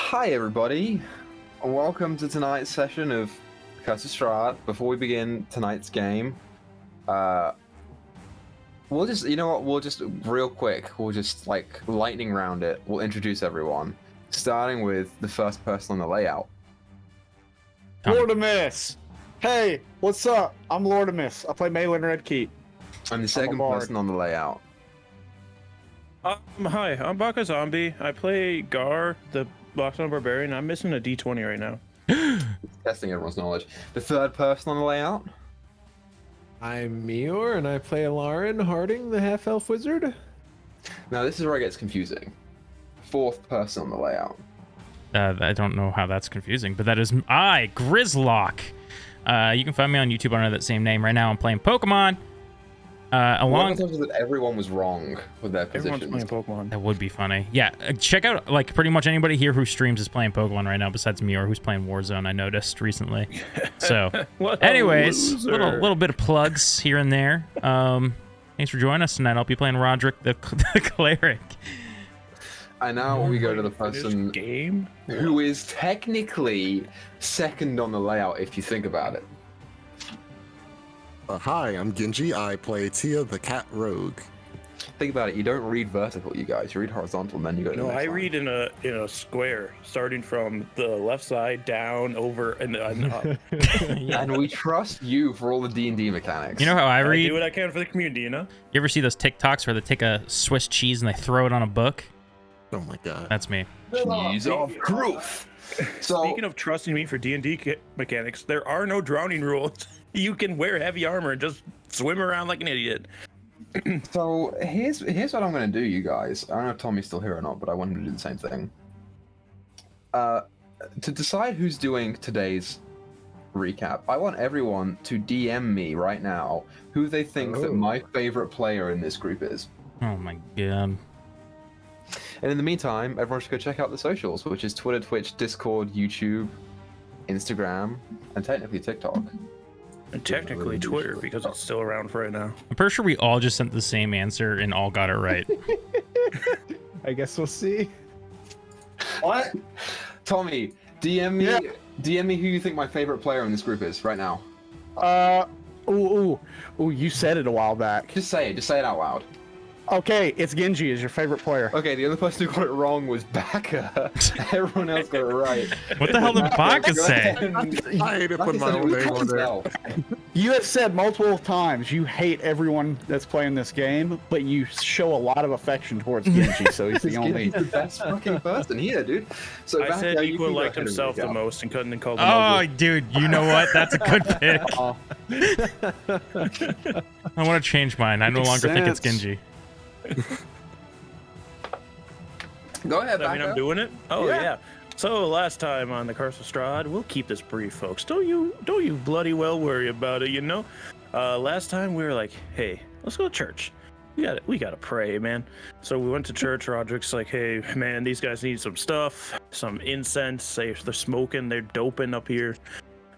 Hi everybody, welcome to tonight's session of Curse of Strahd. Before we begin tonight's game, we'll just real quick, we'll just like lightning round it. We'll introduce everyone, starting with the first person on the layout. Lordimus! Hey, what's up? I'm Lordimus. I play Malin Redkeep. I'm the second person on the layout. Hi, I'm Baka Zombie. I play Gar, the Lockdown Barbarian. I'm missing a D20 right now. Testing everyone's knowledge. The third person on the layout. I'm Mior, and I play Lauren Harding, the half-elf wizard. Now this is where it gets confusing. Fourth person on the layout. I don't know how that's confusing, but that is I, Grizzlock. You can find me on YouTube under that same name. Right now I'm playing Pokemon. One of the times that everyone was wrong with their positions. Everyone's playing Pokemon. That would be funny. Yeah, check out like pretty much anybody here who streams is playing Pokemon right now, besides me, or who's playing Warzone. I noticed recently. So, anyways, little bit of plugs here and there. Thanks for joining us tonight. I'll be playing Roderick, the cleric. And now we go to the person who is technically second on the layout, if you think about it. Hi, I'm Genji. I play Tia, the cat rogue. Think about it. You don't read vertical, you guys. You read horizontal, and then you go to the No, next I line. read in a square, starting from the left side down, over, and up. And we trust you for all the D&D mechanics. You know how I read? I do what I can for the community, you know? You ever see those TikToks where they take a Swiss cheese and they throw it on a book? Oh my god. That's me. Cheese of truth. So, Speaking of trusting me for D&D mechanics, there are no drowning rules. You can wear heavy armor and just swim around like an idiot. so here's what I'm going to do, you guys. I don't know if Tommy's still here or not, but I want him to do the same thing. To decide who's doing today's recap, I want everyone to DM me right now who they think that my favorite player in this group is. Oh my god. And in the meantime, everyone should go check out the socials, which is Twitter, Twitch, Discord, YouTube, Instagram, and technically TikTok. And technically Twitter, because it's still around for right now. I'm pretty sure we all just sent the same answer and all got it right. I guess we'll see. What? Tommy, DM me who you think my favorite player in this group is right now. Ooh, you said it a while back. Just say it out loud. Okay, it's Genji is your favorite player. Okay, the other person who got it wrong was Baka. Everyone else got it right. What the hell did Baka say? I hate it when my own name on there. You have said multiple times you hate everyone that's playing this game, but you show a lot of affection towards Genji, so he's the only... He's the best fucking person here, dude. So I Baka, said you Equal can go liked ahead and himself the recap. most and couldn't call him Oh, ugly. dude, you know what? That's a good pick. I want to change mine. I no longer think it's Genji. Go ahead, I mean, Baka. I'm doing it. Oh yeah. So last time on the Curse of Strahd, we'll keep this brief, folks. Don't you bloody well worry about it. You know. Last time we were like, hey, let's go to church. We gotta pray, man. So we went to church. Roderick's like, hey, man, these guys need some stuff, some incense. They're smoking, they're doping up here.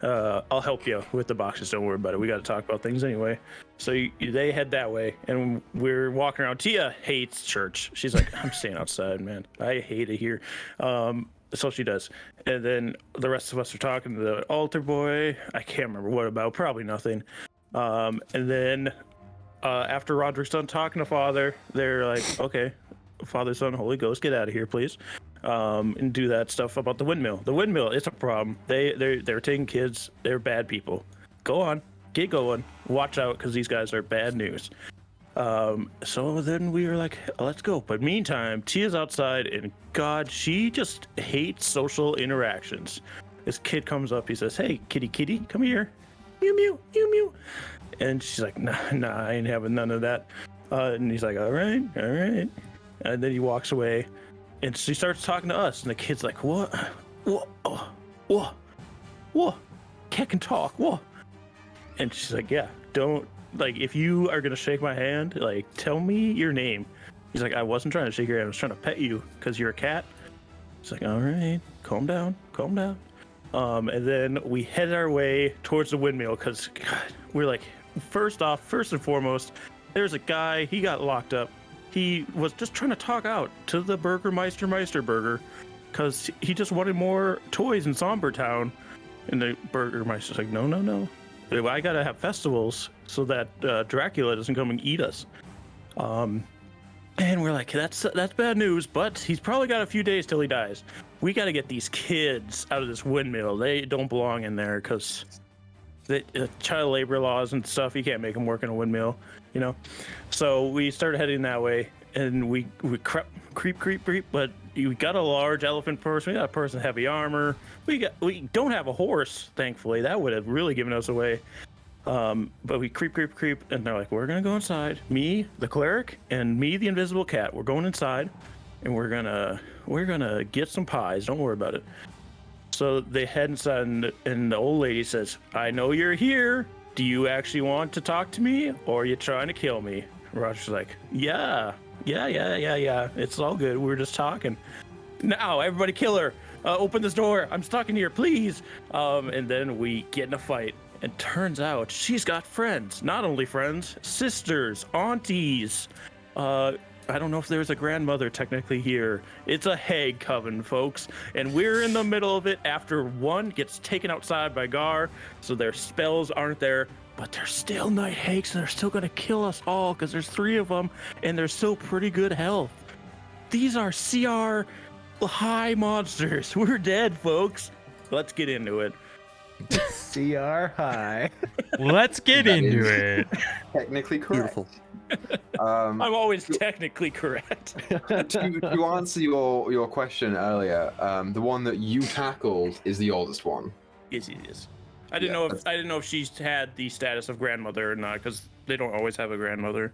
I'll help you with the boxes. Don't worry about it. We got to talk about things anyway. So they head that way, and we're walking around. Tia hates church. She's like, I'm staying outside, man. I hate it here. So she does. And then the rest of us are talking to the altar boy. I can't remember what about. Probably nothing. And then after Roderick's done talking to Father, they're like, okay, Father, Son, Holy Ghost, get out of here, please. And do that stuff about the windmill. The windmill, it's a problem. They're taking kids. They're bad people. Go on, get going. Watch out, because these guys are bad news. So then we were like, let's go. But meantime, Tia's outside, and God, she just hates social interactions. This kid comes up. He says, "Hey, kitty, come here. Mew mew, mew mew." And she's like, Nah, I ain't having none of that. And he's like, all right. And then he walks away. And she starts talking to us, and the kid's like, what? Cat can talk, what? And she's like, yeah, don't, like, if you are going to shake my hand, like, tell me your name. He's like, I wasn't trying to shake your hand, I was trying to pet you, because you're a cat. She's like, all right, calm down. And then we head our way towards the windmill, because, God, we're like, first and foremost, there's a guy, he got locked up. He was just trying to talk out to the Burgermeister Burger, because he just wanted more toys in Somber Town. And the Burgermeister's like, no. I gotta have festivals so that Dracula doesn't come and eat us. And we're like, that's bad news, but he's probably got a few days till he dies. We gotta get these kids out of this windmill. They don't belong in there because the child labor laws and stuff. You can't make them work in a windmill, you know. So we started heading that way, and we creep. But we got a large elephant person. We got a person with heavy armor. We don't have a horse, thankfully. That would have really given us away. But we creep, and they're like, we're gonna go inside. Me, the cleric, and me, the invisible cat. We're going inside, and we're gonna get some pies. Don't worry about it. So they head inside, and the old lady says, I know you're here. Do you actually want to talk to me, or are you trying to kill me? Roger's like, yeah. It's all good. We're just talking. Now, everybody kill her. Open this door. I'm stuck in here, please. And then we get in a fight. And turns out she's got friends. Not only friends, sisters, aunties. I don't know if there's a grandmother technically here. It's a hag coven, folks. And we're in the middle of it after one gets taken outside by Gar. So their spells aren't there. But they're still night hags, and they're still going to kill us all because there's 3 of them, and they're still pretty good health. These are CR high monsters. We're dead, folks. Let's get into it. CR high. Let's get into it. Technically correct. Beautiful. I'm always technically correct. To answer your question earlier, the one that you tackled is the oldest one. Yes, it is. I didn't know if she's had the status of grandmother or not, because they don't always have a grandmother.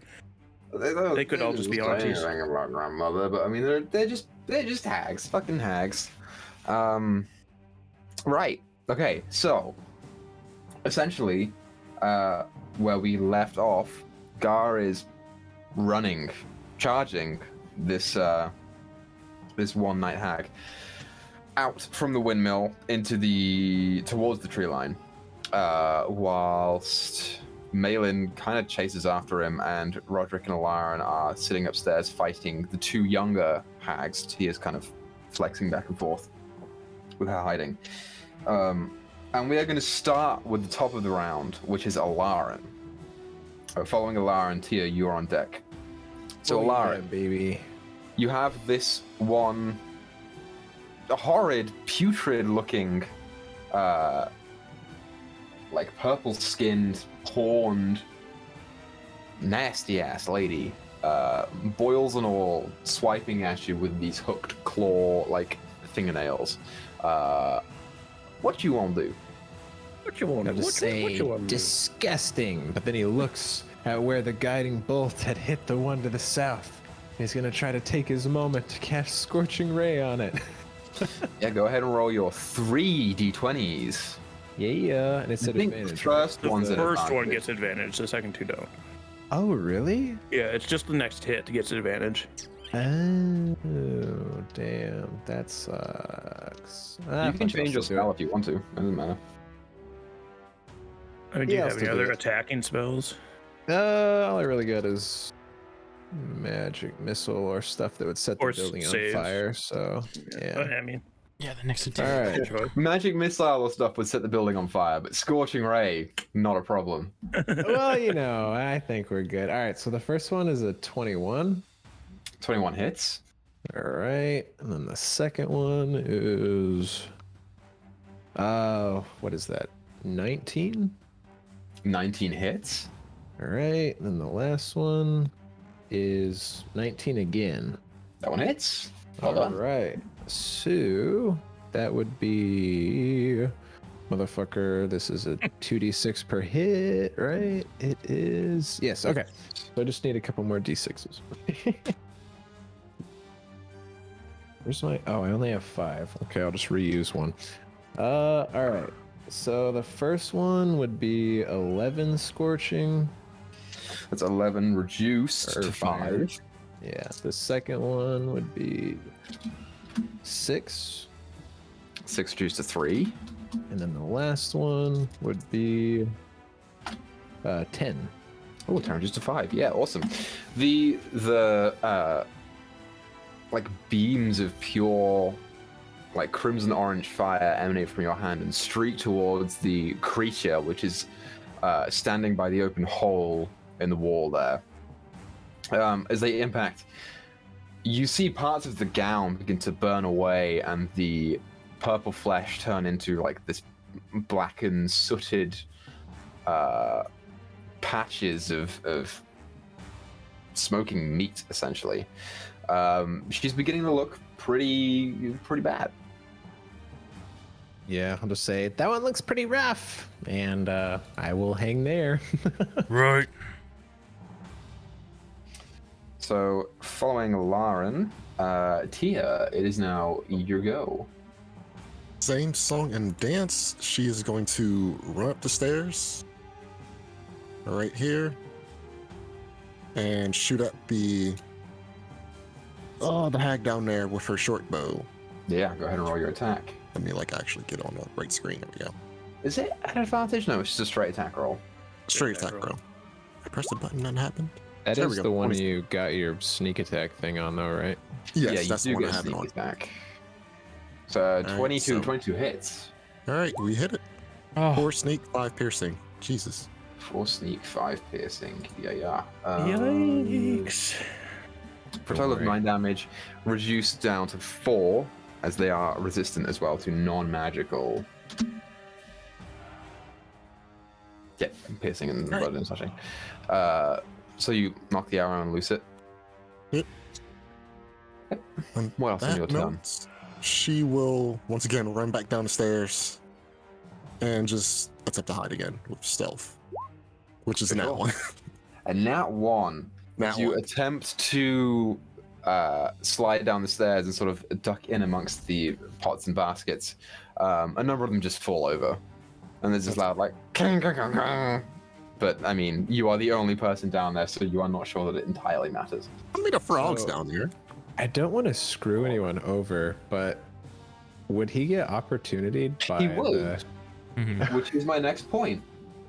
They could all just be aunties. About grandmother, but I mean they're just hags, fucking hags. Right. Okay. So essentially, where we left off, Gar is charging this one night hag out from the windmill towards the tree line, whilst Malin kind of chases after him, and Roderick and Alarin are sitting upstairs fighting the 2 younger hags. Tia's kind of flexing back and forth with her hiding. And we are going to start with the top of the round, which is Alarin. Following Alarin, Tia, you're on deck. So Alarin, yeah, baby, you have this one horrid, putrid-looking, like purple-skinned, horned, nasty-ass lady, boils and all, swiping at you with these hooked claw-like fingernails. What you want to do? What you want to say? Disgusting. But then he looks at where the guiding bolt had hit the one to the south. He's gonna try to take his moment to cast Scorching Ray on it. Yeah, go ahead and roll your 3 d20s. Yeah, and it's I at think advantage. the first The one's at first one advantage. gets advantage, the second 2 don't. Oh, really? Yeah, it's just the next hit gets advantage. Oh, damn. That sucks. You can change your spell if you want to. It doesn't matter. I mean, do you Yeah, have I'll any still do other it. attacking spells? All I really got is magic missile or stuff that would set the Or building saves. on fire. So, yeah. I mean, Yeah, the next All attack. right. Magic missile or stuff would set the building on fire, but Scorching Ray, not a problem. Well, you know, I think we're good. All right. So the first one is a 21. 21 hits. All right. And then the second one is, what is that? 19. 19 hits. All right. And then the last one is 19 again. That one hits. Well All done. right. So that would be, motherfucker, this is a 2d6 per hit, right? It is. Yes. Okay. So I just need a couple more d6s. Where's my? Oh, I only have 5. Okay, I'll just reuse one. All right. So the first one would be 11 scorching. That's 11 reduced Or to 5. 5. Yeah. The second one would be 6. 6 reduced to 3. And then the last one would be 10. Oh, turn reduced to 5. Yeah, awesome. The like beams of pure like crimson orange fire emanate from your hand and streak towards the creature, which is standing by the open hole in the wall there. As they impact, you see parts of the gown begin to burn away, and the purple flesh turn into like this blackened, sooted patches of smoking meat, essentially. She's beginning to look pretty bad. Yeah, I'll just say that one looks pretty rough, and I will hang there. Right. So, following Lauren, Tia, it is now your go. Same song and dance. She is going to run up the stairs right here and shoot at the hag down there with her short bow. Yeah, go ahead and roll your attack. Let me actually get on the right screen. There we go. Is it an advantage? No, it's just a straight attack roll. Straight attack roll. I pressed the button, nothing happened. That There is we go. the one 20. you got your sneak attack thing on, though, right? Yes, Yeah, you that's the do one I get a have it sneak on. attack. So, right, 22 hits. All right, we hit it. Oh, 4 sneak, 5 piercing. Jesus. 4 sneak, 5 piercing. Yeah. Yikes. For a total of Don't 9 worry. damage, reduced down to 4, as they are resistant as well to non-magical. Yeah, piercing and Alright. blood and slashing. So you knock the arrow and loose it. Yep. On What else on your that turn? note, she will once again run back down the stairs and just attempt to hide again with stealth, which is Good now roll. one. And nat 1, Nat you one. attempt to slide down the stairs and sort of duck in amongst the pots and baskets. A number of them just fall over. And there's this loud, like, "Kang, kang, kang, kang." But, I mean, you are the only person down there, so you are not sure that it entirely matters. How many frogs Oh. down there? I don't want to screw anyone over, but would he get opportunity by He would. the... mhm. Which is my next point.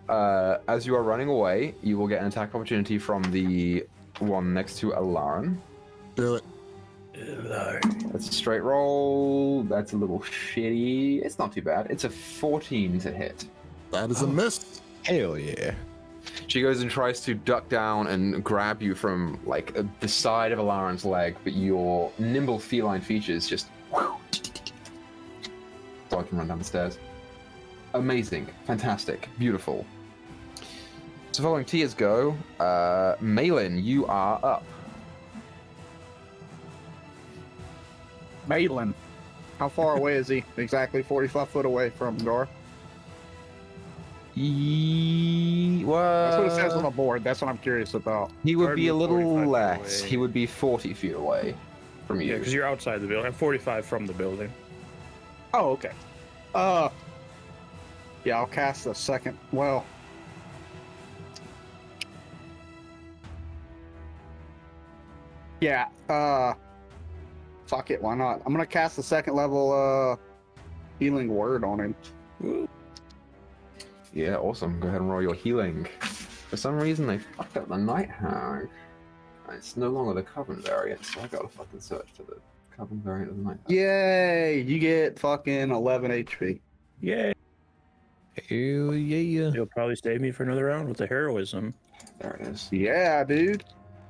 As you are running away, you will get an attack opportunity from the one next to Alarin. Do it. That's a straight roll. That's a little shitty. It's not too bad. It's a 14 to hit. That is a miss. Hell yeah. She goes and tries to duck down and grab you from like the side of Alarin's leg, but your nimble feline features just. So I can run down the stairs. Amazing, fantastic, beautiful. So following Tia's go, Malin, you are up. Maitland. How far away is he? Exactly 45 foot away from Gar. That's what it says on the board. That's what I'm curious about. He would be a Hardly little 45 feet less. away. He would be 40 feet away from you. Yeah, because you're outside the building. I'm 45 from the building. Oh, okay. Yeah, I'll cast the second. Well, yeah. Fuck it. Why not? I'm gonna cast the second level healing word on him. Woo. Yeah, awesome. Go ahead and roll your healing. For some reason, they fucked up the Night Hag. It's no longer the Coven variant, so I gotta fucking search for the Coven variant of the Night Hag. Yay! You get fucking 11 HP. Yay. Hell yeah. You'll probably save me for another round with the heroism. There it is. Yeah, dude.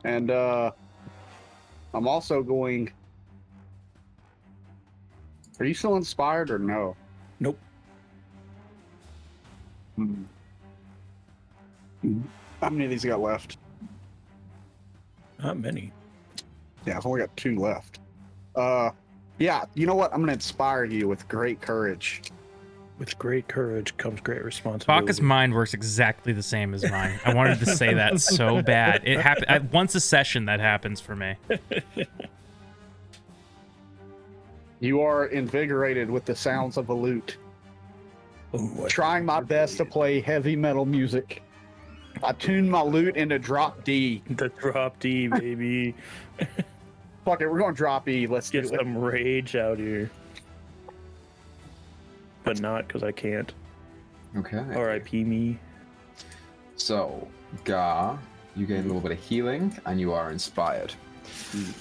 And I'm also going. Are you still inspired or no? Nope. How many of these got left? Not many. Yeah, I've only got 2 left. Yeah, you know what? I'm gonna inspire you with great courage. With great courage comes great responsibility. Baka's mind works exactly the same as mine. I wanted to say that so bad. It happened once a session. That happens for me. You are invigorated with the sounds of a lute. Ooh, Trying my best to play heavy metal music. I tuned my lute into drop D. the drop D, baby. Fuck it, we're going drop E. Let's Get get it. some rage out here. But not because I can't. Okay. R.I.P. me. So, Gar, you gain a little bit of healing, and you are inspired.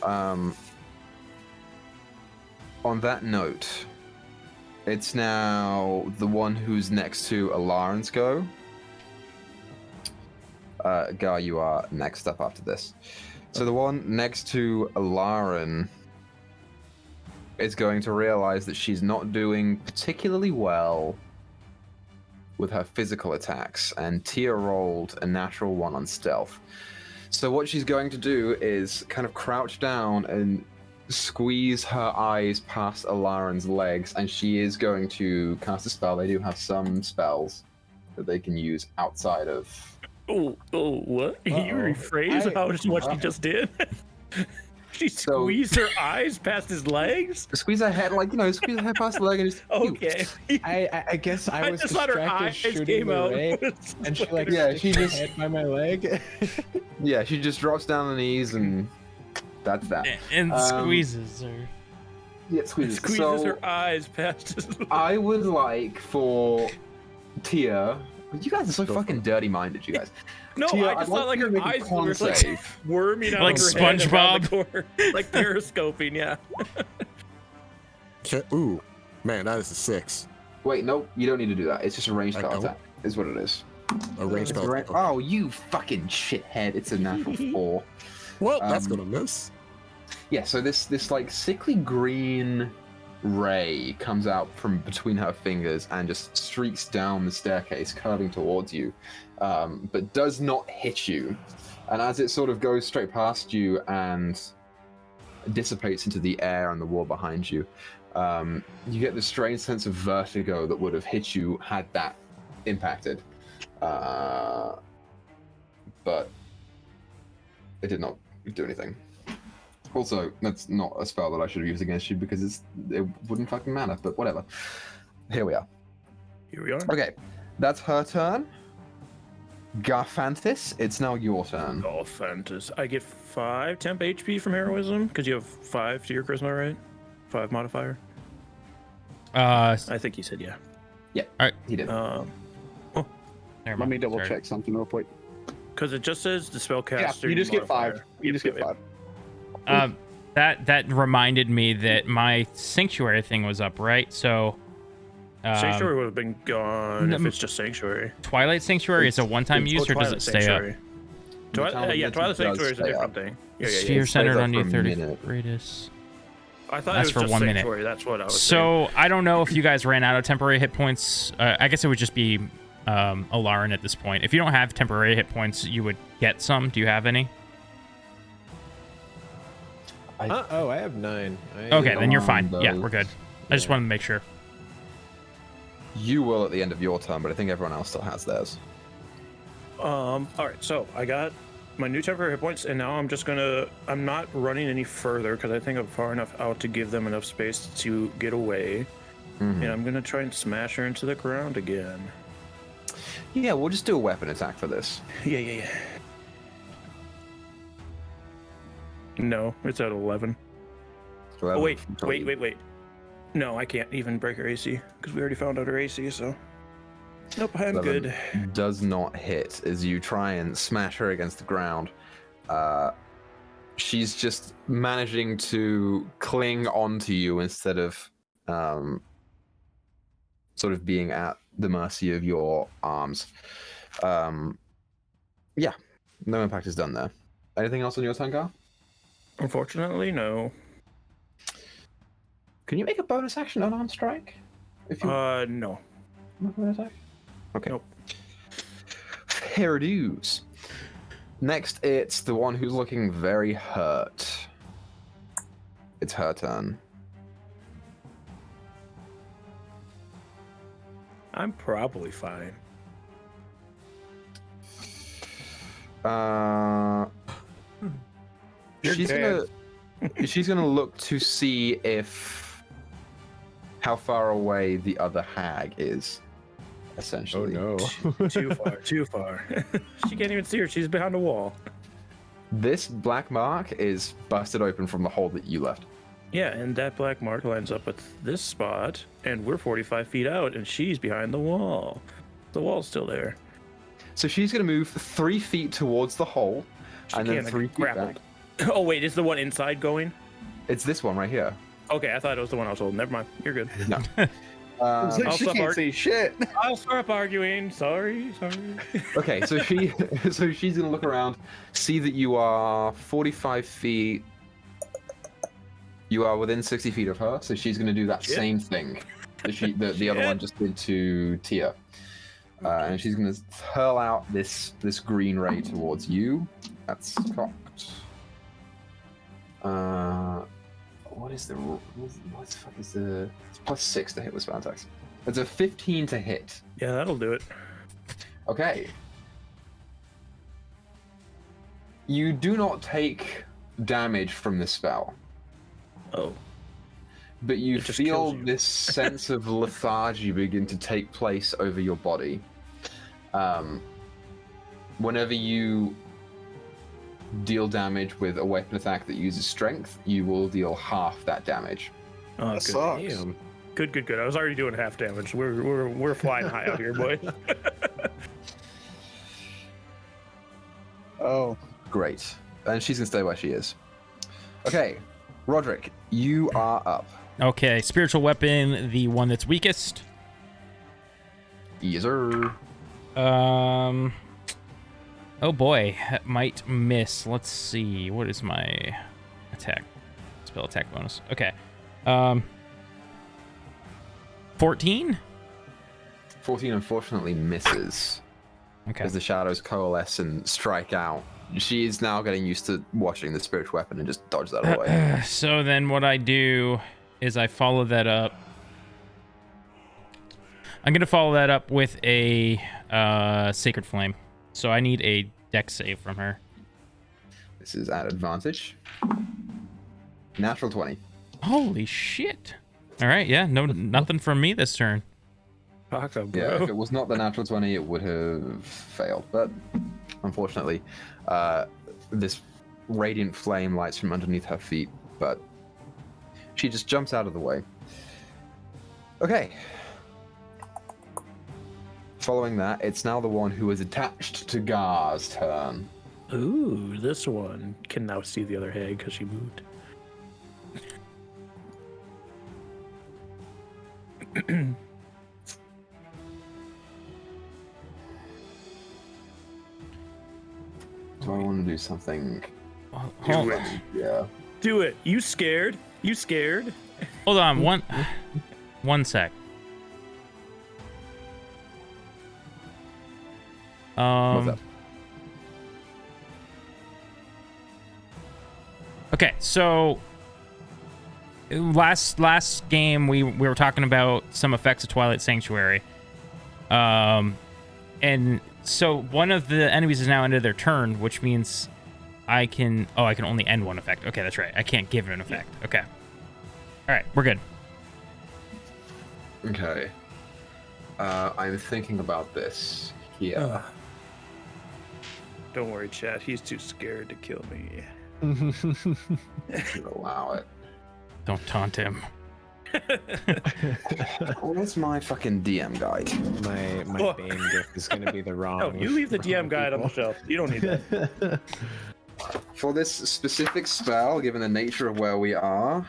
On that note, It's now the one who's next to Alaran's go. Gar, you are next up after this. So the one next to Alaran is going to realize that she's not doing particularly well with her physical attacks, and Tia rolled a natural 1 on stealth. So what she's going to do is kind of crouch down and squeeze her eyes past Alaran's legs, and she is going to cast a spell. They do have some spells that they can use outside of... Oh, what? You rephrase what she just did? She squeezed her eyes past his legs? Squeeze her head, squeeze her head past the leg and just... Okay. I guess I was just thought her distracted eyes shooting came the out. ray, and she she sticks her just... head by my leg. Yeah, she just drops down on the knees, and that's that. And squeezes her. Yeah, squeezes. Squeezes her eyes past his legs. I would like for Tia... You guys are so fucking dirty-minded, you guys. No, Tia, I just thought like you to her make a eyes con were like save. worming out Like of her head around the SpongeBob. corner. Like periscoping, yeah. Ooh, man, that is a 6. Wait, no, you don't need to do that. It's just a ranged I spell don't? attack, is what it is. A range It's a spell. ra- Oh, you fucking shithead. It's a natural 4. Well, that's um, gonna miss. Yeah, so this like sickly green ray comes out from between her fingers and just streaks down the staircase, curving towards you, but does not hit you. And as it sort of goes straight past you and dissipates into the air and the wall behind you, you get this strange sense of vertigo that would have hit you had that impacted. But it did not do anything. Also, that's not a spell that I should have used against you because it wouldn't fucking matter, but whatever. Here we are. Here we are. Okay, that's her turn. Garfantis, it's now your turn. Oh, Fantas. I get 5 temp HP from heroism because you have 5 to your charisma, right? 5 modifier. I think you said yeah. Yeah, Alright. he did. Never Let mind. me double Sorry. check something real quick. Because it just says the spellcaster. Yeah, you just get 5. modifier. You just get 5. That reminded me that my sanctuary thing was up, right? So Sanctuary would have been gone if it's just Sanctuary. Twilight Sanctuary is a one-time use, or does it stay up? Yeah, Twilight Sanctuary is a different thing. Yeah. Sphere stays centered up on for you, a 30 minute. radius. I thought That's it for was just 1 minute. Sanctuary. That's what I was saying. So I don't know if you guys ran out of temporary hit points. I guess it would just be Alaran at this point. If you don't have temporary hit points, you would get some. Do you have any? I have 9. Okay, then you're fine. those. Yeah, we're good. I just wanted to make sure. You will at the end of your turn, but I think everyone else still has theirs. All right, so I got my new temporary hit points, and now I'm not running any further because I think I'm far enough out to give them enough space to get away. Mhm. And I'm gonna try and smash her into the ground again. Yeah, we'll just do a weapon attack for this. Yeah. No, it's at 11. Oh, wait. No, I can't even break her AC because we already found out her AC, so. Nope, I'm 11 good. Does not hit as you try and smash her against the ground. She's just managing to cling onto you instead of sort of being at the mercy of your arms. Yeah, no impact is done there. Anything else on your turn, Gar? Unfortunately, no. Can you make a bonus action unarmed strike? If you No. bonus action? Okay. Nope. Here it is. Next, it's the one who's looking very hurt. It's her turn. I'm probably fine. She's gonna look to see how far away the other hag is. Essentially. Oh no. Too far. She can't even see her. She's behind a wall. This black mark is busted open from the hole that you left. Yeah, and that black mark lines up with this spot, and we're 45 feet out, and she's behind the wall. The wall's still there. So she's gonna move 3 feet towards the hole, She and then can't 3 feet grappled. back. Oh wait, is the one inside going? It's this one right here. Okay, I thought it was the one I was holding. Never mind. You're good. No. She can't see shit. I'll stop arguing. Sorry. Okay, so she's gonna look around, see that you are 45 feet. You are within 60 feet of her, so she's gonna do that same thing that the other one just did to Tia. And she's gonna hurl out this green ray towards you. That's cocked. What the fuck is the? It's +6 to hit with spell attacks. It's a 15 to hit. Yeah, that'll do it. Okay. You do not take damage from this spell. Oh. But you It just feel kills you. this sense of lethargy begin to take place over your body. Whenever you deal damage with a weapon attack that uses strength, you will deal half that damage. Oh, That good. sucks. Damn. Good. I was already doing half damage. We're flying high out here, boy. Oh, Great. And she's gonna stay where she is. Okay, Roderick, you are up. Okay, spiritual weapon, the one that's weakest. Yes, sir. Oh boy, might miss. Let's see. What is my attack? Spell attack bonus. Okay. 14? 14 unfortunately misses Okay. as the shadows coalesce and strike out. She is now getting used to watching the spiritual weapon and just dodge that away. So then what I do is I follow that up. I'm going to follow that up with a Sacred Flame. So I need a dex save from her. This is at advantage. Natural 20. Holy shit. All right, yeah, nothing from me this turn. Baka, bro. Yeah, if it was not the natural 20, it would have failed. But unfortunately, this radiant flame lights from underneath her feet, but she just jumps out of the way. Okay. Following that, it's now the one who is attached to Gar's turn. Ooh, this one can now see the other hag because she moved. Do I want to do something? Hold, Yeah. Do it. You scared? hold on, one sec. What's up? Okay, so last game we were talking about some effects of Twilight Sanctuary, and so one of the enemies is now ended their turn, which means I can only end one effect. Okay, that's right. I can't give it an effect. Okay. All right, we're good. Okay. I'm thinking about this here. Don't worry, chat. He's too scared to kill me. Should allow it. Don't taunt him. Where's my fucking DM guide? My Oh. Bane gift is gonna be the wrong. No, you leave the DM guide on the shelf. You don't need that. For this specific spell, given the nature of where we are,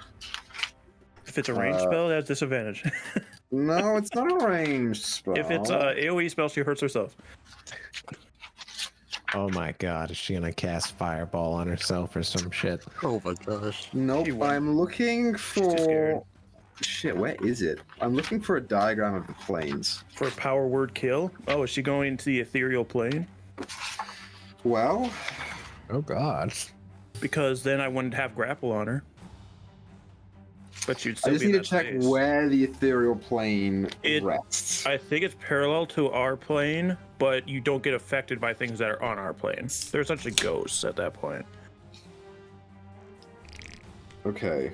If it's a ranged spell, that's disadvantage. no, it's not a ranged spell. If it's a AoE spell, she hurts herself. Oh my god, is she gonna cast Fireball on herself or some shit? Oh my gosh. Nope, She won't. I'm looking too scared. for... Shit, where is it? I'm looking for a diagram of the planes. For a power word kill. Oh, is she going into the ethereal plane? Well, Oh god. Because then I wouldn't have grapple on her. But you'd I still just be in need to that check space. where the ethereal plane It- rests. I think it's parallel to our plane, but you don't get affected by things that are on our plane. They're essentially ghosts at that point. Okay.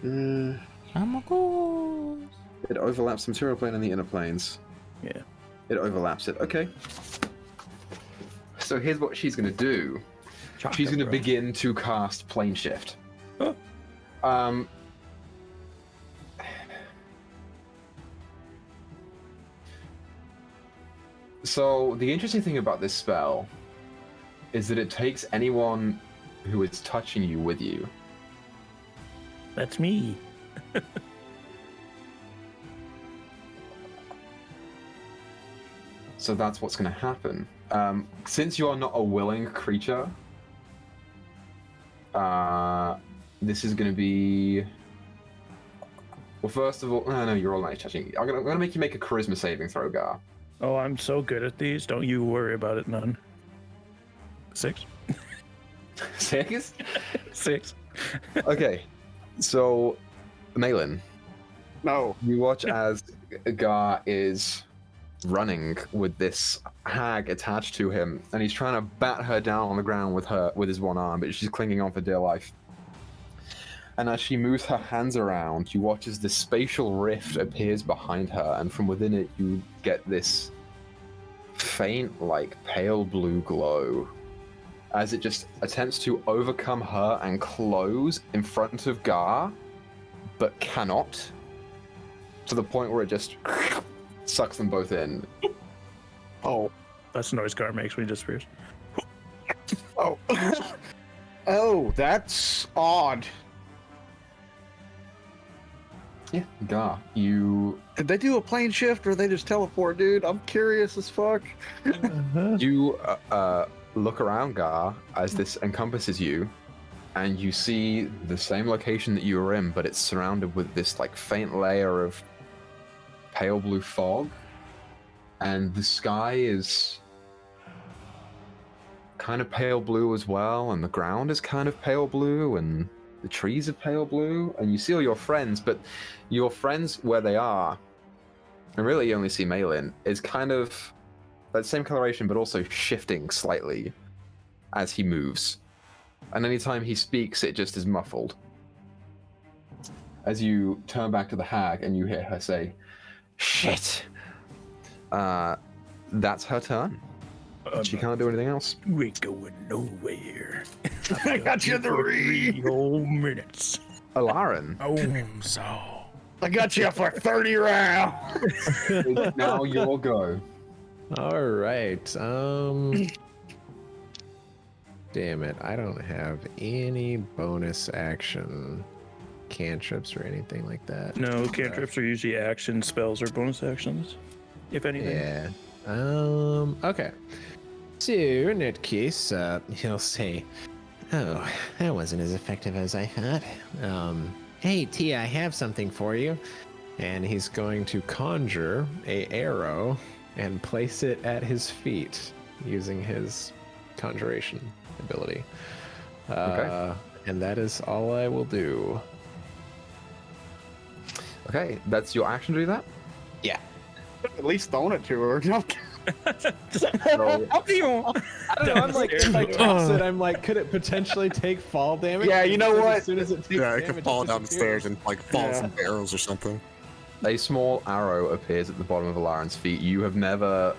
I'm a ghost. It overlaps the material plane and the inner planes. Yeah. It overlaps it. Okay. So here's what she's going to do. She's going to begin to cast Plane Shift. Oh. So the interesting thing about this spell is that it takes anyone who is touching you with you. That's me. So that's what's going to happen. Since you are not a willing creature, this is going to be... Well, first of all, no, you're all nice touching. I'm gonna make you make a charisma saving throw, Gar. Oh, I'm so good at these. Don't you worry about it none. 6? 6? 6. Okay, so, Malin, No. you watch as Gar is running with this hag attached to him, and he's trying to bat her down on the ground with his one arm, but she's clinging on for dear life. And as she moves her hands around, you watch as this spatial rift appears behind her, and from within it you get this faint, like, pale blue glow as it just attempts to overcome her and close in front of Gar, but cannot, to the point where it just sucks them both in. Oh. That's the noise Gar makes when he disappears. Oh. Oh, that's odd. Yeah, Gar, you Did they do a plane shift or they just teleport, dude? I'm curious as fuck. you look around, Gar, as this encompasses you, and you see the same location that you were in, but it's surrounded with this like faint layer of pale blue fog, and the sky is kind of pale blue as well, and the ground is kind of pale blue, and the trees are pale blue, and you see all your friends, but your friends where they are, and really you only see Malin, is kind of that same coloration, but also shifting slightly as he moves. And anytime he speaks, it just is muffled. As you turn back to the hag and you hear her say, "Shit." That's her turn. She can't do anything else. We ain't going nowhere. I got you 3 whole minutes. Alarin, So. I got you for 30 rounds. it's now your go. All right. Damn it. I don't have any bonus action cantrips or anything like that. No, cantrips are usually action spells or bonus actions, if anything. Yeah. Okay. So in that case, he'll say, "Oh, that wasn't as effective as I thought. Hey, Tia, I have something for you." And he's going to conjure a arrow and place it at his feet using his conjuration ability. Okay. And that is all I will do. Okay, that's your action to do that? Yeah. At least throwing it to her. So, I don't know, I'm like, if I toss it, I'm like, could it potentially take fall damage? Yeah, you know what? As soon as it takes Yeah, it damage, could fall down the disappears. stairs and like fall Yeah. from barrels or something. a small arrow appears at the bottom of Alarin's feet. You have never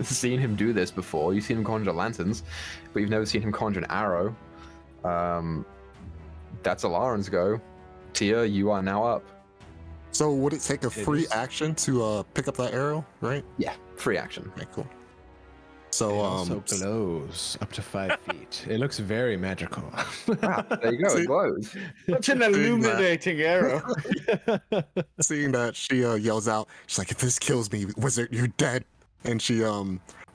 seen him do this before. You've seen him conjure lanterns, but you've never seen him conjure an arrow. That's Alarin's go. Tia, you are now up. So would it take a free is. action to pick up that arrow, right? Yeah, free action. Okay, cool. It So also glows up to 5 feet. It looks very magical. There you go, See- it glows. Such an illuminating arrow. seeing that, she yells out, she's like, "If this kills me, wizard, you're dead." And she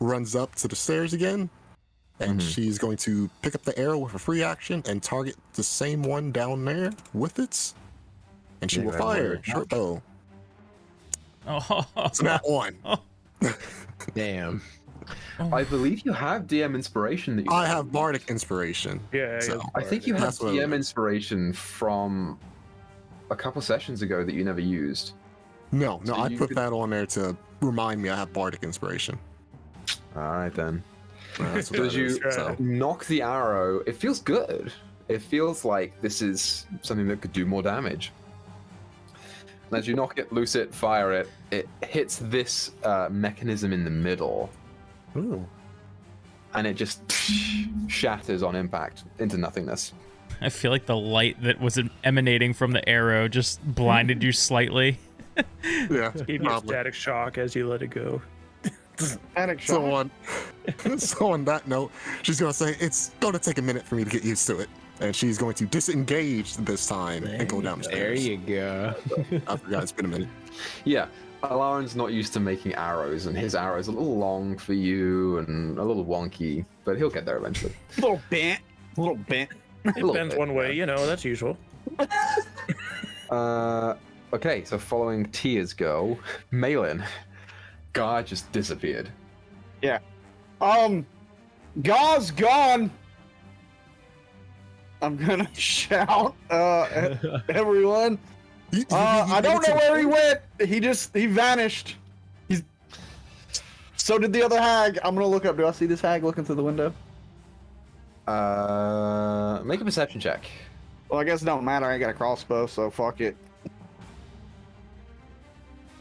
runs up to the stairs again, and she's going to pick up the arrow with a free action and target the same one down there with it. And she Yeah, will right, fire right. short bow. Oh, It's not one. Damn. I believe you have DM inspiration that you I have bardic inspiration. Yeah, So, I think you have That's what it DM is. inspiration from a couple sessions ago that you never used. No, So I you put could- that on there to remind me I have bardic inspiration. Alright then. That's what So as that is, you so. knock the arrow, it feels good. It feels like this is something that could do more damage. And as you knock it, loose it, fire it, it hits this mechanism in the middle, Ooh. and it just shatters on impact into nothingness. I feel like the light that was emanating from the arrow just blinded you slightly. Yeah, Gave you a probably. static shock as you let it go. Panic So shot. on, so on that note, she's gonna say it's gonna take a minute for me to get used to it. And she's going to disengage this time and go down the There stairs. you go. I forgot, it's been a minute. Yeah, Alarin's not used to making arrows, and his arrow's a little long for you and a little wonky, but he'll get there eventually. Little bent. Little bent. It little bends bit. one way, you know, that's usual. Okay, so following Tia's go, Malin, Gar just disappeared. Gau's gone. I'm gonna shout at everyone. I don't know where he went. He vanished. So did the other hag. I'm gonna look up. Do I see this hag looking through the window? Make a perception check. Well, I guess it don't matter. I ain't got a crossbow, so fuck it.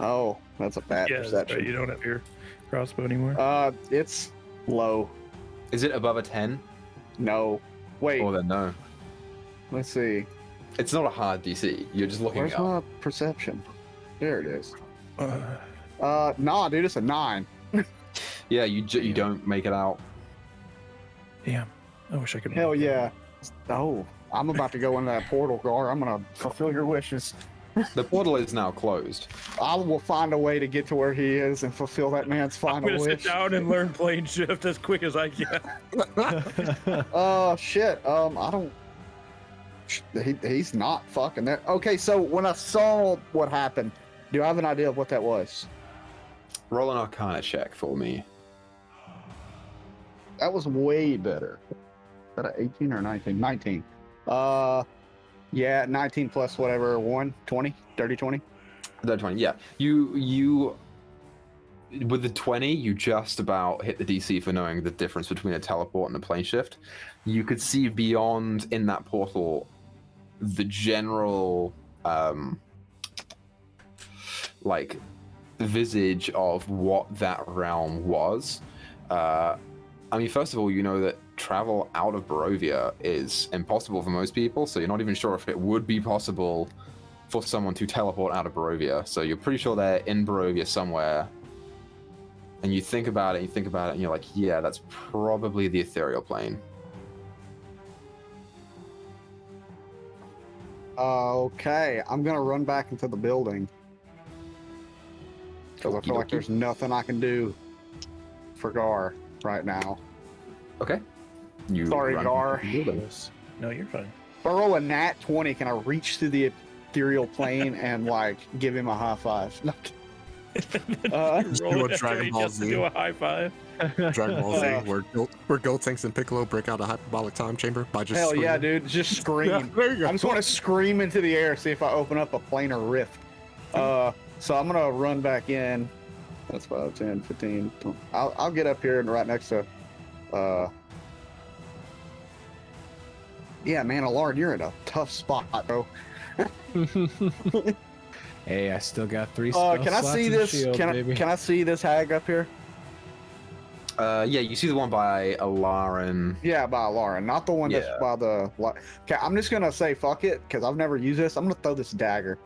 Oh, that's a bad Yeah, that's right. perception. You don't have your crossbow anymore. It's low. Is it above a 10? No. Wait, Or then no. let's see. It's not a hard DC. You're just looking Where's up. my perception? There it is. Uh, Nah, dude, it's a 9. Yeah, you don't make it out. damn. I wish I could. Hell yeah. Oh, I'm about to go into that portal, Gar. I'm gonna fulfill your wishes. The portal is now closed. I will find a way to get to where he is and fulfill that man's I'm final gonna wish. sit down and learn plane shift as quick as I can. Shit. I don't. He's not fucking there. Okay, so when I saw what happened, do I have an idea of what that was? Roll an Arcana check for me. That was way better. Is that an 18 or 19? 19. Yeah, 19 plus whatever, 1, 20, 30, 20. The 20, yeah. You with the 20, you just about hit the DC for knowing the difference between a teleport and a plane shift. You could see beyond in that portal the general like visage of what that realm was. I mean, first of all, you know that travel out of Barovia is impossible for most people, so you're not even sure if it would be possible for someone to teleport out of Barovia. So you're pretty sure they're in Barovia somewhere. And you think about it, and you're like, yeah, that's probably the ethereal plane. Okay, I'm gonna run back into the building. Because I feel like there's nothing I can do for Gar right now. Okay. You Sorry, run Gar. into the building. No, you're fine. If I roll a nat 20, can I reach through the ethereal plane and like give him a high five? No. Roll do a it after Dragon he Ball gets to Z. do a high five. Dragon Ball Z, where Gotenks and Piccolo break out a hyperbolic time chamber by just Hell yeah, screaming. dude! Just scream. There you go. I just want to scream into the air, see if I open up a planar rift. So I'm gonna run back in. That's 5, 10, 15. 20. I'll get up here and right next to. Yeah, man, Alard, you're in a tough spot, bro. Hey, I still got 3 Can I slots see in this? shield, baby. Can I see this hag up here? Yeah, you see the one by Alarin. Yeah, by Lauren, not the one that's Yeah. by the. Okay, I'm just gonna say fuck it because I've never used this. I'm gonna throw this dagger.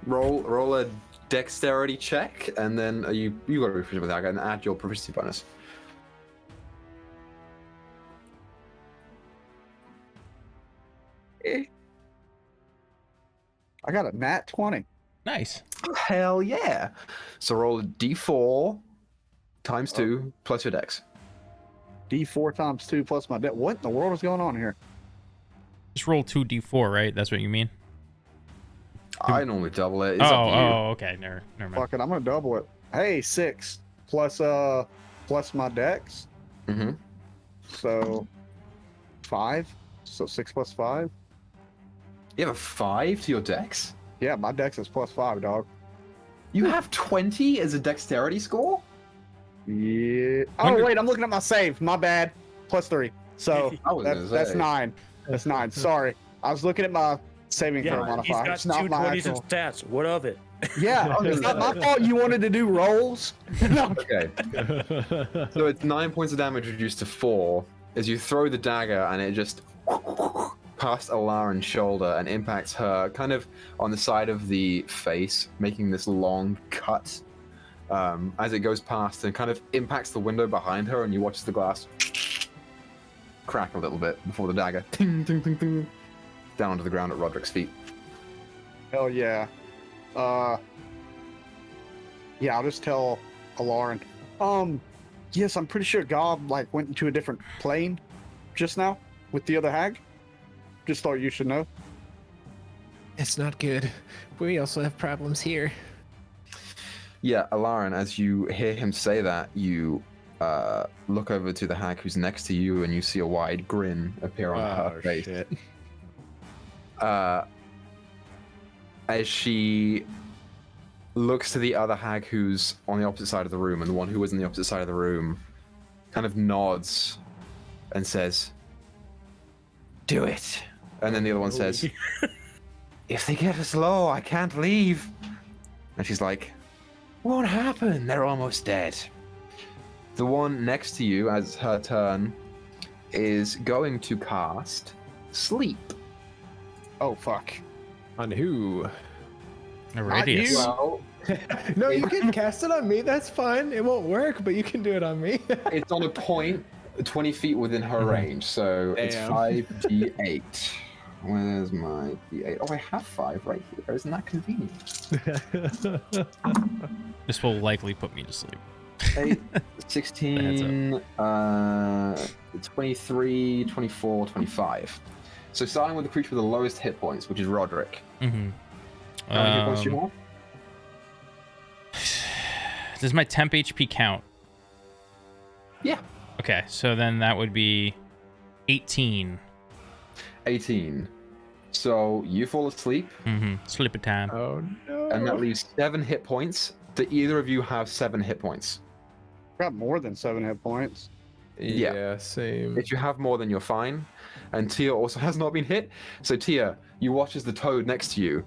Roll a dexterity check, and then you got to be proficient with that, and add your proficiency bonus. I got a nat 20. Nice. Hell yeah! So roll a d4 times 2 plus your dex. D4 times 2 plus my debt. What in the world is going on here? Just roll 2d4, right? That's what you mean? I normally double it. It's up to you. Okay. Never mind. Fuck it, I'm gonna double it. Hey, 6 plus my dex. Mm-hmm. So 5. So 6 plus 5. You have a 5 to your dex? Yeah, my dex is plus 5, dog. You have 20 as a dexterity score? Yeah. Oh wait, I'm looking at my save. My bad. Plus 3. So I was gonna that's say. 9. That's 9. Sorry, I was looking at my saving throw Yeah, he's modifier. got It's not my 220s in actual. stats. What of it? Yeah, it's not my fault. You wanted to do rolls. No. Okay. So it's 9 points of damage reduced to 4 as you throw the dagger and it just past Alarin's shoulder and impacts her kind of on the side of the face, making this long cut as it goes past and kind of impacts the window behind her, and you watch the glass crack a little bit before the dagger ting, ting, ting, ting, down onto the ground at Roderick's feet. Hell yeah. Yeah, I'll just tell Alarin. Yes, I'm pretty sure God like went into a different plane just now with the other hag. Just thought you should know. It's not good. We also have problems here. Yeah, Alarin, as you hear him say that, you look over to the hag who's next to you, and you see a wide grin appear on her face. Shit. As she looks to the other hag who's on the opposite side of the room, and the one who was on the opposite side of the room kind of nods and says, "Do it." And then the other one says, "If they get us low, I can't leave." And she's like, "Won't happen. They're almost dead." The one next to you, as her turn, is going to cast Sleep. Oh fuck. On who? A radius. you. Well, No, you can cast it on me. That's fine. It won't work, but you can do it on me. it's on a point 20 feet within her range, so it's Damn. 5d8. Where's my d8? Oh, I have 5 right here. Isn't that convenient? This will likely put me to sleep. 8, 16, 23, 24, 25. So starting with the creature with the lowest hit points, which is Roderick. Mm-hmm. How many hit points do you have? Does my temp HP count? Yeah. Okay, so then that would be 18. 18. So you fall asleep, Mm-hmm. Sleepy time. Oh no. and that leaves 7 hit points. Do either of you have 7 hit points? Got more than 7 hit points. Yeah, same. If you have more, then you're fine. And Tia also has not been hit. So Tia, you watch as the toad next to you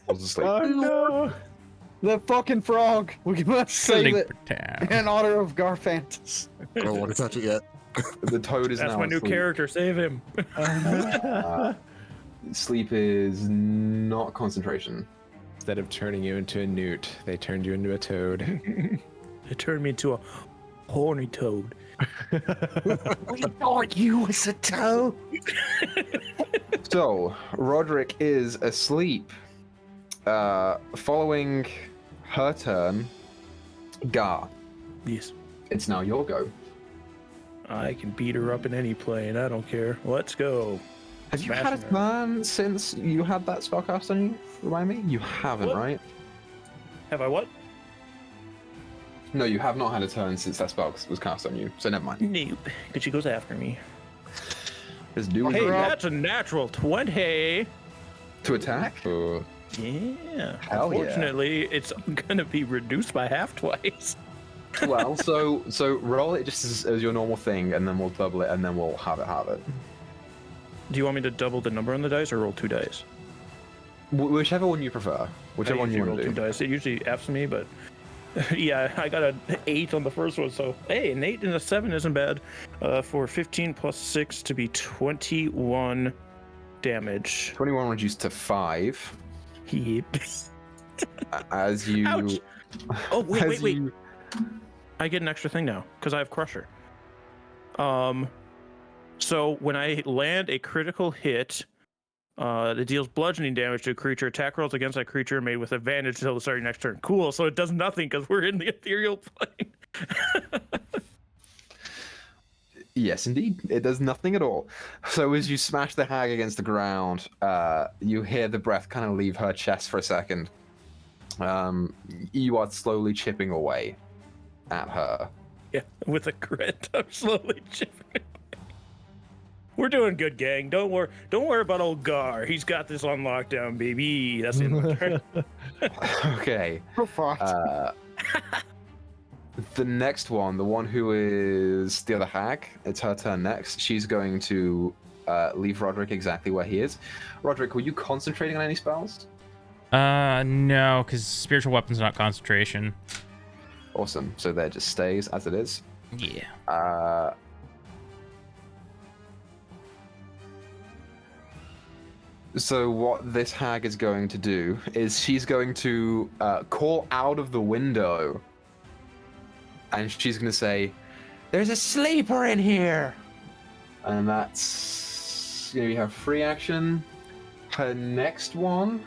falls asleep. Oh no. The fucking frog. We must save it Sleepy time. in honor of Garfantus. I don't want to touch it yet. The toad is That's now my new asleep. character. Save him. Sleep is not concentration. Instead of turning you into a newt, they turned you into a toad. It turned me into a horny toad. We thought you was a toad. So, Roderick is asleep. Following her turn, Gar, Yes. it's now your go. I can beat her up in any plane. I don't care. Let's go. Have you Smashing had a her. turn since you had that spell cast on you? Remind me? You haven't, What? right? Have I what? No, you have not had a turn since that spell was cast on you, so never mind. Nope. Because she goes after me. Let's do Hey, it. that's a natural 20. To attack? Oh, Yeah. Hell yeah. Unfortunately, it's gonna be reduced by half twice. Well, so roll it just as your normal thing, and then we'll double it, and then we'll have it. Do you want me to double the number on the dice or roll 2 dice? Whichever one you prefer. Whichever I one you usually want roll to 2 do. dice. It usually F's me, but yeah, I got an 8 on the first one, so hey, an 8 and a 7 isn't bad. For 15 plus 6 to be 21 damage. 21 reduced to 5. Yep. As you. Ouch. Oh wait, as wait, wait. you- I get an extra thing now because I have Crusher. So when I land a critical hit, it deals bludgeoning damage to a creature. Attack rolls against that creature made with advantage until the start of your next turn. Cool. So it does nothing because we're in the ethereal plane. Yes, indeed. It does nothing at all. So as you smash the hag against the ground, you hear the breath kind of leave her chest for a second. You are slowly chipping away at her. Yeah, with a crit, I'm slowly chipping. We're doing good, gang. Don't worry about old Gar. He's got this on lockdown, baby. That's in my turn. Okay. Oh, fuck. The next one, the one who is the other hag, it's her turn next. She's going to leave Roderick exactly where he is. Roderick, were you concentrating on any spells? No, because spiritual weapon's not concentration. Awesome. So there just stays as it is. Yeah. So what this hag is going to do is she's going to call out of the window, and she's going to say, There's a sleeper in here! And that's gonna be her free action. Her next one.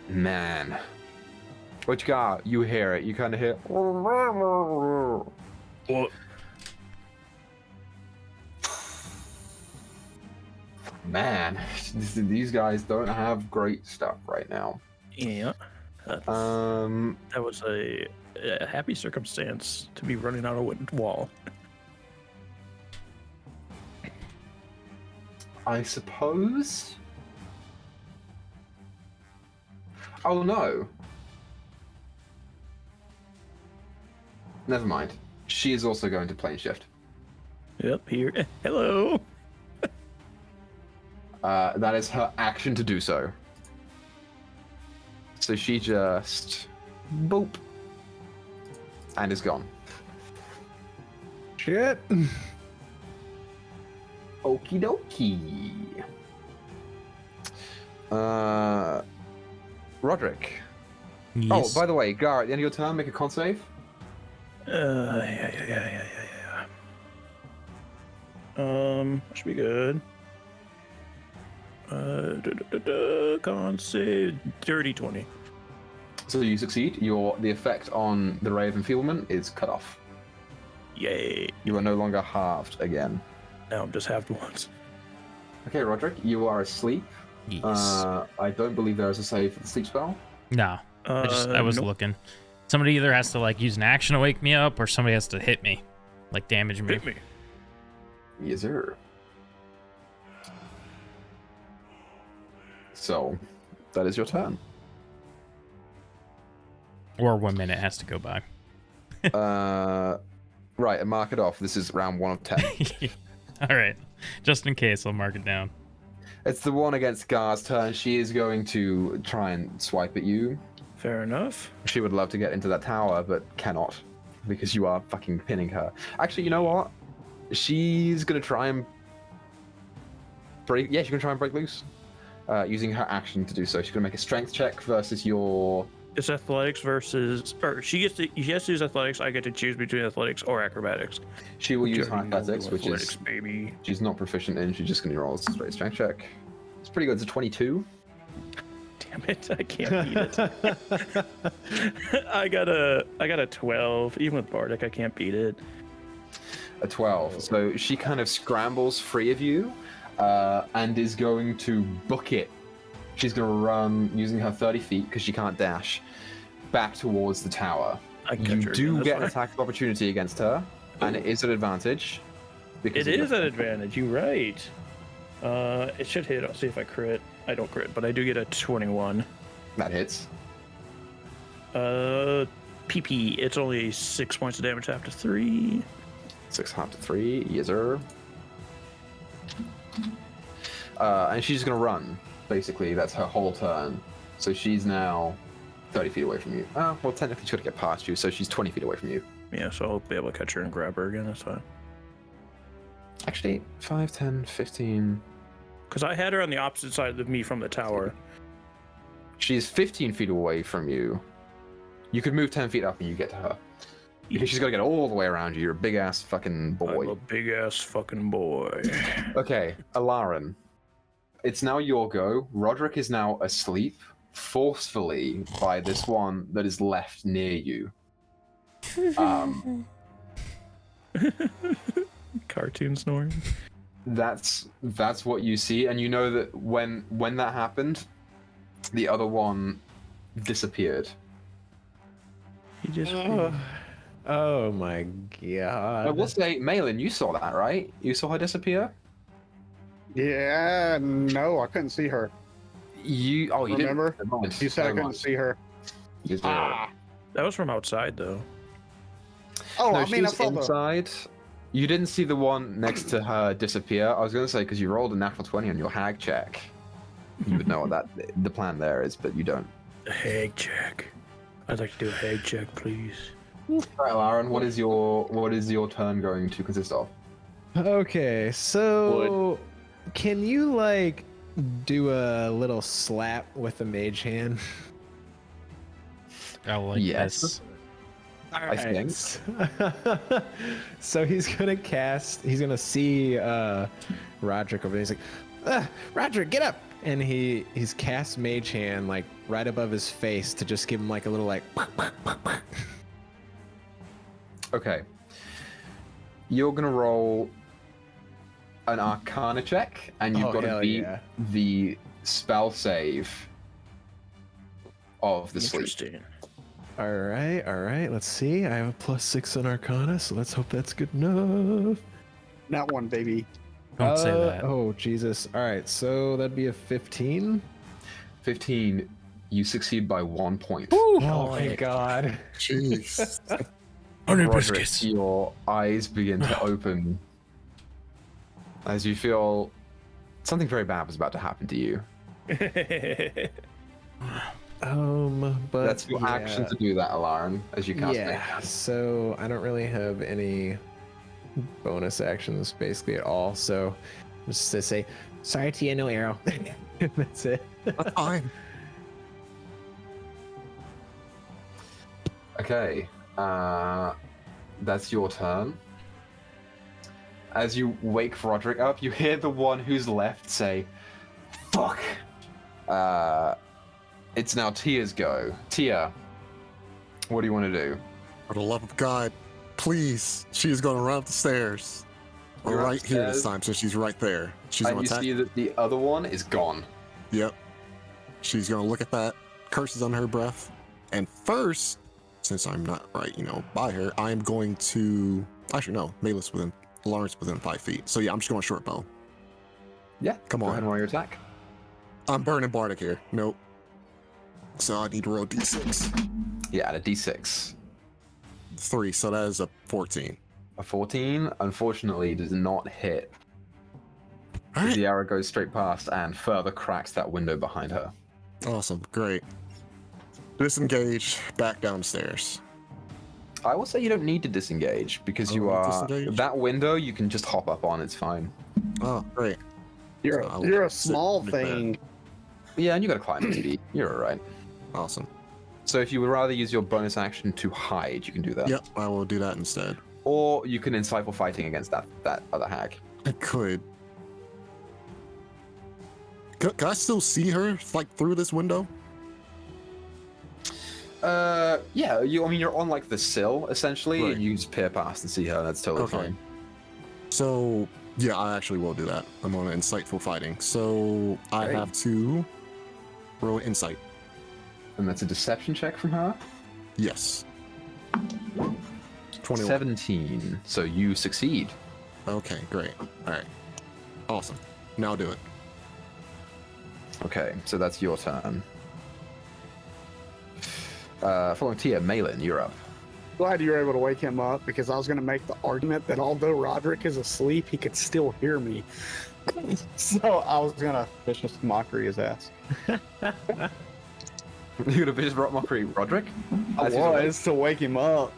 Man. What you got? You hear it. You kind of hear. What? Man, these guys don't have great stuff right now. Yeah. That was a happy circumstance to be running out a wooden wall. I suppose. Oh no. Never mind. She is also going to plane shift. Yep, here. Hello. That is her action to do so. So she just boop and is gone. Shit. Okie dokie. Roderick. Yes. Oh, by the way, Gar, at the end of your turn, make a con save. Yeah. Should be good. Con save, dirty 20. So you succeed. The effect on the ray of enfeeblement is cut off. Yay. You are no longer halved again. Now I'm just halved once. Okay, Roderick, you are asleep. Yes. I don't believe there is a save for the sleep spell. No. I was nope. looking. Somebody either has to like use an action to wake me up, or somebody has to hit me, like damage me. Hit me. Yes, sir. So, that is your turn. Or 1 minute has to go by. Right, and mark it off. This is round 1 of 10. All right. Just in case, I'll mark it down. It's the one against Gar's turn. She is going to try and swipe at you. Fair enough. She would love to get into that tower, but cannot. Because you are fucking pinning her. Actually, you know what? She's going to try and break... Yeah, she's going to try and break loose. Using her action to do so. She's going to make a strength check versus your... It's athletics versus... Or she has to use athletics. I get to choose between athletics or acrobatics. She will use her Journey athletics, over which athletics, is... baby. She's not proficient in. She's just going to roll a straight strength check. It's pretty good. It's a 22. Damn it, I can't beat it. I got a 12. Even with Bardic, I can't beat it. A 12. So she kind of scrambles free of you and is going to book it. She's going to run using her 30 feet because she can't dash back towards the tower. You do get an attack of opportunity against her, and it is an advantage. It is an advantage. You're right. It should hit. I'll see if I crit. I don't crit, but I do get a 21. That hits. PP. It's only 6 points of damage after 3. 6 half to 3. Yes, sir. And she's just going to run. Basically, that's her whole turn. So she's now 30 feet away from you. Well, technically she's got to get past you, so she's 20 feet away from you. Yeah, so I'll be able to catch her and grab her again. That's fine. Actually, 5, 10, 15... Because I had her on the opposite side of me from the tower. She's 15 feet away from you. You could move 10 feet up and you get to her. Because she's got to get all the way around you. You're a big-ass fucking boy. I'm a big-ass fucking boy. Okay, Alarin. It's now your go. Roderick is now asleep, forcefully, by this one that is left near you. Cartoon snoring. That's what you see, and you know that when that happened, the other one disappeared. He just. Oh my god. I will say, Malin, you saw that, right? You saw her disappear? Yeah, no, I couldn't see her. You Remember? didn't. You said I couldn't see her. That was from outside, though. Oh, No, I she mean, I was saw the. inside. You didn't see the one next to her disappear. I was going to say, because you rolled a natural 20 on your hag check. You would know what the plan there is, but you don't. A hag check. I'd like to do a hag check, please. All right, Lauren, what is your turn going to consist of? Okay, so can you like do a little slap with the mage hand? I like Yes. this. I think. So he's gonna see Roderick over there. He's like, Roderick, get up! And he's cast Mage Hand like right above his face to just give him like a little like. Okay. You're gonna roll an Arcana check, and you've got to beat the spell save of the sleep. Interesting. All right. Let's see. I have a +6 on Arcana, so let's hope that's good enough. Not one, baby. Don't say that. Oh, Jesus. All right, so that'd be a 15. 15. You succeed by 1 point. Oh my God. Jeez. Roderick, your eyes begin to open as you feel something very bad was about to happen to you. But that's your action to do that, Alarin, as you cast it. So I don't really have any bonus actions basically at all. So just to say, sorry, Tia, no arrow. That's it. That's fine. Okay, that's your turn. As you wake Roderick up, you hear the one who's left say, "Fuck." It's now Tia's go. Tia, what do you want to do? For the love of God, please. She is going to run up the stairs. You're Right here upstairs. this time, so she's right there. She's And going you to attack. see that the other one is gone. Yep. She's going to look at that, curses under her breath. And first, since I'm not right, by her, I'm going to... Actually, no. Lawrence within 5 feet. So yeah, I'm just going short bow. Yeah, Come go on. ahead and roll your attack. I'm burning Bardic here. Nope. So I need to roll d6. Yeah, add a d6. 3, so that is a 14. A 14, unfortunately, does not hit. All right. The arrow goes straight past and further cracks that window behind her. Awesome. Great. Disengage, back downstairs. I will say you don't need to disengage because you Oh, are disengage? that window. You can just hop up on. It's fine. Oh, great. You're So I'll you're a sit small right there. thing. Yeah, and you got to climb speed. You're all right. Awesome. So if you would rather use your bonus action to hide, you can do that. Yep, I will do that instead. Or you can insightful fighting against that other hag. I could. Can I still see her, like, through this window? Yeah. You're on like the sill essentially. Right. And you just peer past and see her. That's totally Okay. fine. So, yeah, I actually will do that. I'm on insightful fighting. So, I Great. have to roll insight. And that's a deception check from her. Yes. 21. 17. So you succeed. Okay, great. All right. Awesome. Now do it. Okay, so that's your turn. Following Tia, Malin, you're up. Glad you were able to wake him up because I was going to make the argument that although Roderick is asleep, he could still hear me. So I was going to vicious mockery his ass. You're gonna vicious mockery, Roderick? I As he's awake? was to wake him up.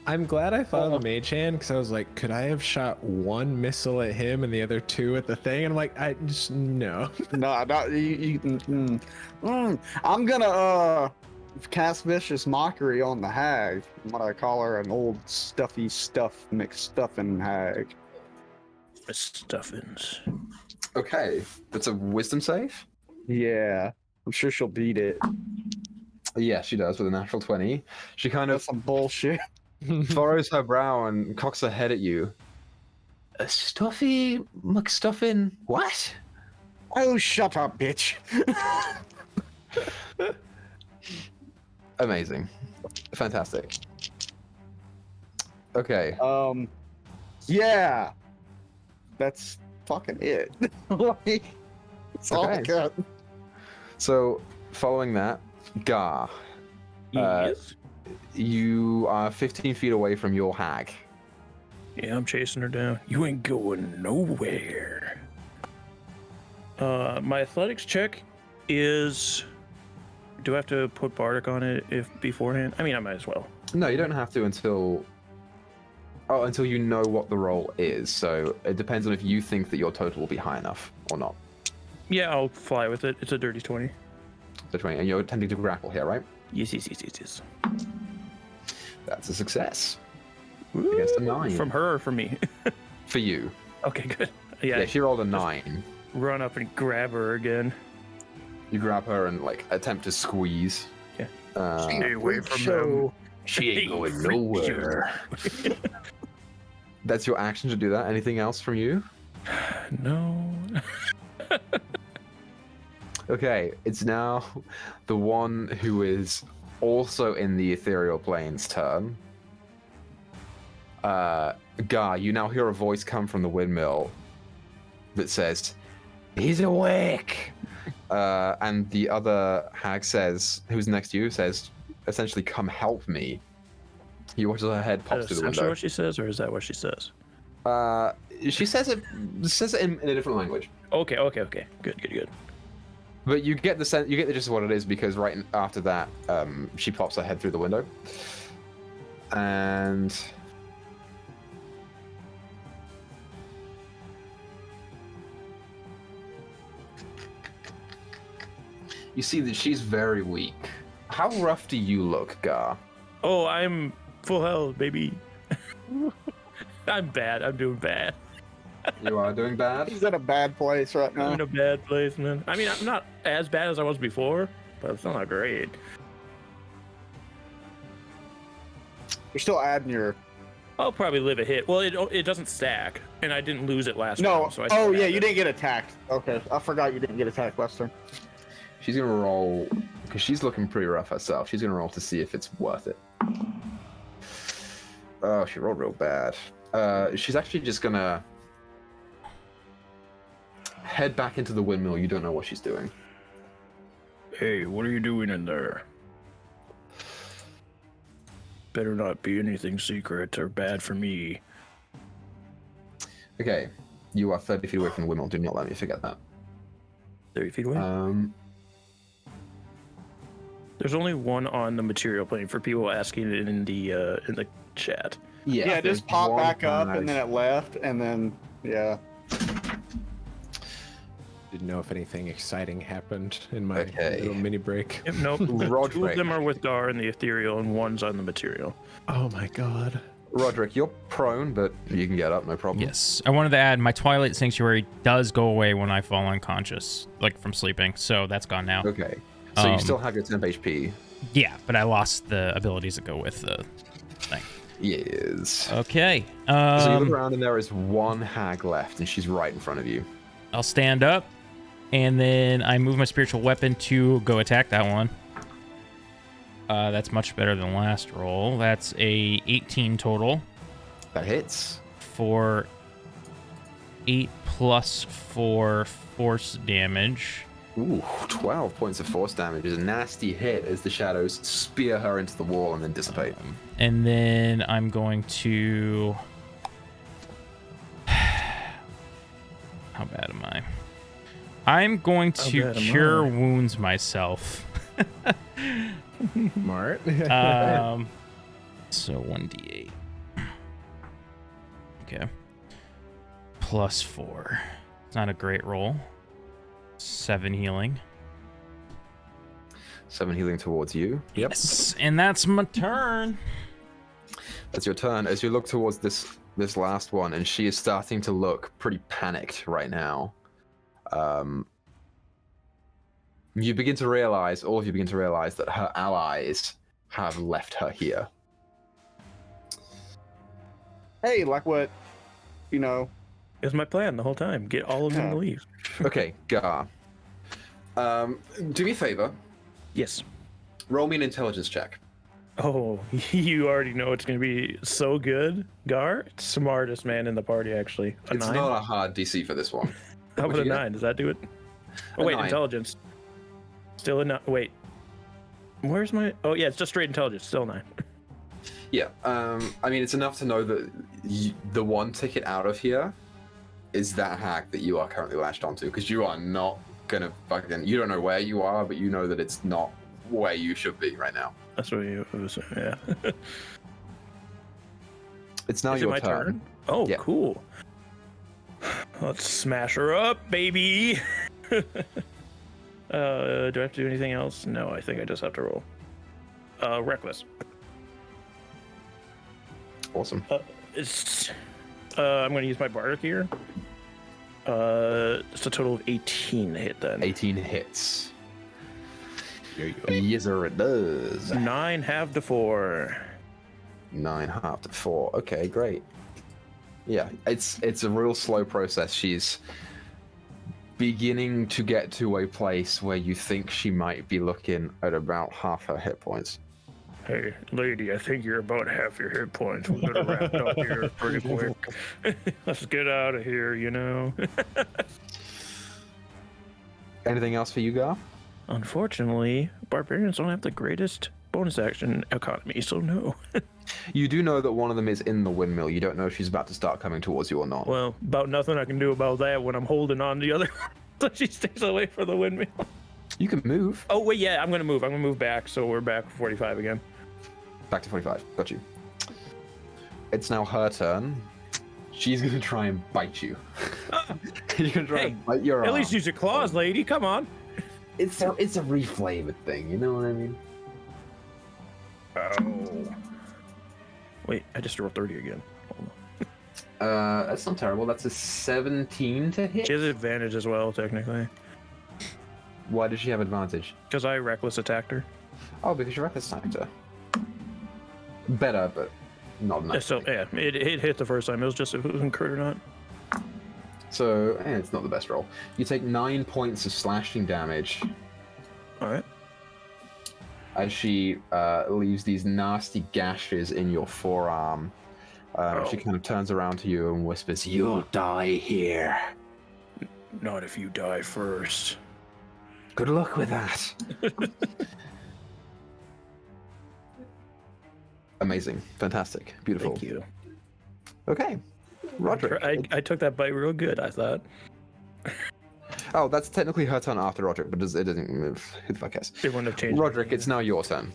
I'm glad I thought of Mage Hand because I was like, could I have shot one missile at him and the other 2 at the thing? And I'm like, I just no. No, not I'm gonna cast vicious mockery on the hag. I'm gonna call her an old stuffy McStuffin hag. Stuffins. Okay, that's a wisdom save? Yeah, I'm sure she'll beat it. Yeah, she does with a natural 20. She kind That's of some bullshit. furrows her brow and cocks her head at you. A stuffy McStuffin? What? Oh, shut up, bitch. Amazing. Fantastic. Okay. Yeah. That's fucking it. Like, that's all I Okay. got. So, following that, Gar, Yes. you are 15 feet away from your hag. Yeah, I'm chasing her down. You ain't going nowhere. My athletics check is. Do I have to put Bardic on it if beforehand? I mean, I might as well. No, you don't have to until you know what the roll is. So it depends on if you think that your total will be high enough or not. Yeah, I'll fly with it. It's a dirty 20. So 20, and you're attempting to grapple here, right? Yes. That's a success. Woo! Against a 9. From her or from me? For you. Okay, good. Yeah, she rolled a 9. Run up and grab her again. You grab her and like attempt to squeeze. Yeah. Stay away from them. She ain't going nowhere. That's your action to do that. Anything else from you? No. Okay, it's now the one who is also in the ethereal plane's turn. Gar, you now hear a voice come from the windmill that says, "He's awake!" And the other hag says, who's next to you, says, essentially, "Come help me." You watch her head pops through the window. What she says, or is that what she says? She says it in a different language. Okay. Good. But you get the sense, you get the gist of what it is, because right after that, she pops her head through the window, and you see that she's very weak. How rough do you look, Gar? Oh, I'm full health, baby. I'm bad. I'm doing bad. You are doing bad? He's in a bad place right I'm now. in a bad place, man. I mean, I'm not as bad as I was before, but it's not great. You're still adding your. I'll probably live a hit. Well, it doesn't stack, and I didn't lose it last No. round. So I Oh still yeah, have you it. didn't get attacked. Okay, I forgot you didn't get attacked last turn. She's gonna roll, because she's looking pretty rough herself. She's gonna roll to see if it's worth it. Oh, she rolled real bad. She's actually just gonna head back into the windmill. You don't know what she's doing. Hey, what are you doing in there? Better not be anything secret or bad for me. Okay, you are 30 feet away from the windmill. Do not let me forget that. 30 feet away? There's only one on the material plane for people asking it in the chat. Yeah, it there's just popped one back up hag. and then it left, and then yeah. Didn't know if anything exciting happened in my Okay. little mini break. Yep, nope. Two Roderick. of them are with Gar in the ethereal, and one's on the material. Oh my god. Roderick, you're prone, but you can get up, no problem. Yes. I wanted to add my Twilight Sanctuary does go away when I fall unconscious, like from sleeping. So that's gone now. Okay. So you still have your temp HP. Yeah, but I lost the abilities that go with the thing. Yes. Okay. So you look around and there is one hag left, and she's right in front of you. I'll stand up, and then I move my spiritual weapon to go attack that one. That's much better than last roll. That's a 18 total That hits. for 8 plus 4 force damage. Ooh, 12 points of force damage is a nasty hit as the shadows spear her into the wall and then dissipate. And then I'm going to... How bad am I? I'm going to bad am cure I? wounds myself. Smart. So 1d8. Okay. Plus 4. It's not a great roll. 7 healing. 7 healing towards you. Yep. Yes, and that's my turn. That's your turn. As you look towards this last one, and she is starting to look pretty panicked right now. You begin to realize, all of you begin to realize that her allies have left her here. Hey, like what? You know. It was my plan the whole time. Get all of them to leave. Okay, Gar. Do me a favor. Yes. Roll me an intelligence check. Oh, you already know it's going to be so good. Gar, smartest man in the party, actually. It's 9? not a hard DC for this one. How about What'd a you get? 9? Does that do it? Oh, A wait, 9. intelligence. Still a 9. Wait. Where's my... Oh, yeah, it's just straight intelligence. Still 9. Yeah, I mean, it's enough to know that the one ticket out of here is that hack that you are currently latched onto, because you are not gonna fucking... You don't know where you are, but you know that it's not where you should be right now. That's what you was... Yeah. It's now Is it your my turn? Oh, Yeah. cool. Let's smash her up, baby. Do I have to do anything else? No, I think I just have to roll. Reckless. Awesome. I'm going to use my bardic here. It's a total of 18 to hit then. 18 hits. Yes, sir, it does. 9 half to 4. 9 half to 4. Okay, great. Yeah, it's a real slow process. She's beginning to get to a place where you think she might be looking at about half her hit points. Hey, lady, I think you're about half your hit points. We gotta wrap up here pretty quick. Let's get out of here, you know? Anything else for you, Gar? Unfortunately, barbarians don't have the greatest bonus action economy, so no. You do know that one of them is in the windmill. You don't know if she's about to start coming towards you or not. Well, about nothing I can do about that when I'm holding on to the other one, so she stays away from the windmill. You can move. Oh, wait, yeah, I'm gonna move. I'm gonna move back, so we're back for 45 again. Back to 45. Got you. It's now her turn. She's gonna try and bite you. You're gonna try and bite your arm. At least use your claws, lady. Come on. It's a reflavored thing. You know what I mean? Oh. Wait, I just rolled 30 again. Hold on. That's not terrible. That's a 17 to hit. She has advantage as well, technically. Why does she have advantage? Because I reckless attacked her. Oh, because you're reckless attacked her. Better, but not enough. So, yeah, it hit the first time. It was just if it was crit or not. So, it's not the best roll. You take 9 points of slashing damage All right. as she leaves these nasty gashes in your forearm. She kind of turns around to you and whispers, "You'll die here." Not if you die first. Good luck with that. Amazing. Fantastic. Beautiful. Thank you. Okay. Roderick. I took that bite real good, I thought. Oh, that's technically her turn after Roderick, but it doesn't move. Who the fuck cares? It wouldn't have changed. Roderick, it's now your turn.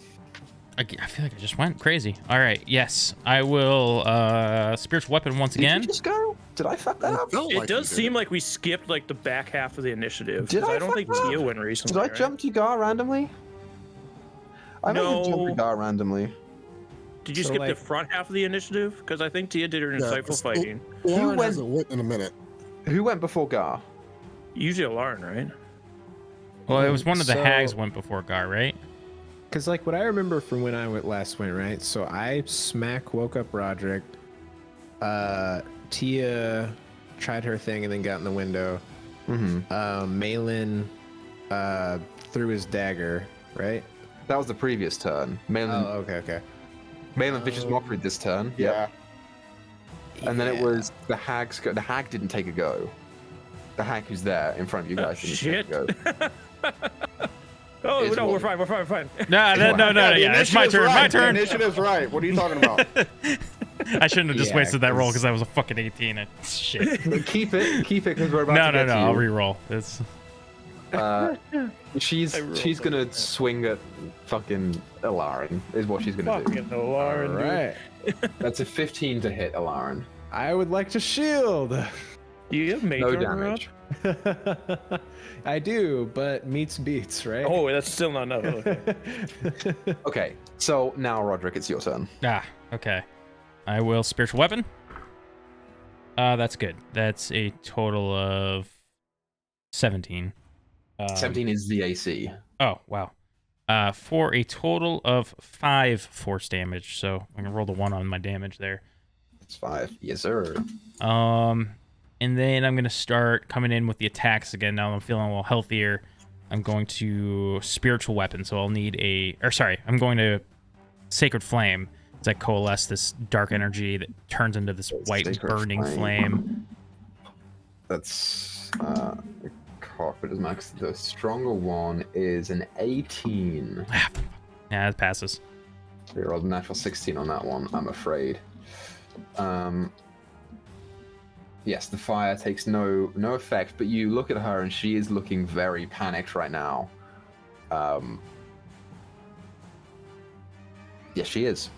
I feel like I just went crazy. All right, yes, I will spiritual weapon once Did again. you just go? Did I fuck that up? It does seem like we skipped like the back half of the initiative. Did 'cause I I don't fuck think that up? Tia went recently. Did I right? jump to Gar randomly? I may have jumped to No. Gar randomly. Did you So, skip like- the front half of the initiative? Because I think Tia did her insightful so- fighting. Lauren went- hasn't went in a minute. Who went before Gar? Usually Lauren, right? Well, it was one of the So- hags went before Gar, right? Because like what I remember from when I last went, right? So I woke up Roderick. Tia tried her thing and then got in the window. Mm-hmm. Malin threw his dagger, right? That was the previous turn. Malin, Oh, okay. Malin Vicious Mockery this turn. Yeah. And then it Yeah. was the hag's go. The hag didn't take a go. The hag who's there in front of you guys didn't Shit. take a go. Oh, Is no, what- we're fine, we're fine, we're fine. No, the yeah, it's my initiative's turn. right. My The turn. initiative's right. What are you talking about? I shouldn't have just Yeah, wasted that roll 'cause- because that was a fucking 18. Shit. Keep it, because we're about No, to no, get no. to I'll you. re-roll. It's She's gonna swing at fucking Ilarin, is what she's gonna do. Fucking Lauren, All dude. right. That's a 15 to hit Ilarin. I would like to shield. Do you have major No armor up? damage. I do, but meets beats, right? Oh, that's still not enough. Okay. Okay, so now Roderick, it's your turn. okay. I will spiritual weapon. That's good. That's a total of 17. 17 is the AC. Oh, wow. For a total of 5 force damage. So I'm gonna roll the 1 on my damage there. It's 5. Yes, sir. And then I'm gonna start coming in with the attacks again. Now I'm feeling a little healthier. I'm going to spiritual weapon. So I'll need I'm going to sacred flame. As I coalesce this dark energy that turns into this white Sacred burning flame. That's Carpenter's max. The stronger one is an 18. Yeah, it passes. We rolled a natural 16 on that one, I'm afraid. Yes, the fire takes no effect, but you look at her and she is looking very panicked right now. Yes, she is.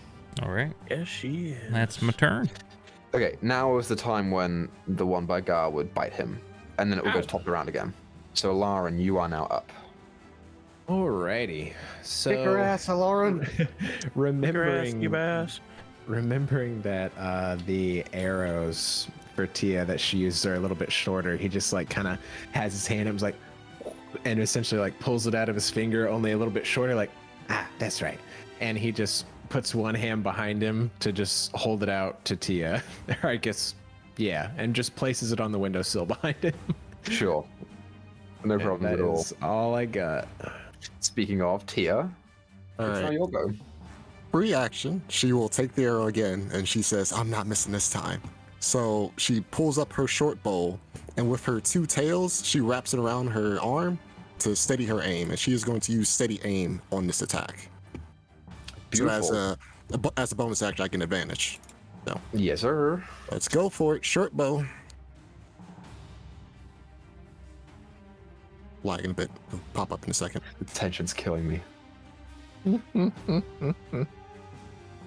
All right, Yes, she is. that's my turn. Okay, now is the time when the one by Gar would bite him, and then it will go to top around again. So, Lauren, you are now up. Alrighty. So Kick her ass, Lauren. Grass, remembering you ass. remembering that the arrows for Tia that she uses are a little bit shorter, he just like kind of has his hand and was like, and essentially like pulls it out of his finger, only a little bit shorter, like, that's right. And he just puts one hand behind him to just hold it out to Tia, or I guess, yeah, and just places it on the windowsill behind him. Sure. No problem at all. That's all I got. Speaking of Tia, All it's how right. you'll go. Free action. She will take the arrow again, and she says, "I'm not missing this time." So she pulls up her short bow, and with her two tails, she wraps it around her arm to steady her aim, and she is going to use steady aim on this attack. Beautiful. So as a bonus action, I get advantage. So Yes, sir. let's go for it. Short bow. Lagging a bit. It'll pop up in a second. The tension's killing me.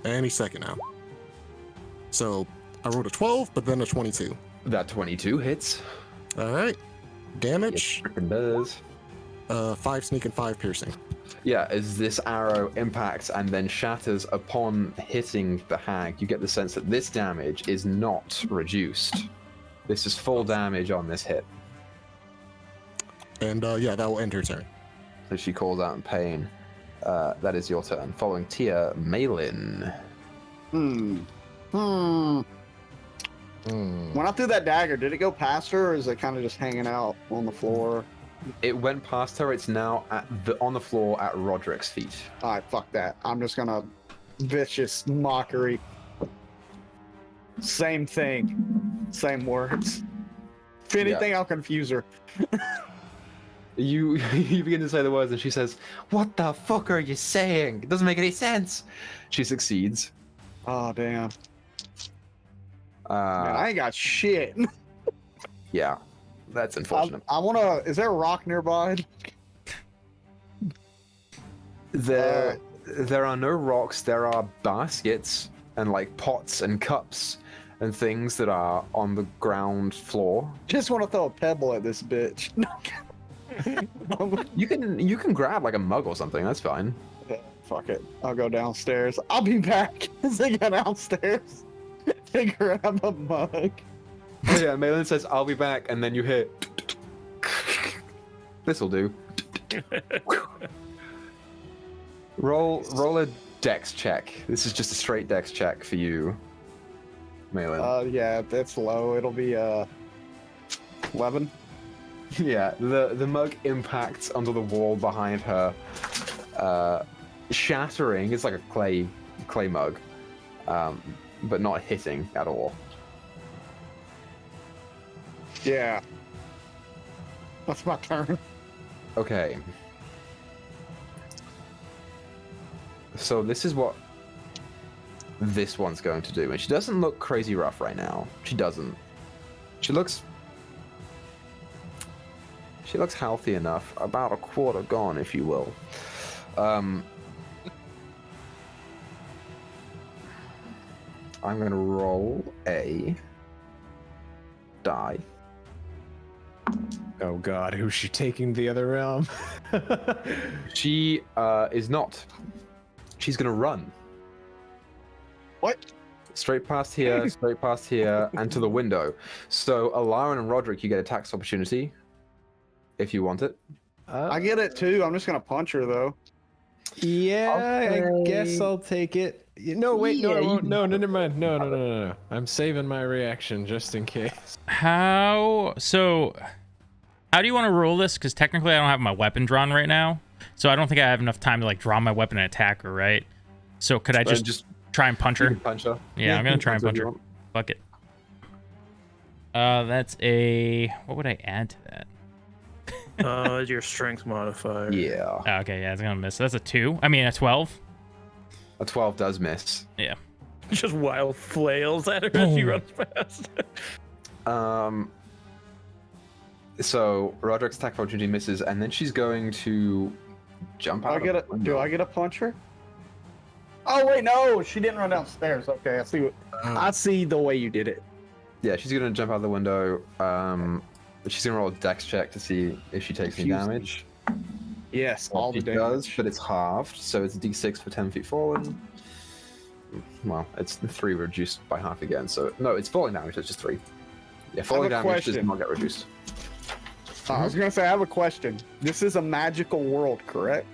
Any second now. So I rolled a 12, but then a 22. That 22 hits. All right. Damage. It does. 5 sneak and 5 piercing. Yeah, as this arrow impacts and then shatters upon hitting the hag, you get the sense that this damage is not reduced. This is full damage on this hit. And yeah, that will end her turn. So she calls out in pain. That is your turn. Following Tia, Malin. When I threw that dagger, did it go past her, or is it kind of just hanging out on the floor? It went past her. It's now on the floor at Roderick's feet. All right, fuck that. I'm just gonna vicious mockery. Same thing, same words. If anything, I'll confuse her. You begin to say the words, and she says, "What the fuck are you saying? It doesn't make any sense." She succeeds. Oh damn! Man, I ain't got shit. Yeah, that's unfortunate. I wanna. Is there a rock nearby? There are no rocks. There are baskets and like pots and cups and things that are on the ground floor. Just want to throw a pebble at this bitch. You can grab like a mug or something. That's fine. Fuck it. I'll go downstairs. I'll be back as I go downstairs and grab a mug. Oh, yeah, Malin says, "I'll be back," and then you hear. This'll do. Roll a dex check. This is just a straight dex check for you, Malin. Yeah, it's low. It'll be 11. Yeah, the mug impacts onto the wall behind her, shattering. It's like a clay mug, but not hitting at all. Yeah. That's my turn. Okay. So this is what this one's going to do, and she doesn't look crazy rough right now. She doesn't. She looks healthy enough, about a quarter gone, if you will. I'm going to roll a die. Oh god, who's she taking to the other realm? She is not. She's going to run. What? Straight past here, and to the window. So, Alarin and Roderick, you get a tax opportunity if you want it. I get it too. I'm just gonna punch her though. Yeah, Okay. I guess I'll take it. No, wait, no, I won't. No, never mind. No. I'm saving my reaction just in case. How do you want to roll this? Because technically I don't have my weapon drawn right now. So I don't think I have enough time to like draw my weapon and attack her, right? So could I just try and punch You her? can punch her. Yeah, I'm gonna you try and can punch if her. you want. Fuck it. That's a... What would I add to that? Your strength modifier. Yeah. Oh, okay, yeah, it's gonna miss. That's a 2. I mean, a 12. A 12 does miss. Yeah. Just wild flails at her as she runs past. So Roderick's attack of opportunity misses, and then she's going to jump out. Do I get a puncher? Oh wait, no, she didn't run downstairs. Okay, I see the way you did it. Yeah, she's gonna jump out the window. She's gonna roll a dex check to see if she takes any damage. Yes, all She the does, damage. but it's halved, so it's a d6 for 10 feet fallen. well, it's 3 reduced by half again. So no, it's falling damage. So it's just 3. Yeah, falling have a damage does question. not get reduced. I was gonna say, I have a question. This is a magical world, correct?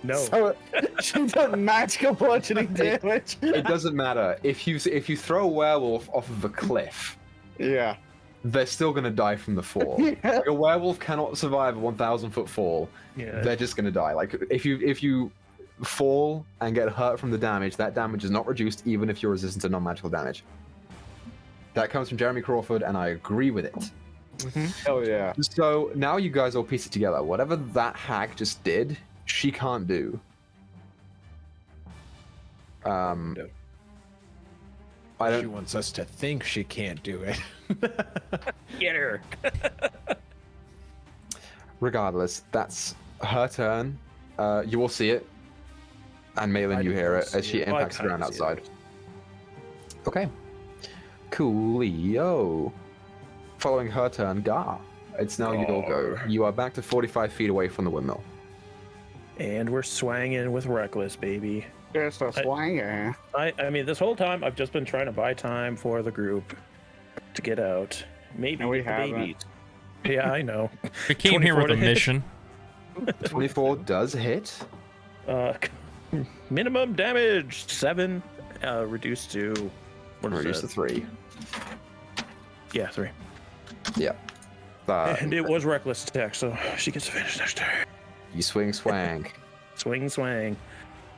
No. So she does magical bludgeoning damage. It doesn't matter if you throw a werewolf off of a cliff. Yeah. They're still gonna die from the fall. Yeah. A werewolf cannot survive a 1,000-foot fall. Yeah. They're just gonna die. Like if you fall and get hurt from the damage, that damage is not reduced even if you're resistant to non-magical damage. That comes from Jeremy Crawford, and I agree with it. Hell yeah. So now you guys all piece it together. Whatever that hag just did, she can't do. I She don't. wants us to think she can't do it. Get her. Regardless, that's her turn. You will see it, and Malin, you hear it as she impacts the ground outside. Okay. Coolio. Following her turn, Gar. It's now your go. You are back to 45 feet away from the windmill. And we're swanging with Reckless, baby. Just a swanger. I mean, this whole time I've just been trying to buy time for the group to get out. Maybe And we get the haven't. babies. Yeah, I know. We came here 24 with a to hit. mission. 24 does hit. Minimum damage 7, reduced to what is Reduce to that? 3. Yeah, 3. Yeah. And it was Reckless attack, so she gets to finish next turn. You swing, swang. Swing, swang.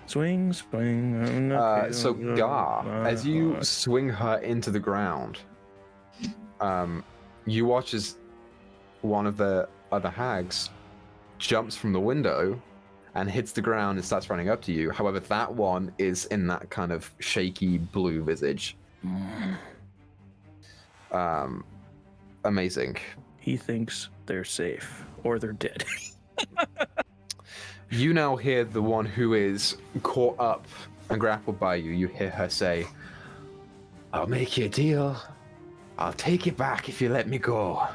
Swing, swing. So Gar, as you swing her into the ground, you watch as one of the other hags jumps from the window and hits the ground and starts running up to you. However, that one is in that kind of shaky blue visage. Amazing. He thinks they're safe, or they're dead. You now hear the one who is caught up and grappled by you. You hear her say, "I'll make you a deal. I'll take it back if you let me go."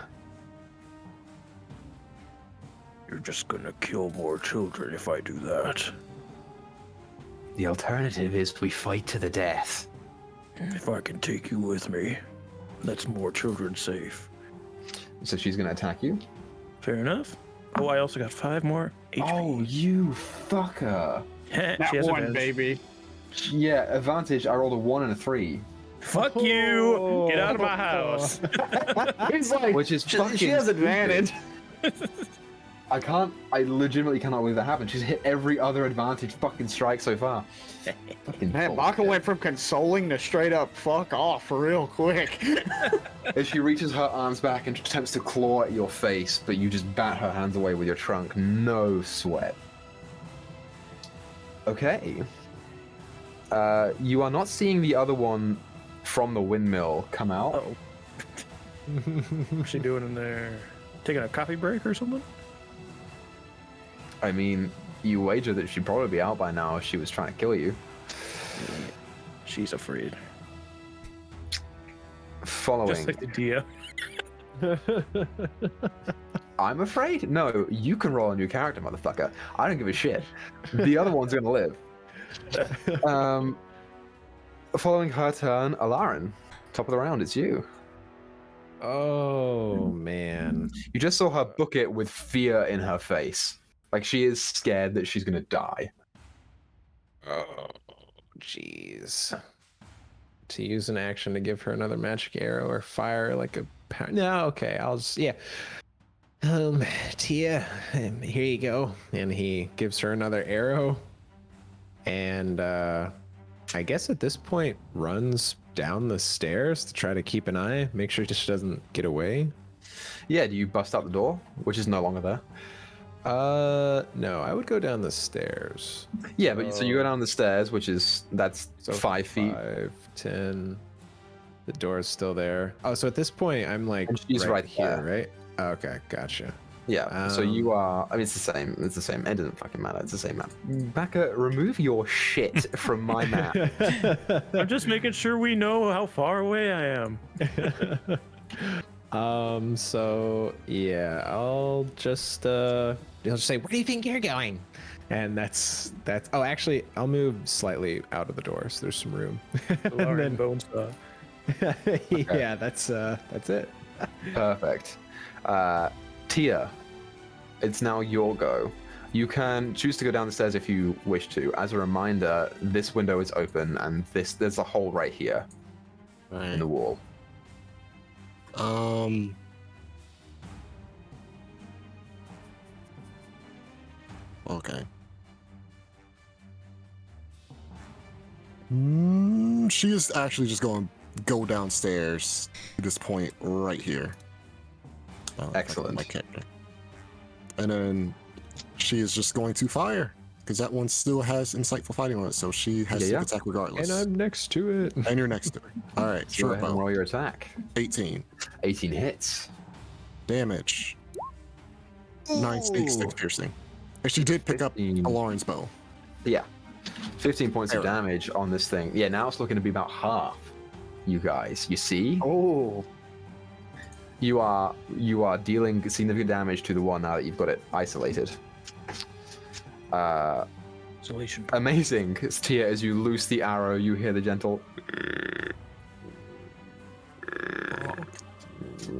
You're just gonna kill more children if I do that. The alternative is we fight to the death. If I can take you with me, that's more children safe. So she's going to attack you. Fair enough. Oh, I also got 5 more HP. Oh, you fucker. She That has one, advantage. baby. Yeah, advantage. I rolled a 1 and a 3. Fuck you! Get out of my house. He's like, Which is fucking she has stupid. advantage. I legitimately cannot believe that happened. She's hit every other advantage fucking strike so far. Fucking Man, bullshit. Baka went from consoling to straight up fuck off real quick. As she reaches her arms back and attempts to claw at your face, but you just bat her hands away with your trunk. No sweat. Okay. You are not seeing the other one from the windmill come out. Oh. What's she doing in there? Taking a coffee break or something? I mean, you wager that she'd probably be out by now if she was trying to kill you. She's afraid. Following. Just like the Dia. I'm afraid? No, you can roll a new character, motherfucker. I don't give a shit. The other one's gonna live. Following her turn, Alarin. Top of the round, it's you. Oh man. You just saw her book it with fear in her face. Like she is scared that she's gonna die. Oh jeez. To use an action to give her another magic arrow or fire like a no, okay, I'll just Tia, here you go. And he gives her another arrow. And I guess at this point runs down the stairs to try to keep an eye, make sure she doesn't get away. Yeah, do you bust out the door, which is no longer there? No, I would go down the stairs. Yeah, but so you go down the stairs, that's So 5 feet. 5, 10. The door's still there. Oh, so at this point I'm like And she's right here, there. right? Okay, gotcha. Yeah, so you are. I mean, it's the same. It's the same. It doesn't fucking matter. It's the same map. Baka, remove your shit from my map. I'm just making sure we know how far away I am. So yeah, I'll just he'll just say, "Where do you think you're going?" And that's. Oh, actually, I'll move slightly out of the door, so there's some room. Lauren then, Bones saw. yeah, that's it. Perfect. Tia, it's now your go. You can choose to go down the stairs if you wish to. As a reminder, this window is open, and there's a hole right here in the wall. Okay. She is actually just going to go downstairs to this point right here. Excellent. My character. And then she is just going to fire because that one still has insightful fighting on it, so she has to attack regardless. And I'm next to it. And you're next to her. All right, Go sure. ahead and roll your attack. 18 18 hits. damage. 6 piercing. And she did pick up 15. a Lauren's bow. Yeah. 15 points of Arrow. damage on this thing. Yeah, now it's looking to be about half. You guys, you see? Oh, You are dealing significant damage to the one now that you've got it isolated. Isolation. Amazing. Tia, as you loose the arrow, you hear the gentle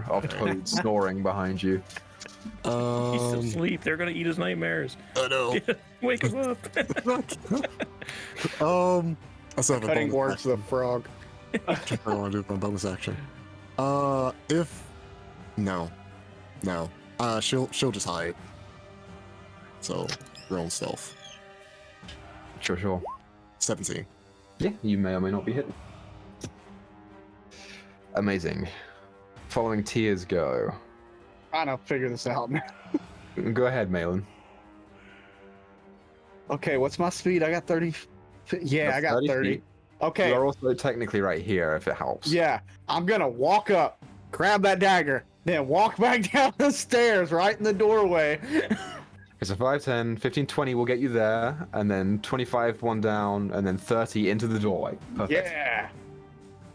of Toad snoring behind you. He's still asleep. They're gonna eat his nightmares. I know. Wake him up. I still have a cutting bonus words the frog. action. I want to do my bonus action. She'll just hide. So your own stealth. Sure. 17. Yeah, you may or may not be hit. Amazing. Following Tia's go. Trying to figure this out now. Go ahead, Malin. Okay, what's my speed? I got 30. Yeah, That's I got 30 30. feet. Okay. You're also technically right here, if it helps. Yeah, I'm gonna walk up, grab that dagger, then walk back down the stairs right in the doorway. Okay, so 5, 10, 15, 20 will get you there, and then 25 one down, and then 30 into the doorway. Perfect. Yeah.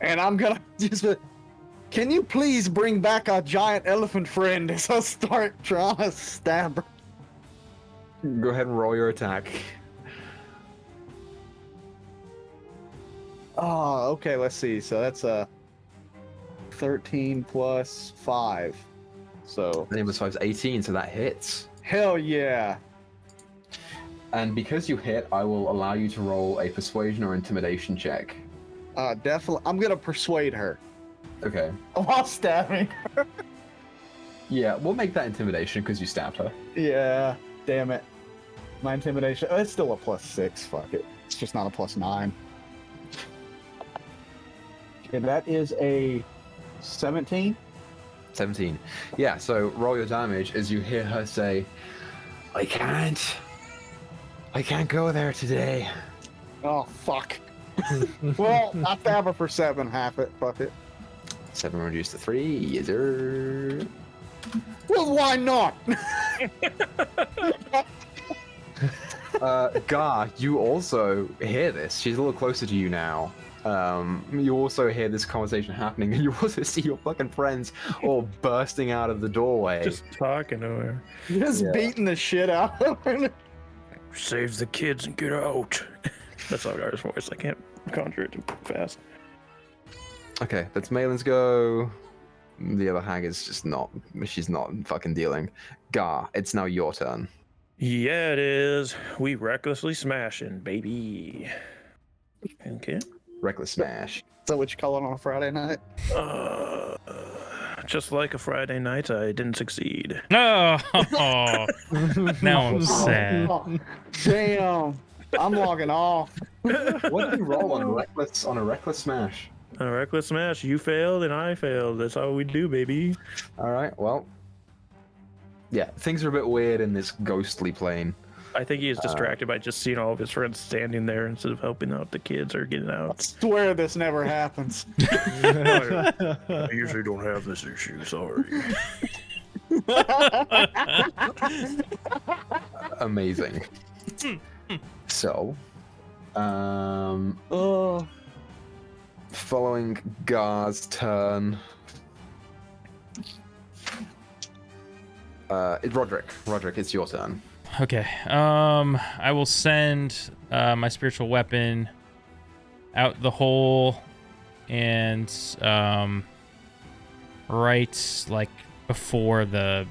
And I'm gonna just. Can you please bring back our giant elephant friend as I start trying to stab her? Go ahead and roll your attack. Oh, okay, let's see. So that's a 13 plus 5. So. Name was 5 is 18, so that hits. Hell yeah. And because you hit, I will allow you to roll a persuasion or intimidation check. Definitely. I'm gonna persuade her Okay. while stabbing her. Yeah, we'll make that intimidation because you stabbed her. Yeah, damn it. My intimidation. Oh, it's still a +6. Fuck it. It's just not a +9. And that is a 17. 17. Yeah, so roll your damage as you hear her say, I can't go there today. Oh, fuck. Well, I stab her for 7. Half it. Fuck it. 7 reduced to 3. Yes, sir. Well, why not? Gar, you also hear this. She's a little closer to you now. You also hear this conversation happening, and you also see your fucking friends all bursting out of the doorway. Just talking to her. Just beating the shit out of her. Save the kids and get out. That's not Gar's voice. I can't conjure it too fast. Okay, that's Malin's go. The other hag is just not. She's not fucking dealing. Gar, it's now your turn. Yeah, it is. We recklessly smashing, baby. Okay. Reckless smash. Is that what you call it on a Friday night? Just like a Friday night, I didn't succeed. No. Now I'm sad. Oh, damn. I'm logging off. What did you roll on a reckless smash? A reckless smash. You failed and I failed. That's how we do, baby. All right. Well. Yeah, things are a bit weird in this ghostly plane. I think he is distracted by just seeing all of his friends standing there instead of helping out the kids or getting I out. swear this never happens. I usually don't have this issue. Sorry. Amazing. So, Oh, following Gar's turn, Roderick. Roderick, it's your turn. Okay. I will send my spiritual weapon out the hole and right like before the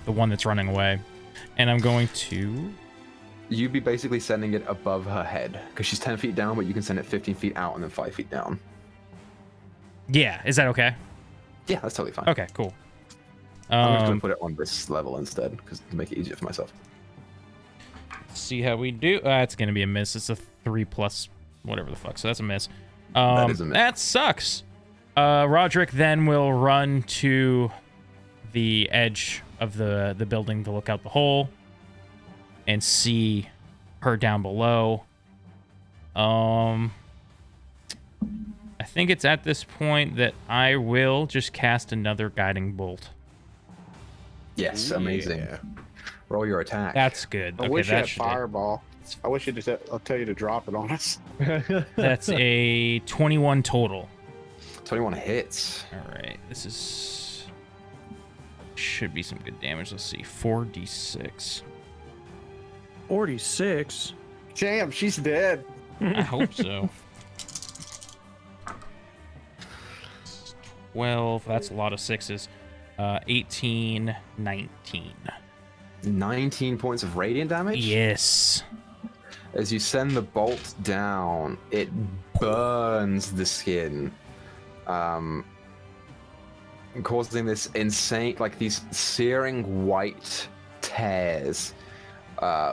one that's running away. And I'm going to... You'd be basically sending it above her head because she's 10 feet down, but you can send it 15 feet out and then 5 feet down. Yeah, is that okay? Yeah, that's totally fine. Okay, cool. I'm just gonna put it on this level instead because to make it easier for myself. See how we do. It's gonna be a miss. It's a 3+ whatever the fuck. So that's a miss. That is a miss. That sucks. Roderick then will run to the edge of the building to look out the hole and see her down below. I think it's at this point that I will just cast another guiding bolt. Yes, amazing. Roll your attack. That's good. I Okay, wish you that had should fireball. I wish you just. I'll tell you to drop it on us. That's a 21 total. 21 hits. All right, this should be some good damage. Let's see, 4d6. 46. Damn, she's dead. I hope so. 12. That's a lot of sixes. 18, 19. 19 points of radiant damage? Yes. As you send the bolt down, it burns the skin, causing this insane, like these searing white tears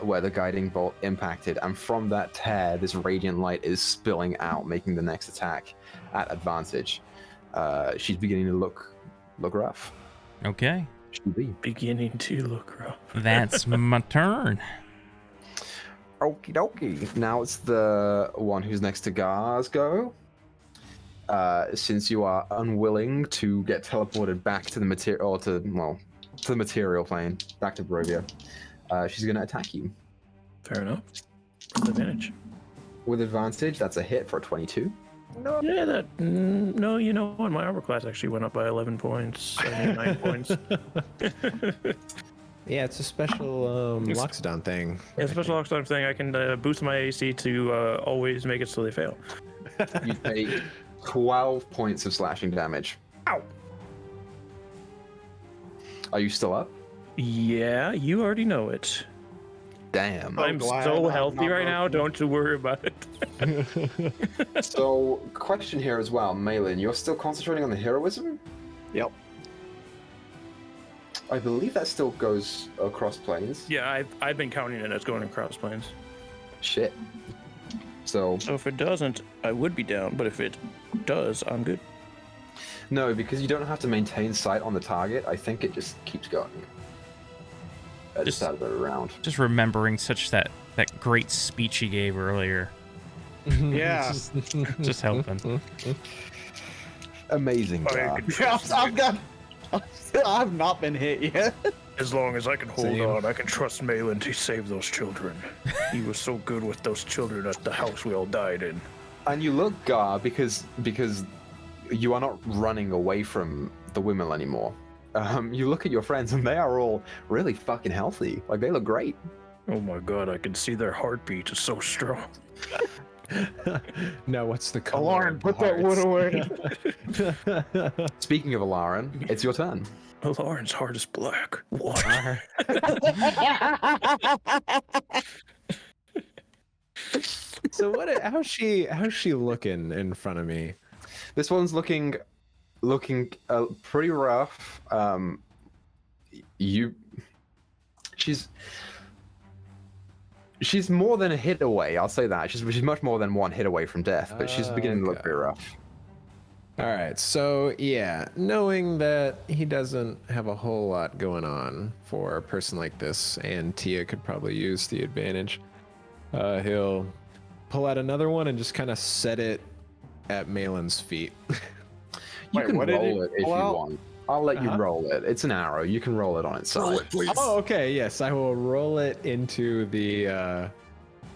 where the guiding bolt impacted. And from that tear, this radiant light is spilling out, making the next attack at advantage. She's beginning to look rough. Okay. Should be. Beginning to look rough. That's my turn. Okie dokie. Now it's the one who's next to Gar's go. Since you are unwilling to get teleported back to the material, to the material plane, back to Barovia, she's going to attack you. Fair enough. With advantage. With advantage, that's a hit for a 22. No. Yeah, no, you know what? My armor class actually went up by 11 points. I mean, 9 points. Yeah, it's a special lockdown thing. Yeah, special lockdown thing. I can boost my AC to always make it so they fail. You take 12 points of slashing damage. Ow! Are you still up? Yeah, you already know it. Damn. I'm glad so I'm healthy not right now. broken. Don't you worry about it. So, question here as well, Malin, you're still concentrating on the heroism? Yep. I believe that still goes across planes. Yeah, I've been counting it as going across planes. Shit. So if it doesn't, I would be down. But if it does, I'm good. no, because you don't have to maintain sight on the target. I think it just keeps going. Just out of the round. Just remembering that great speech he gave earlier. Yeah. Just helping. Amazing. Gar. I've not been hit yet. As long as I can hold Same. on, I can trust Malin to save those children. He was so good with those children at the house we all died in. And you look, Gar, because you are not running away from the women anymore. You look at your friends and they are all really fucking healthy. Like, they look great. Oh my god, I can see their heartbeat is so strong. No, what's the color? Lauren, of put that wood hearts? away. Speaking of Alarin, it's your turn. Lauren's heart is black. What? So how's she looking in front of me? This one's looking pretty rough. She's more than a hit away. I'll say that. She's much more than one hit away from death, but she's beginning to look Okay. pretty rough. All right, so yeah, knowing that he doesn't have a whole lot going on for a person like this, and Tia could probably use the advantage, he'll pull out another one and just kind of set it at Malin's feet. You Wait, can what did roll it it if pull you out? want. I'll let you Uh-huh. roll it. It's an arrow. You can roll it on its side. Roll it, please. Oh, okay, yes, I will roll it into the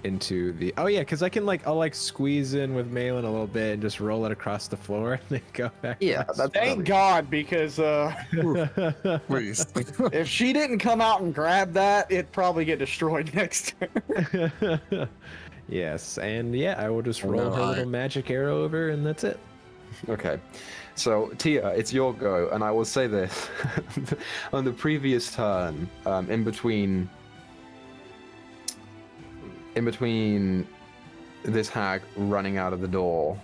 into the. Oh yeah, because I can I'll squeeze in with Malin a little bit and just roll it across the floor and then go back. Yeah, that's Thank God, because Please. if she didn't come out and grab that, it'd probably get destroyed next turn. Yes, and yeah, I will just roll no, her I- little magic arrow over, and that's it. Okay. So, Tia, it's your go, and I will say this. On the previous turn, in between this hag running out of the door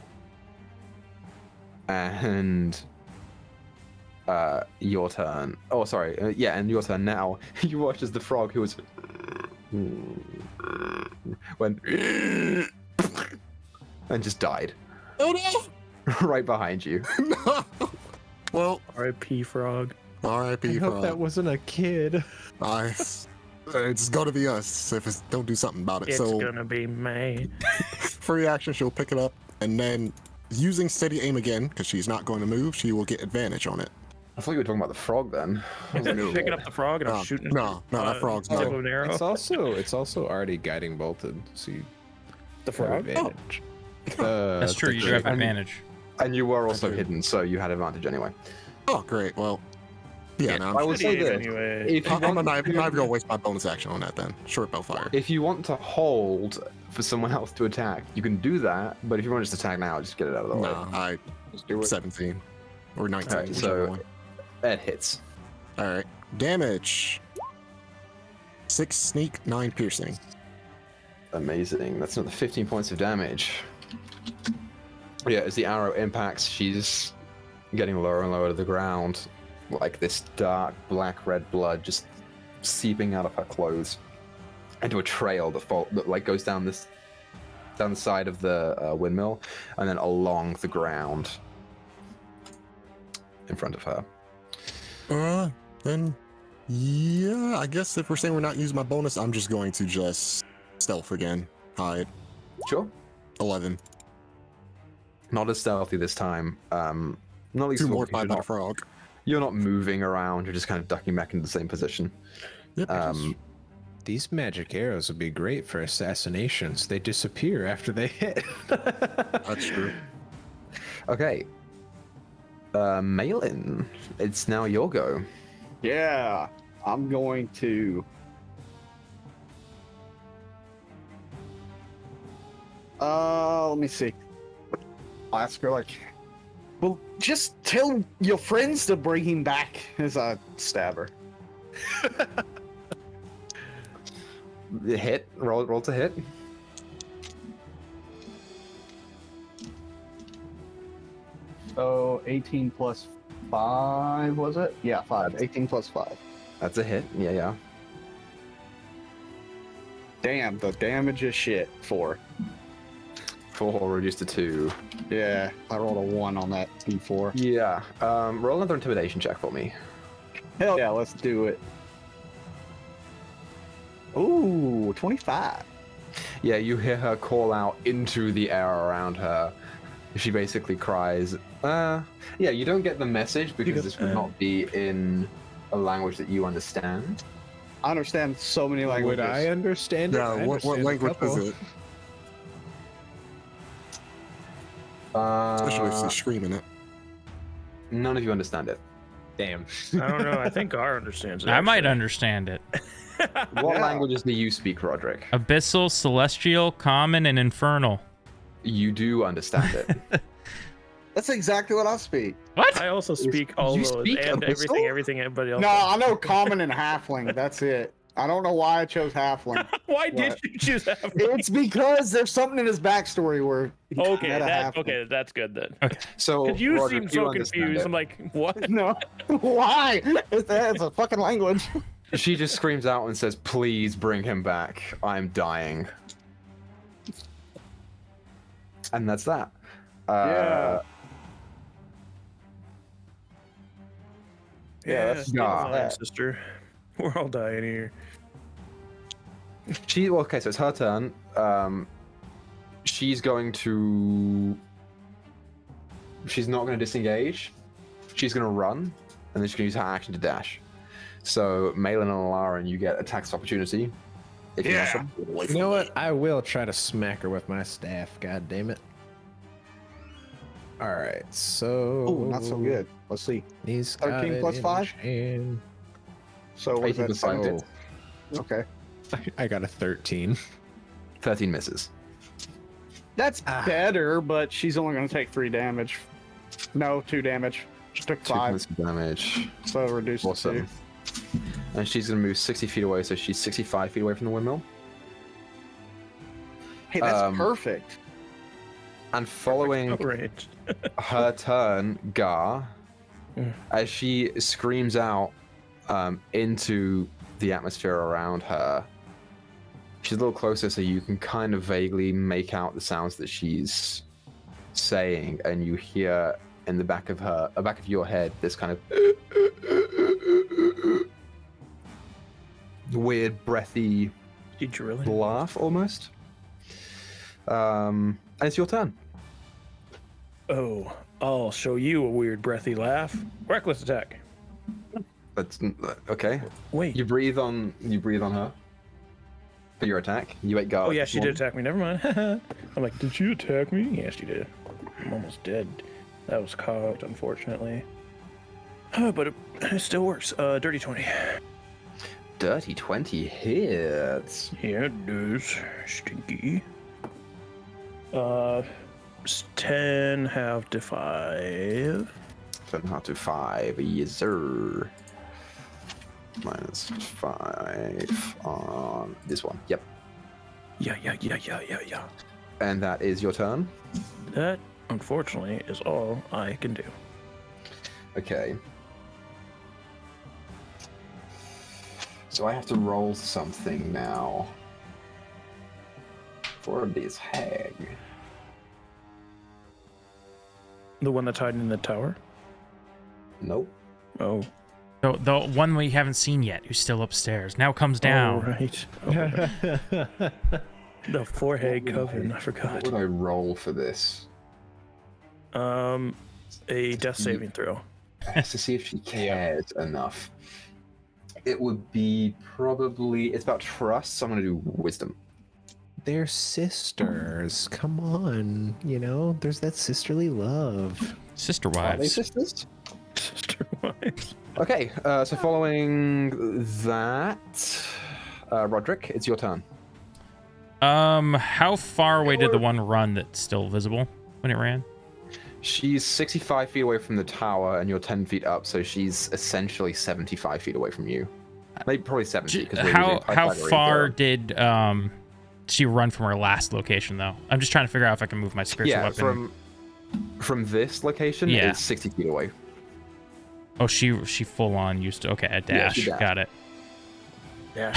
and your turn. Oh, sorry. And your turn now. You watch as the frog who was went and just died Oh no! right behind you. No! Well, R.I.P. Frog. R.I.P. I hope Frog. that wasn't a kid. It's gonna be us if it don't do something about it. It's So gonna be me. free action, she'll pick it up, and then using steady aim again, because she's not going to move, she will get advantage on it. I thought you were talking about the frog then. I was like, No. Picking up the frog and I'm No, shooting. no, that frog's tip no. of an arrow. It's also already guiding bolted, so you The have frog. advantage. That's true. You do have advantage. And you were also do. hidden, so you had advantage anyway. Oh, great. Well, yeah, Yeah, no, I would say this. Anyway. If you I'm want not to- gonna waste my bonus action on that then. Short bow fire. If you want to hold for someone else to attack, you can do that. But if you want to just attack now, just get it out of the way. No, I Just do it. 17 or 19. Alright, whichever so- one. It hits. All right, damage. 6 sneak, 9 piercing. Amazing. That's another 15 points of damage. Yeah, as the arrow impacts, she's getting lower and lower to the ground, like this dark black-red blood just seeping out of her clothes into a trail that goes down the side of the windmill and then along the ground in front of her. Then, yeah, I guess if we're saying we're not using my bonus, I'm just going to just stealth again. Hide. Sure. 11. Not as stealthy this time. Not least Too of all more because by you're the not, frog. you're not moving around. You're just kind of ducking back into the same position. Yep. These magic arrows would be great for assassinations. They disappear after they hit. That's true. Okay. Malin, it's now your go. Yeah, I'm going to. Let me see. I'll ask her well, just tell your friends to bring him back as I stab her. Hit. Roll to hit. So 18 plus 5, was it? Yeah, 5. 18 plus 5. That's a hit. Yeah. Damn, the damage is shit. 4. 4 reduced to 2. Yeah, I rolled a 1 on that D4. Yeah. Roll another intimidation check for me. Hell yeah, let's do it. Ooh, 25. Yeah, you hear her call out into the air around her. She basically cries, yeah, you don't get the message because this would not be in a language that you understand. I understand so many languages. Would I understand it? Yeah, I what understand a language couple. is it? Especially if Uh, she's screaming it. none of you understand it. Damn. I don't know. I think Gar understands it. I might actually. understand it. What Yeah. languages do you speak, Roderick? Abyssal, Celestial, Common, and Infernal. You do understand it. That's exactly what I speak. What? I also speak all You those speak and Abyssal? everything everybody else. No, I know common and halfling. That's it. I don't know why I chose halfling. Why did What? you choose that? It's because there's something in his backstory where he Okay, met a halfling. okay, that's good then. So, Because you Roderick, seem so understand confused. it. I'm like, what? No, why? It's a fucking language. She just screams out and says, "Please bring him back. I'm dying." And that's that. Yeah. that's yeah. fine, sister. We're all dying here. Okay, so it's her turn. She's going to. She's not going to disengage. She's going to run, and then she's going to use her action to dash. So, Malin and Lauren, you get attacks of opportunity. If Yeah. You know what? I will try to smack her with my staff. God damn it. All right, so. Oh, not so good. Let's see. He's 13 got plus it in 5? chain. So what is 18 that? plus 5 7? hits. Okay. I got a 13. 13 misses. That's better, but she's only going to take 3 damage. No, 2 damage. She took 2 5, points of damage. so reduced to 2. Awesome. And she's going to move 60 feet away, so she's 65 feet away from the windmill. Hey, that's perfect. And following Range. her turn, Gar, as she screams out into the atmosphere around her, she's a little closer, so you can kind of vaguely make out the sounds that she's saying, and you hear in the back of your head, this kind of weird, breathy You drilling? laugh, almost. And it's your turn. Oh, I'll show you a weird breathy laugh. Reckless attack. That's okay. Wait. You breathe on her for your attack. You ate Gar. Oh yeah, she did attack me. Never mind. I'm like, did she attack me? Yes, she did. I'm almost dead. That was cocked, unfortunately. But it still works. Dirty 20. Dirty 20 hits. Yeah, it does. Stinky. 10 half to 5. 7 to 5. Yes, sir. Minus 5 on this one. Yep. Yeah. And that is your turn. That, unfortunately, is all I can do. Okay. So I have to roll something now for this hag. The one that's hiding in the tower? Nope. Oh. The one we haven't seen yet, who's still upstairs, now comes down. Oh, right. The forehead coven, I What forgot. would I roll for this? A death saving throw. To see if she cares enough. It would be probably... It's about trust, so I'm going to do wisdom. They're sisters. Come on. You know, there's that sisterly love. Sister Are they wives. sisters? Sister wives. Okay, so following that... Roderick, it's your turn. How far away did the one run that's still visible when it ran? She's 65 feet away from the tower, and you're 10 feet up, so she's essentially 75 feet away from you. Maybe probably 70. Because How far did she run from her last location, though? I'm just trying to figure out if I can move my spiritual weapon. From this location, Yeah. it's 60 feet away. Oh, she full on used to. Okay, a dash. she dashed. Got it. Yeah.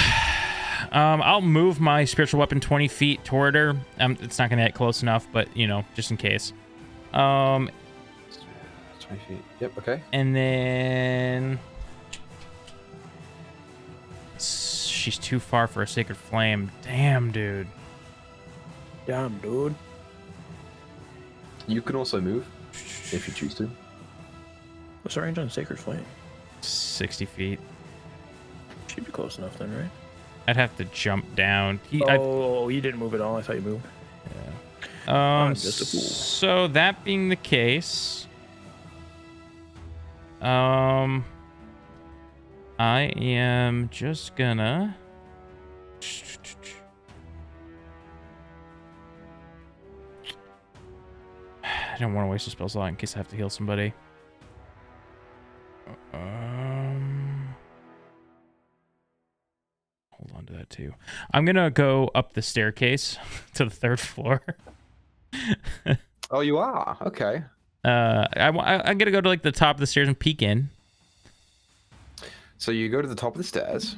I'll move my spiritual weapon 20 feet toward her. It's not gonna get close enough, but you know, just in case. 20 feet. Yep. Okay. And then she's too far for a sacred flame. Damn, dude. Damn, dude. You can also move if you choose to. What's the range on Sacred Flame? 60 feet. Should be close enough then, right? I'd have to jump down. You didn't move at all. I thought you moved. I'm just a fool. So that being the case, I am just gonna. I don't want to waste a spell slot in case I have to heal somebody. Hold on to that too. I'm gonna go up the staircase to the 3rd floor. Oh, you are? Okay. I'm gonna go to like the top of the stairs and peek in. So you go to the top of the stairs.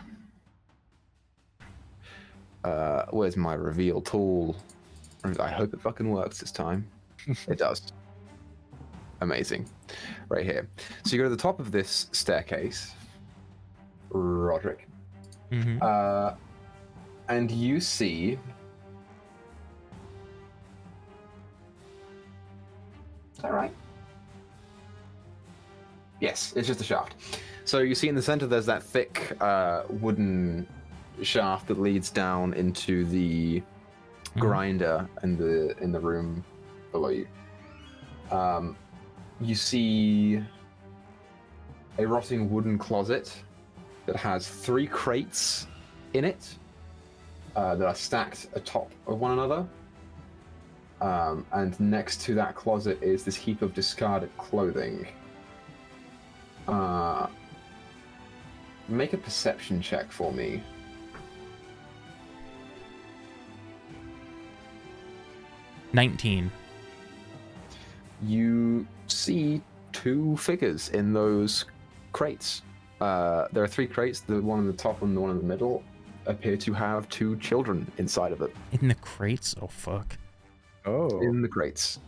Where's my reveal tool? I hope it fucking works this time. It does. Amazing. Right here. So you go to the top of this staircase, Roderick. Mm-hmm. And you see... Is that right? Yes, it's just a shaft. So you see in the center there's that thick wooden shaft that leads down into the grinder in the room below you. You see a rotting wooden closet that has 3 crates in it that are stacked atop of one another. And next to that closet is this heap of discarded clothing. Make a perception check for me. $19. You see 2 figures in those crates. There are 3 crates. The one on the top and the one in the middle appear to have 2 children inside of it. In the crates? Oh, fuck. Oh, In the crates.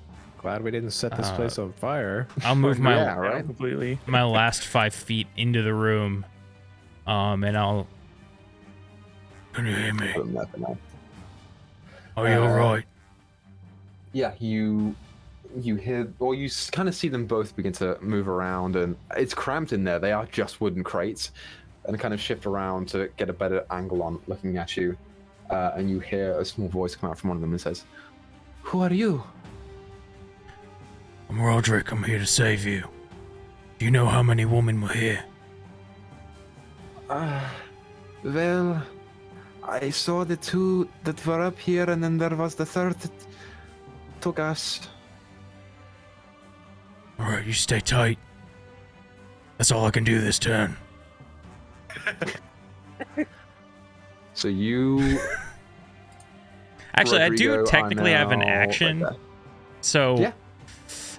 glad we didn't set this place on fire. I'll move my Yeah, right? Completely. my last 5 feet into the room, and I'll. Can you hear me? Put them there for now. Are you all right? Yeah, you hear, or you kind of see them both begin to move around, and it's cramped in there. They are just wooden crates, and kind of shift around to get a better angle on looking at you. And you hear a small voice come out from one of them and says, "Who are you?" I'm Roderick. I'm here to save you. Do you know how many women were here? Well, I saw the 2 that were up here, and then there was the 3rd that took us. All right, you stay tight. That's all I can do this turn. So you... Actually, I do Rodrigo, technically are have an now action, like that. so Yeah.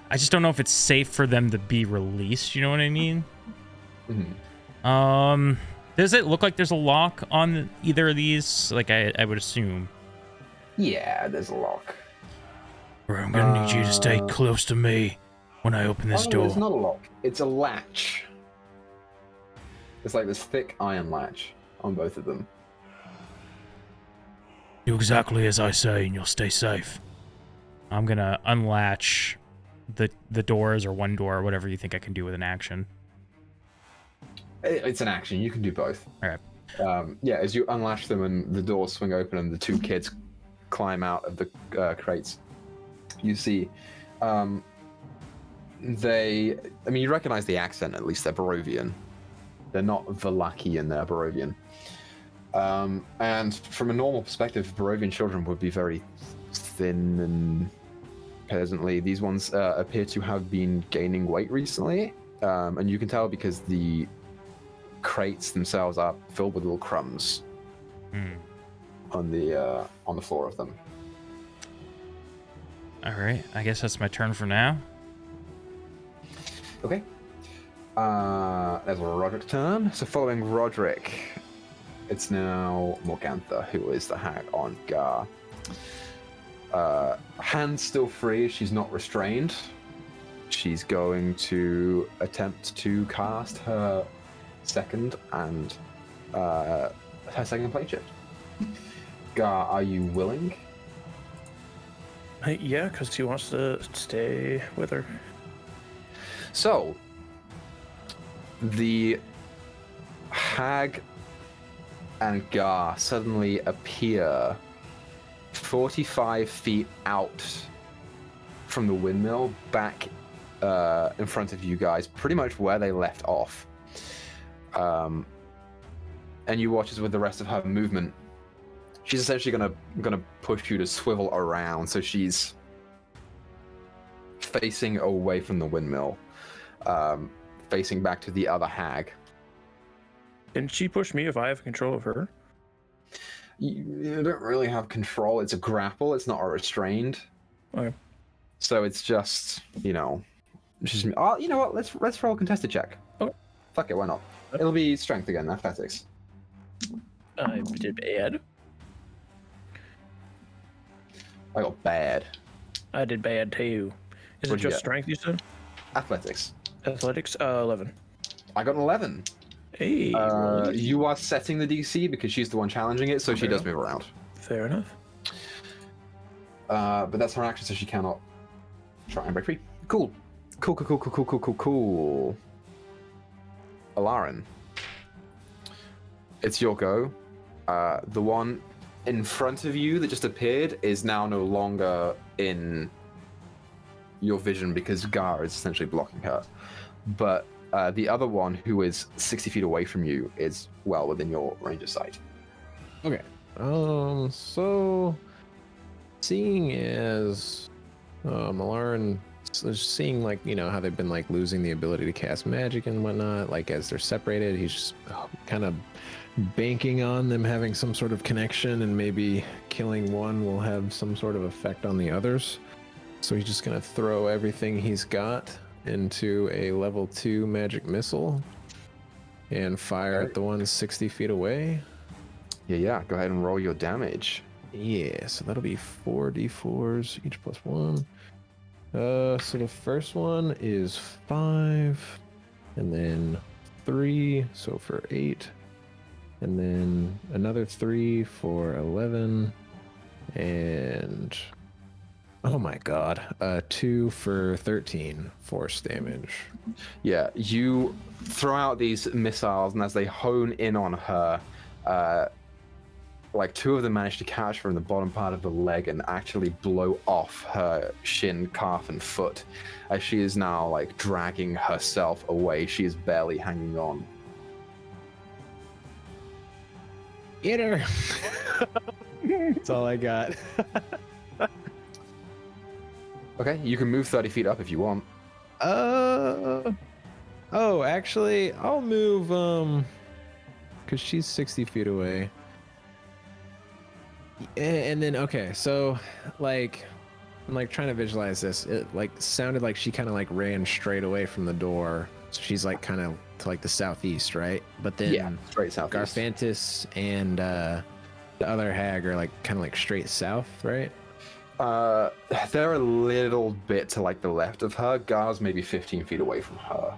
I just don't know if it's safe for them to be released. You know what I mean? Mhm. Does it look like there's a lock on either of these? Like I would assume. Yeah, there's a lock. Right, I'm gonna need you to stay close to me when I open this door. It's not a lock. It's a latch. It's like this thick iron latch on both of them. Do exactly as I say, and you'll stay safe. I'm gonna unlatch the doors or one door or whatever you think I can do with an action. It's an action. You can do both. All right. Yeah, as you unlatch them and the doors swing open and the 2 kids climb out of the crates, you see you recognize the accent, at least they're Barovian. They're not Valachian, they're Barovian. And from a normal perspective, Barovian children would be very thin and peasantly. These ones appear to have been gaining weight recently, and you can tell because the crates themselves are filled with little crumbs on the floor of them. All right. I guess that's my turn for now. Okay. There's Roderick's turn. So following Roderick, it's now Morgantha, who is the hag on Gar. Hand's still free. She's not restrained. She's going to attempt to cast her second and her second plane shift. Gar, are you willing? Yeah, because he wants to stay with her. So, the hag and Gar suddenly appear 45 feet out from the windmill, back in front of you guys, pretty much where they left off. And you watch as with the rest of her movement, she's essentially gonna push you to swivel around, so she's facing away from the windmill, facing back to the other hag. Can she push me if I have control of her? You don't really have control. It's a grapple. It's not a restrained. Okay. So it's just, she's. Oh, you know what? Let's roll a contested check. Okay. Fuck it. Why not? It'll be strength again. Athletics. I did bad. I got bad. I did bad too. Is What'd it you just get? strength you said? Athletics. Athletics? 11. I got an 11. Hey. You are setting the DC because she's the one challenging it, so she does move around. Fair enough. But that's her action, so she cannot try and break free. Cool. Alarin. It's your go. The one in front of you that just appeared is now no longer in your vision because Gar is essentially blocking her. But the other one, who is 60 feet away from you, is well within your range of sight. Okay. So seeing as Malaran, seeing like, you know, how they've been like losing the ability to cast magic and whatnot, like as they're separated, he's just kind of banking on them having some sort of connection, and maybe killing one will have some sort of effect on the others. So he's just gonna throw everything he's got into a level 2 magic missile and fire at the one 60 feet away. Yeah. Go ahead and roll your damage. Yeah, so that'll be 4d4s, each plus 1. So the first one is 5, and then 3, so for 8, and then another 3 for 11, and oh my god, 2 for 13 force damage. Yeah, you throw out these missiles, and as they hone in on her, like 2 of them manage to catch her in the bottom part of the leg and actually blow off her shin, calf, and foot. As she is now like dragging herself away, she is barely hanging on. Get her! That's all I got. Okay, you can move 30 feet up if you want. Oh, actually, I'll move, because she's 60 feet away. And then, okay, so, like, I'm, like, trying to visualize this. It, like, sounded like she kind of, like, ran straight away from the door. So she's, like, kind of to, like, the southeast, right? But then Yeah, straight southeast. Garfantis and the other hag are, like, kind of, like, straight south, right? They're a little bit to, like, the left of her. Gar's maybe 15 feet away from her.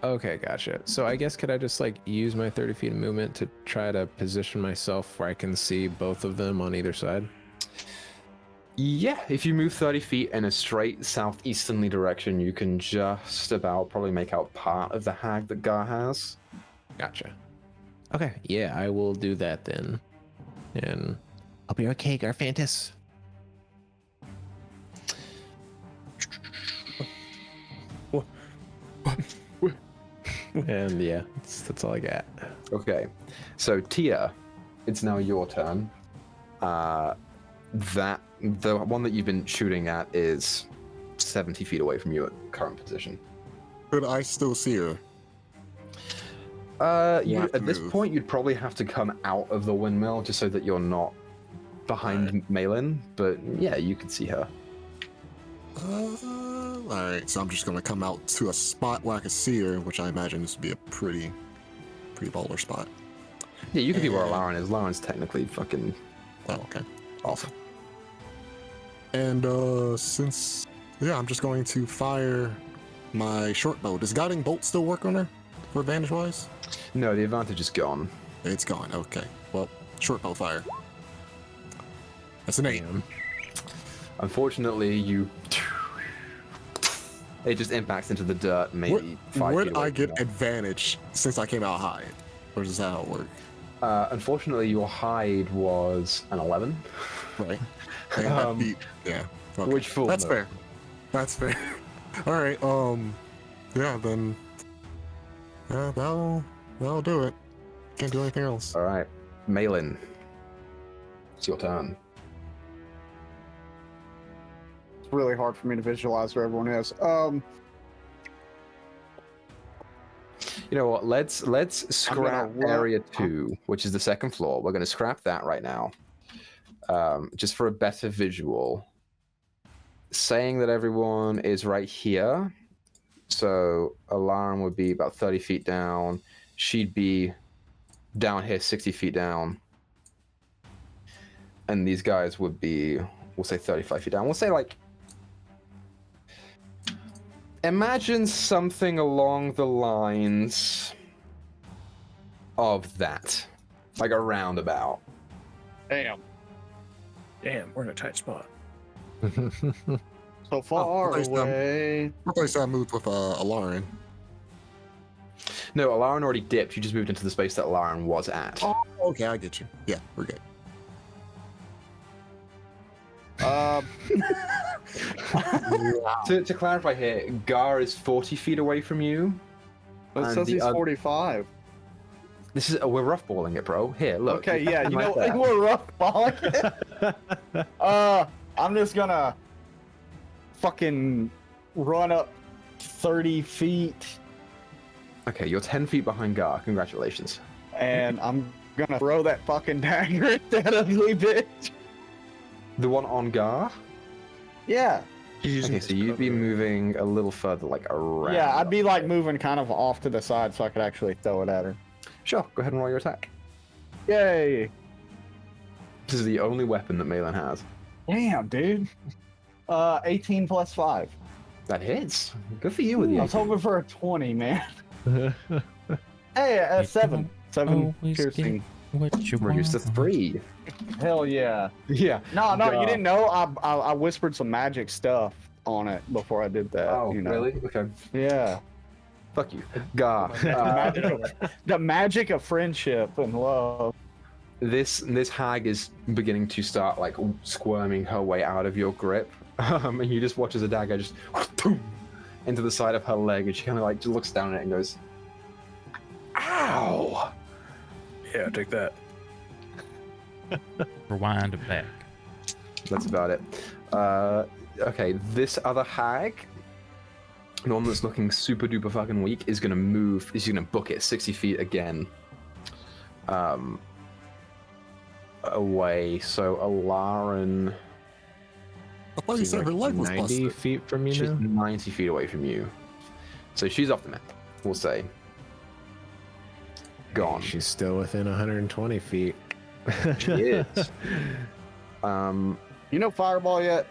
Okay, gotcha. So I guess could I just like use my 30 feet of movement to try to position myself where I can see both of them on either side? Yeah, if you move 30 feet in a straight southeasterly direction, you can just about probably make out part of the hag that Gar has. Gotcha. Okay, yeah, I will do that then. And I'll be okay, Garfantis. And yeah, that's all I got. Okay, so Tia, it's now your turn. The one that you've been shooting at is 70 feet away from you at current position. Could I still see her? At this point, you'd probably have to come out of the windmill just so that you're not behind Malin. But yeah, you can see her. Alright, so I'm just gonna come out to a spot where I can see her, which I imagine this would be a pretty baller spot. Yeah, you can be where Lauren is. Lauren's technically fucking Oh, okay. awesome. And since I'm just going to fire my short bow. Does guiding bolt still work on her for advantage wise? No, the advantage is gone. It's gone. Okay. Well, short bow fire. That's an 8. Unfortunately, it just impacts into the dirt, maybe 5 feet away. Would I get advantage since I came out high? Or is that how it works? Unfortunately, your hide was an 11. Right. And that beat, yeah. Okay. Which fool? That's fair. That's fair. All right. Yeah. Then. Yeah. That'll do it. Can't do anything else. All right, Malin, it's your turn. It's really hard for me to visualize where everyone is. You know what? Let's scrap area 2, which is the second floor. We're going to scrap that right now, just for a better visual. Saying that everyone is right here, so Alarm would be about 30 feet down. She'd be down here, 60 feet down, and these guys would be, we'll say 35 feet down. We'll say like. Imagine something along the lines of that, like a roundabout. Damn. Damn, we're in a tight spot. So far away. I thought I moved with Alarin. No, Alarin already dipped. You just moved into the space that Alarin was at. Oh, Okay, I get you. Yeah, we're good. To clarify here, Gar is 40 feet away from you. It and says the he's oth- 45. This is we're rough balling it, bro. Here, look. Okay, yeah, you right know, there. we're rough balling it. I'm just gonna fucking run up 30 feet, Okay, you're 10 feet behind Gar. Congratulations. and I'm gonna throw that fucking dagger at that ugly bitch. The one on Gar? Yeah. Okay, so you'd be moving a little further, like around. Yeah, I'd be like moving kind of off to the side so I could actually throw it at her. Sure, go ahead and roll your attack. Yay. This is the only weapon that Malin has. Damn, dude. 18 plus 5. That hits. Good for you with I the was 18. hoping for a 20, man. Hey, 7. 7 always piercing. What you We're used to want. 3. Hell yeah. Yeah. No, Duh. you didn't know. I whispered some magic stuff on it before I did that. Oh, you know? really? Okay. Yeah. Fuck you. Gar. The magic of friendship and love. This hag is beginning to start like squirming her way out of your grip, and you just watch as a dagger just boom, into the side of her leg, and she kind of like just looks down at it and goes, "Ow!" Yeah, take that. Rewind it back. That's about it. Okay, this other hag, the one that's looking super duper fucking weak, is gonna move. Is gonna book it 60 feet again. Away. So Alarin, I thought you said her leg was 90 busted. feet from you she's now. 90 feet away from you. So she's off the map. We'll say. Gone. She's still within 120 feet. She is. You know Fireball yet?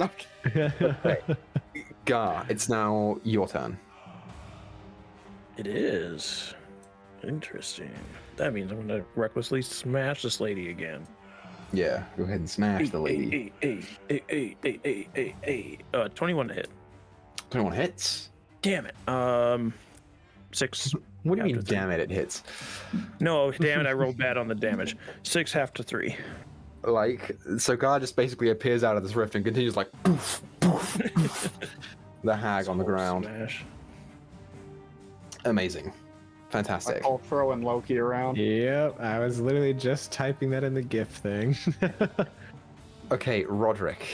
Gar, it's now your turn. It is. Interesting. That means I'm gonna recklessly smash this lady again. Yeah, go ahead and smash the lady. 21 to hit. 21 hits. Damn it. 6. What do you mean, After three. damn it, it hits? No, damn it, I rolled bad on the damage. 6 half to 3. Like, so Gar just basically appears out of this rift and continues like poof, poof, poof. The hag on the ground. Smash. Amazing. I Fantastic. call throwing Loki around. Yep, I was literally just typing that in the GIF thing. Okay, Roderick.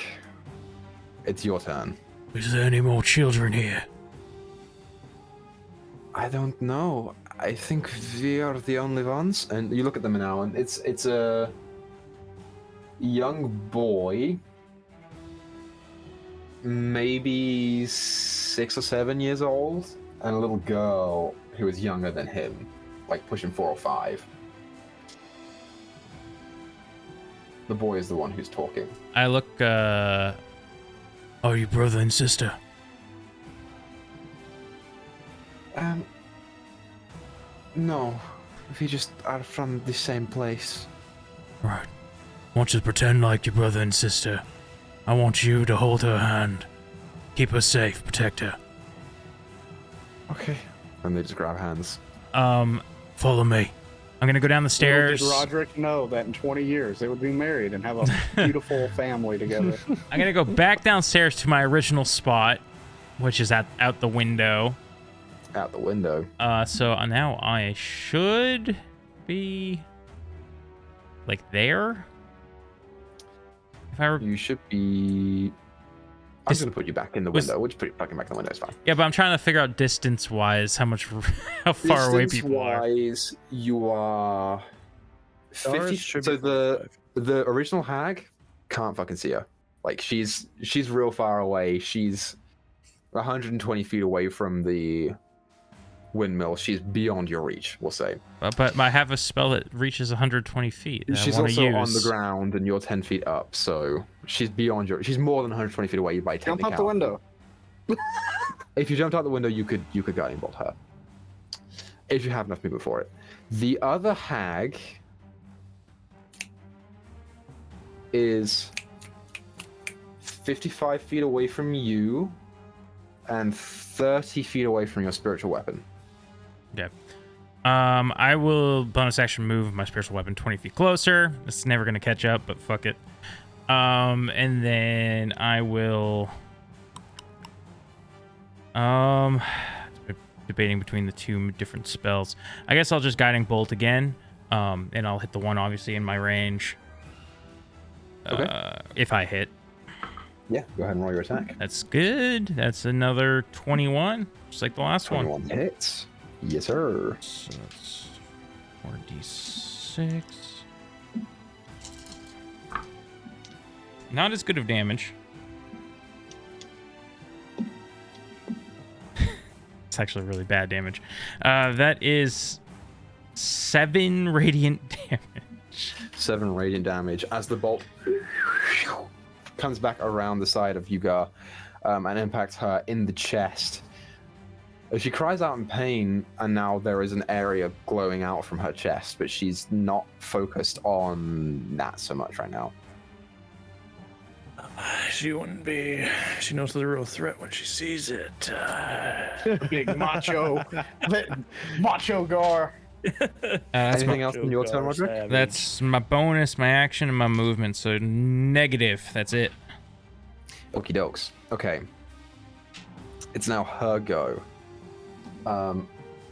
It's your turn. Is there any more children here? I don't know. I think we are the only ones. And you look at them now, and it's a young boy, maybe 6 or 7 years old, and a little girl who is younger than him, like pushing 4 or 5. The boy is the one who's talking. I look, are you brother and sister? No. We just are from the same place. Right. I want you to pretend like your brother and sister. I want you to hold her hand. Keep her safe, protect her. Okay. And they just grab hands. Follow me. I'm gonna go down the Little stairs. did Roderick know that in 20 years they would be married and have a beautiful family together. I'm gonna go back downstairs to my original spot, which is out the window. Out the window. So now I should be like there. If I were, You should be. I'm Dis- gonna put you back in the was- window. We'll just put you back in the window. It's fine. yeah, but I'm trying to figure out distance-wise how far away people are. Distance-wise, you are 50. Ours should So be the original hag can't fucking see her. Like she's real far away. She's 120 feet away from the windmill. She's beyond your reach. We'll say. But I have a spell that reaches 120 feet. That She's I wanna also use. on the ground, and you're 10 feet up. So she's beyond your. She's more than 120 feet away by Jump out technicality. the window. If you jumped out the window, you could guiding bolt her. If you have enough movement for it. The other hag is 55 feet away from you and 30 feet away from your spiritual weapon. Okay. I will bonus action move my spiritual weapon 20 feet closer. It's never gonna catch up, but fuck it. And then I will. Debating between the two different spells. I guess I'll just guiding bolt again. And I'll hit the one obviously in my range. Okay. If I hit. Yeah, go ahead and roll your attack. That's good. That's another 21, just like the last 21 one. hits. Yes, sir. So that's 4d6. Not as good of damage. It's actually really bad damage. That is 7 radiant damage. 7 radiant damage as the bolt comes back around the side of Yuga and impacts her in the chest. She cries out in pain, and now there is an area glowing out from her chest, but she's not focused on that so much right now. She wouldn't be. She knows the real threat when she sees it. Big macho Gar. That's Anything else in your turn, Roderick? That's my bonus, my action, and my movement. So negative. That's it. Okie dokes. Okay. It's now her go.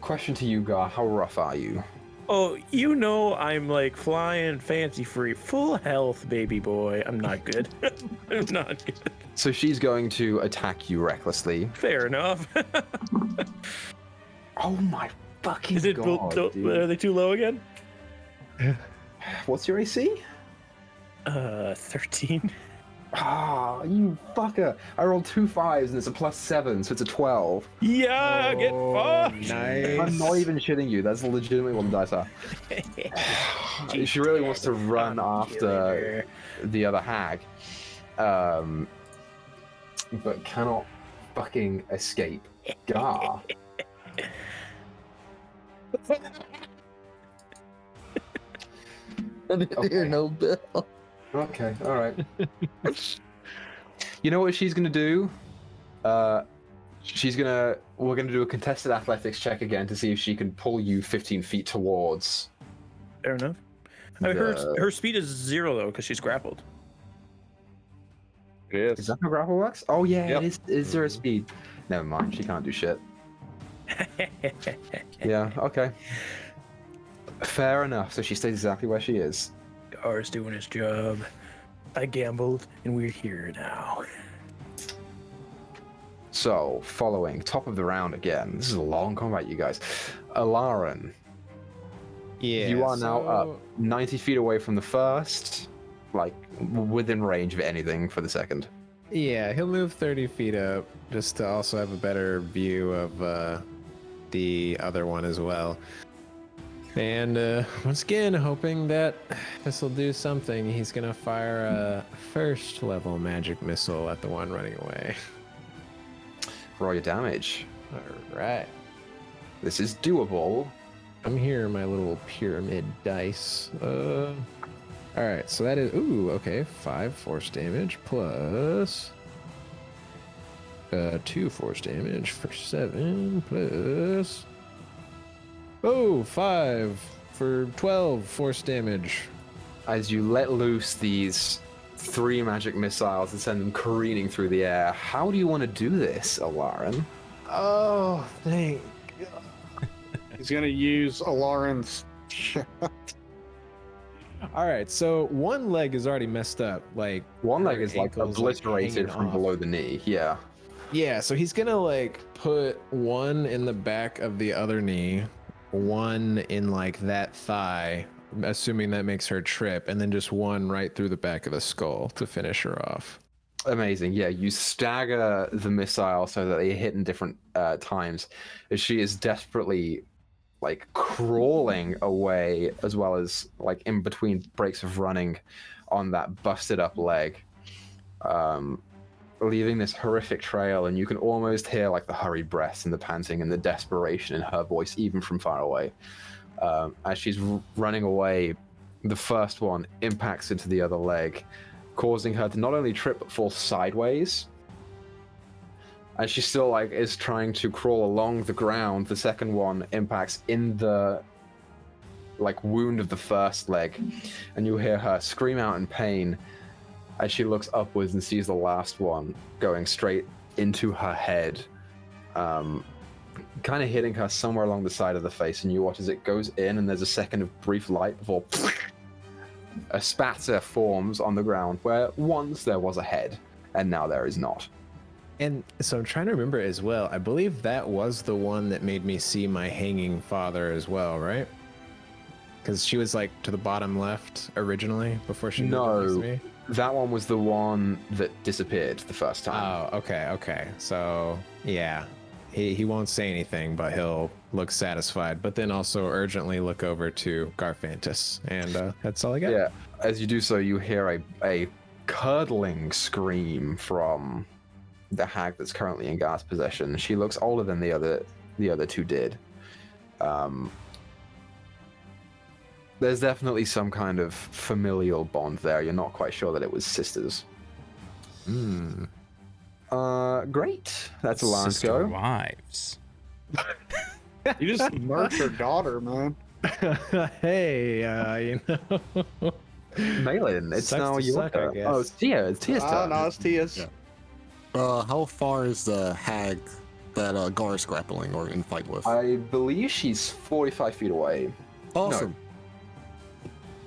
Question to you, Gar. How rough are you? Oh, you know I'm like flying fancy free, full health, baby boy. I'm not good. I'm not good. So she's going to attack you recklessly. Fair enough. Oh my fucking Is it? god, dude. Are they too low again? What's your AC? 13. Ah, you fucker. I rolled 2 5s and it's a +7, so it's a 12. Yeah, get fucked. Nice. I'm not even shitting you. That's legitimately what the dice are. She really wants to run after the other hag, but cannot fucking escape. Gar. Hear no bell. Okay, all right. You know what she's gonna do? We're gonna do a contested athletics check again to see if she can pull you 15 feet towards. Fair enough. I mean, her speed is 0 though, because she's grappled. It Is is. that how grapple works? Oh yeah, Yep. it is. Is there a speed? Never mind. She can't do shit. Yeah. Okay. Fair enough. So she stays exactly where she is. Gar's doing his job. I gambled, and we're here now. So, following top of the round again. This is a long combat, you guys. Alarin, Yeah. you are now up 90 feet away from the first, like within range of anything for the second. Yeah, he'll move 30 feet up just to also have a better view of the other one as well. And once again, hoping that this will do something, he's gonna fire a first level magic missile at the one running away. Roll your damage. All right. This is doable. I'm here, my little pyramid dice. All right, so that is okay. 5 force damage plus 2 force damage for 7 plus 5 for 12 force damage. As you let loose these 3 magic missiles and send them careening through the air, how do you want to do this, Alarin? Oh, thank God. He's gonna use Alarin's. All right, so one leg is already messed up. Like One leg her is like ankle's, obliterated hanging from off. below the knee. Yeah. Yeah, so he's gonna like put one in the back of the other knee, one in like that thigh, assuming that makes her trip, and then just one right through the back of the skull to finish her off. Amazing. Yeah, you stagger the missile so that they hit in different times. As she is desperately like crawling away, as well as like in between breaks of running on that busted up leg, leaving this horrific trail, and you can almost hear like the hurried breaths and the panting and the desperation in her voice, even from far away. As she's running away, the first one impacts into the other leg, causing her to not only trip but fall sideways. As she still like is trying to crawl along the ground, the second one impacts in the like wound of the first leg, and you hear her scream out in pain as she looks upwards and sees the last one going straight into her head, kind of hitting her somewhere along the side of the face, and you watch as it goes in, and there's a second of brief light before a spatter forms on the ground where once there was a head, and now there is not. And so I'm trying to remember as well. I believe that was the one that made me see my hanging father as well, right? Because she was like to the bottom left originally before she moved next to me. That one was the one that disappeared the first time. Oh, okay. So yeah, he won't say anything, but he'll look satisfied, but then also urgently look over to Garfantis, and that's all I got. Yeah, as you do so, you hear a curdling scream from the hag that's currently in Gar's possession. She looks older than the other two did. There's definitely some kind of familial bond there. You're not quite sure that it was sisters. Great. That's Alarm's Sister go. wives. You just murked her daughter, man. Hey, you know. Malin, it's Sucks now to your suck, I turn. guess. Oh, it's Tia. It's Tia's Oh, turn. no, it's Tia's. Yeah. How far is the hag that Gar is grappling or in fight with? I believe she's 45 feet away. Awesome.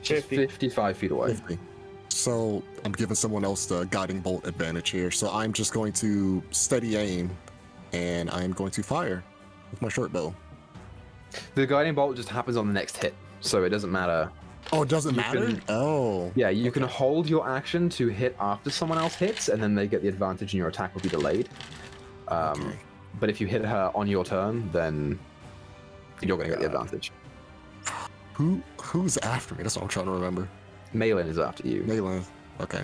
She's 50. 55 feet away. 50. So I'm giving someone else the guiding bolt advantage here. So I'm just going to steady aim, and I am going to fire with my short bow. The guiding bolt just happens on the next hit, so it doesn't matter. Oh, it doesn't You matter? can- Oh. Yeah, you can hold your action to hit after someone else hits, and then they get the advantage and your attack will be delayed. Okay. But if you hit her on your turn, then you're going to get the advantage. Who's after me? That's what I'm trying to remember. Malin is after you. Malin. Okay.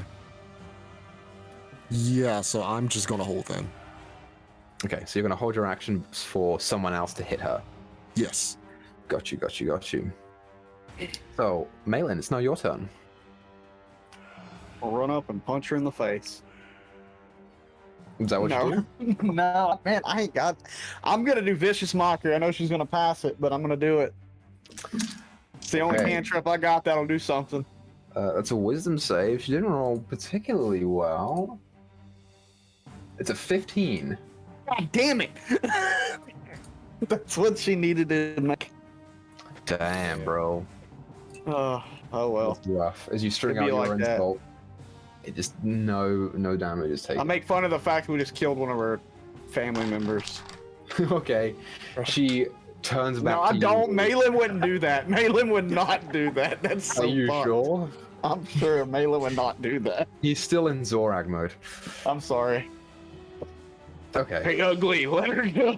Yeah, so I'm just gonna hold then. Okay, so you're going to hold your action for someone else to hit her. Yes. Got you. So, Malin, it's now your turn. I'll run up and punch her in the face. Is that what you do? No, man, I ain't got. I'm gonna do vicious mockery. I know she's gonna pass it, but I'm gonna do it. It's the only Okay. cantrip I got that'll do something. That's a wisdom save. She didn't roll particularly well. It's a 15. God damn it! That's what she needed to make. Damn, bro. Oh well. That's rough. As you string It'd out be your like that. insult, it just no damage is I taken. make fun of the fact we just killed one of our family members. Okay. She turns back No, to I you. don't. Malin wouldn't do that. Malin would not do that. That's so Are you fucked. sure? I'm sure Malin would not do that. He's still in Zorag mode. I'm sorry. Okay. Hey, ugly, let her go.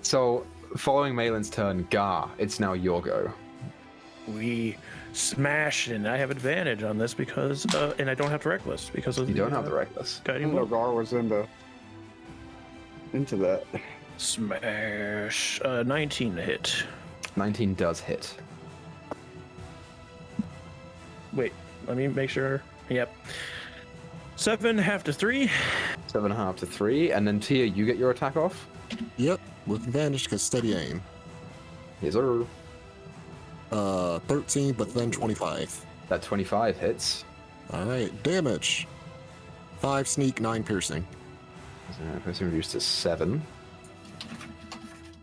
So, following Malin's turn, Gar, it's now your go. We smash, and I have advantage on this because, and I don't have to reckless because of You the, don't have the reckless. guiding No, bolt. Gar was into that. Smash. 19 to hit. 19 does hit. Wait, let me make sure. Yep. 7, half to 3. 7.5 to 3, and then Tia, you get your attack off. Yep, with advantage because steady aim. Here's a 13, but then 25. that 25 hits. All right, damage. 5 sneak, 9 piercing. Person reduced to 7.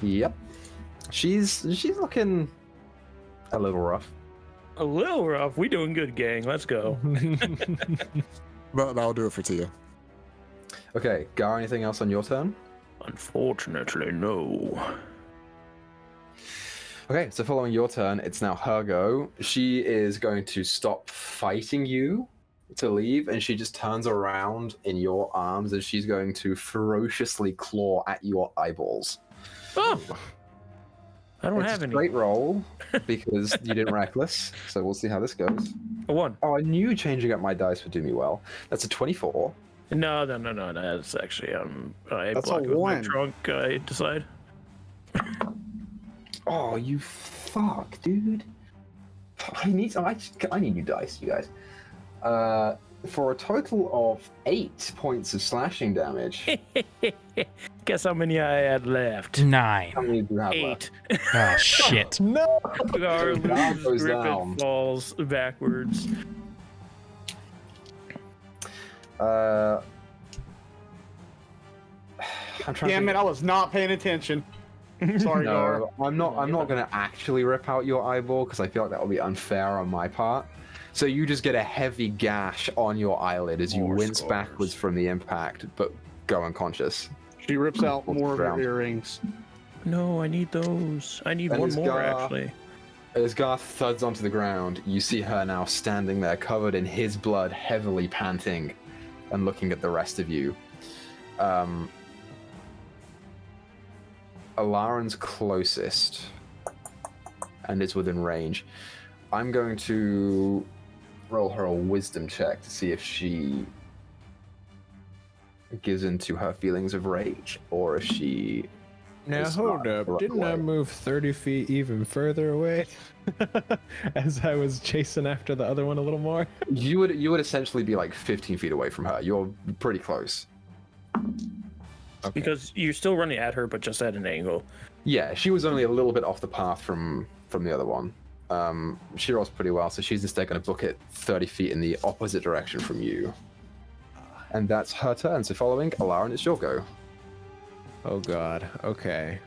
Yep. She's looking a little rough. A little rough. We doing good, gang. Let's go. But that'll do it for Tia. Okay, Gar, anything else on your turn? Unfortunately, no. Okay, so following your turn, it's now her go. She is going to stop fighting you to leave, and she just turns around in your arms, and she's going to ferociously claw at your eyeballs. Oh! I don't It's have a any. great roll because you didn't reckless, so we'll see how this goes. A 1. Oh, I knew changing up my dice would do me well. That's a 24. No. That's actually I That's a block with my 1. trunk. I decide. Oh, you fuck, dude. I need new dice, you guys. for a total of 8 points of slashing damage. Guess how many I had left? 9. How many do you have left? 8. Oh shit. No. Gar Gar loses goes grip down. and falls backwards. I'm trying Damn to it! I was not paying attention. Sorry, Gar. No, I'm not going to actually rip out your eyeball because I feel like that would be unfair on my part. So you just get a heavy gash on your eyelid as you More wince scars. backwards from the impact, but go unconscious. She rips out Falls more of her down. earrings. No, I need those. I need And one it's more, Gar. actually. As Garth thuds onto the ground, you see her now standing there covered in his blood, heavily panting, and looking at the rest of you. Alaran's closest and is within range. I'm going to roll her a wisdom check to see if she gives in to her feelings of rage or if she... Now It's hold not up, the right didn't I way. move 30 feet even further away? As I was chasing after the other one a little more. You would essentially be like 15 feet away from her. You're pretty close. Okay. Because you're still running at her, but just at an angle. Yeah, she was only a little bit off the path from the other one. She rolls pretty well, so she's instead going to book it 30 feet in the opposite direction from you. And that's her turn. So following Alaran, it's your go. Oh god, okay.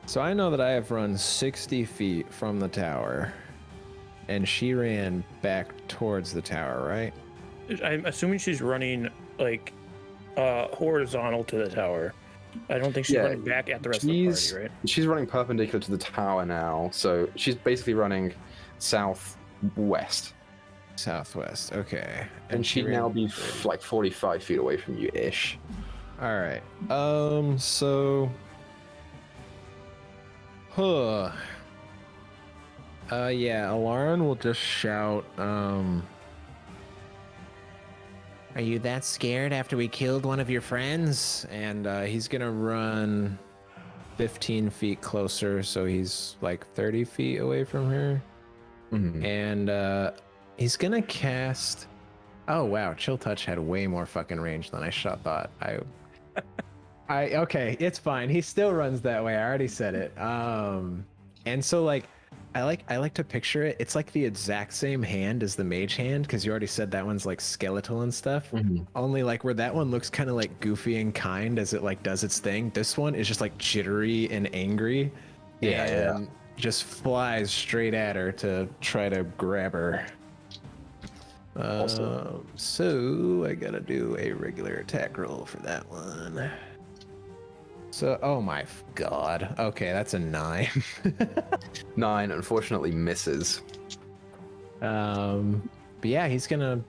So I know that I have run 60 feet from the tower, and she ran back towards the tower, right? I'm assuming she's running, like, horizontal to the tower. I don't think she's Yeah, running back at the rest of the party, right? She's running perpendicular to the tower now, so she's basically running southwest. Southwest, okay. And she'd she now ran be 30. like 45 feet away from you ish. Alright. So yeah, Alaran will just shout, Are you that scared after we killed one of your friends? And he's gonna run 15 feet closer, so he's like 30 feet away from her. Mhm. And he's gonna cast. Oh wow, Chill Touch had way more fucking range than I thought. Okay, it's fine. He still runs that way. I already said it. And so like I like to picture it. It's like the exact same hand as the mage hand, because you already said that one's like skeletal and stuff. Mhm. Only like where that one looks kind of like goofy and kind as it like does its thing. This one is just like jittery and angry. Yeah, and just flies straight at her to try to grab her. Awesome. So I gotta do a regular attack roll for that one. So, oh my god. Okay, that's a 9. 9 unfortunately misses. But yeah, he's gonna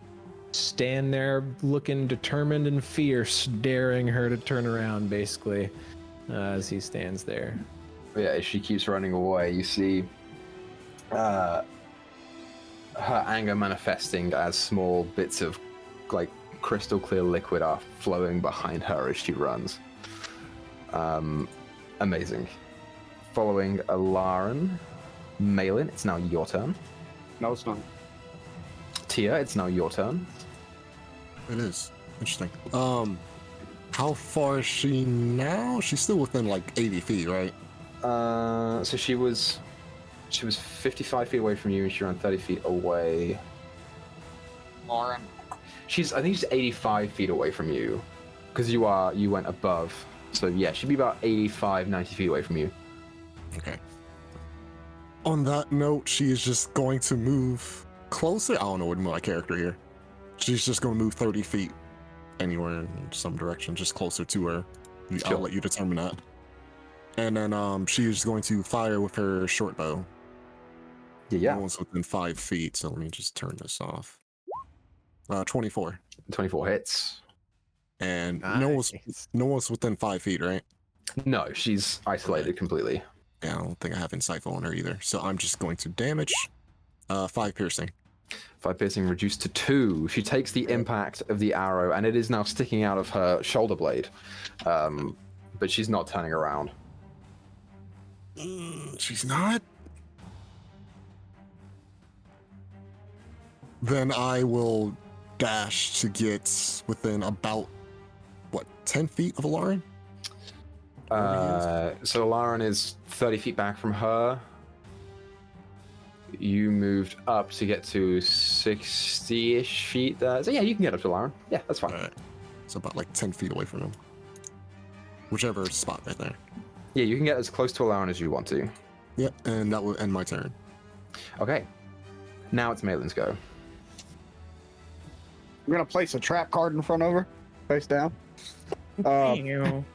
stand there looking determined and fierce, daring her to turn around, basically, as he stands there. But yeah, as she keeps running away, you see her anger manifesting as small bits of like crystal clear liquid are flowing behind her as she runs. Amazing. Following Alaran, Malin, it's now your turn. No, it's not. Tia, it's now your turn. It is. Interesting. How far is she now? She's still within like 80 feet, right? So she was 55 feet away from you, and she ran 30 feet away. Lauren. I think she's 85 feet away from you, because you went above. So yeah, she'd be about 85, 90 feet away from you. Okay. On that note, she is just going to move closer. I don't know what my character here. She's just going to move 30 feet anywhere in some direction, just closer to her. Sure. I'll let you determine that. And then she is going to fire with her short bow. Yeah. No one's within 5 feet, so let me just turn this off. 24. 24 hits. And Nice. no one's within 5 feet, right? No, she's isolated completely. Yeah, I don't think I have Insightful on her either. So I'm just going to damage 5 piercing. 5 piercing reduced to 2. She takes the impact of the arrow, and it is now sticking out of her shoulder blade. But she's not turning around. She's not? Then I will dash to get within about, what, 10 feet of Alarin? So Lauren is 30 feet back from her. You moved up to get to 60-ish feet there. So yeah, you can get up to Lauren. Yeah, that's fine. Alright. So about like 10 feet away from him. Whichever spot right there. Yeah, you can get as close to Lauren as you want to. Yep, and that will end my turn. Okay. Now it's Malin's go. I'm gonna place a trap card in front of her, face down. Man,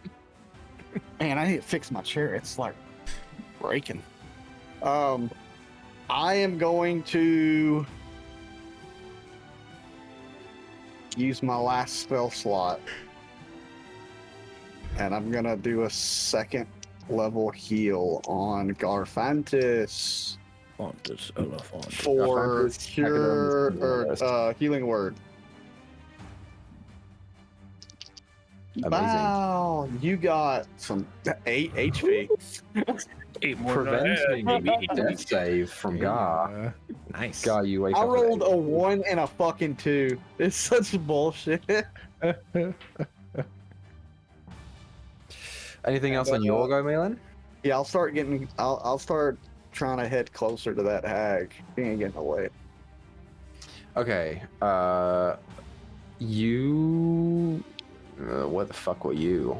I need to fix my chair. It's like breaking. I am going to use my last spell slot, and I'm gonna do a second level heal on Garfantis Fontis Elephant. for Garfantis, cure Hecatom's or healing word. Amazing. Wow, you got some 8 HP. 8 more than I had. Preventing a death save from Gar. Nice. Gar, you wake I up. with rolled a 8. 1 and a fucking 2. It's such bullshit. Anything else on your go, Malin? Yeah, I'll start trying to head closer to that hag. He ain't getting away. Okay. You. Where the fuck were you?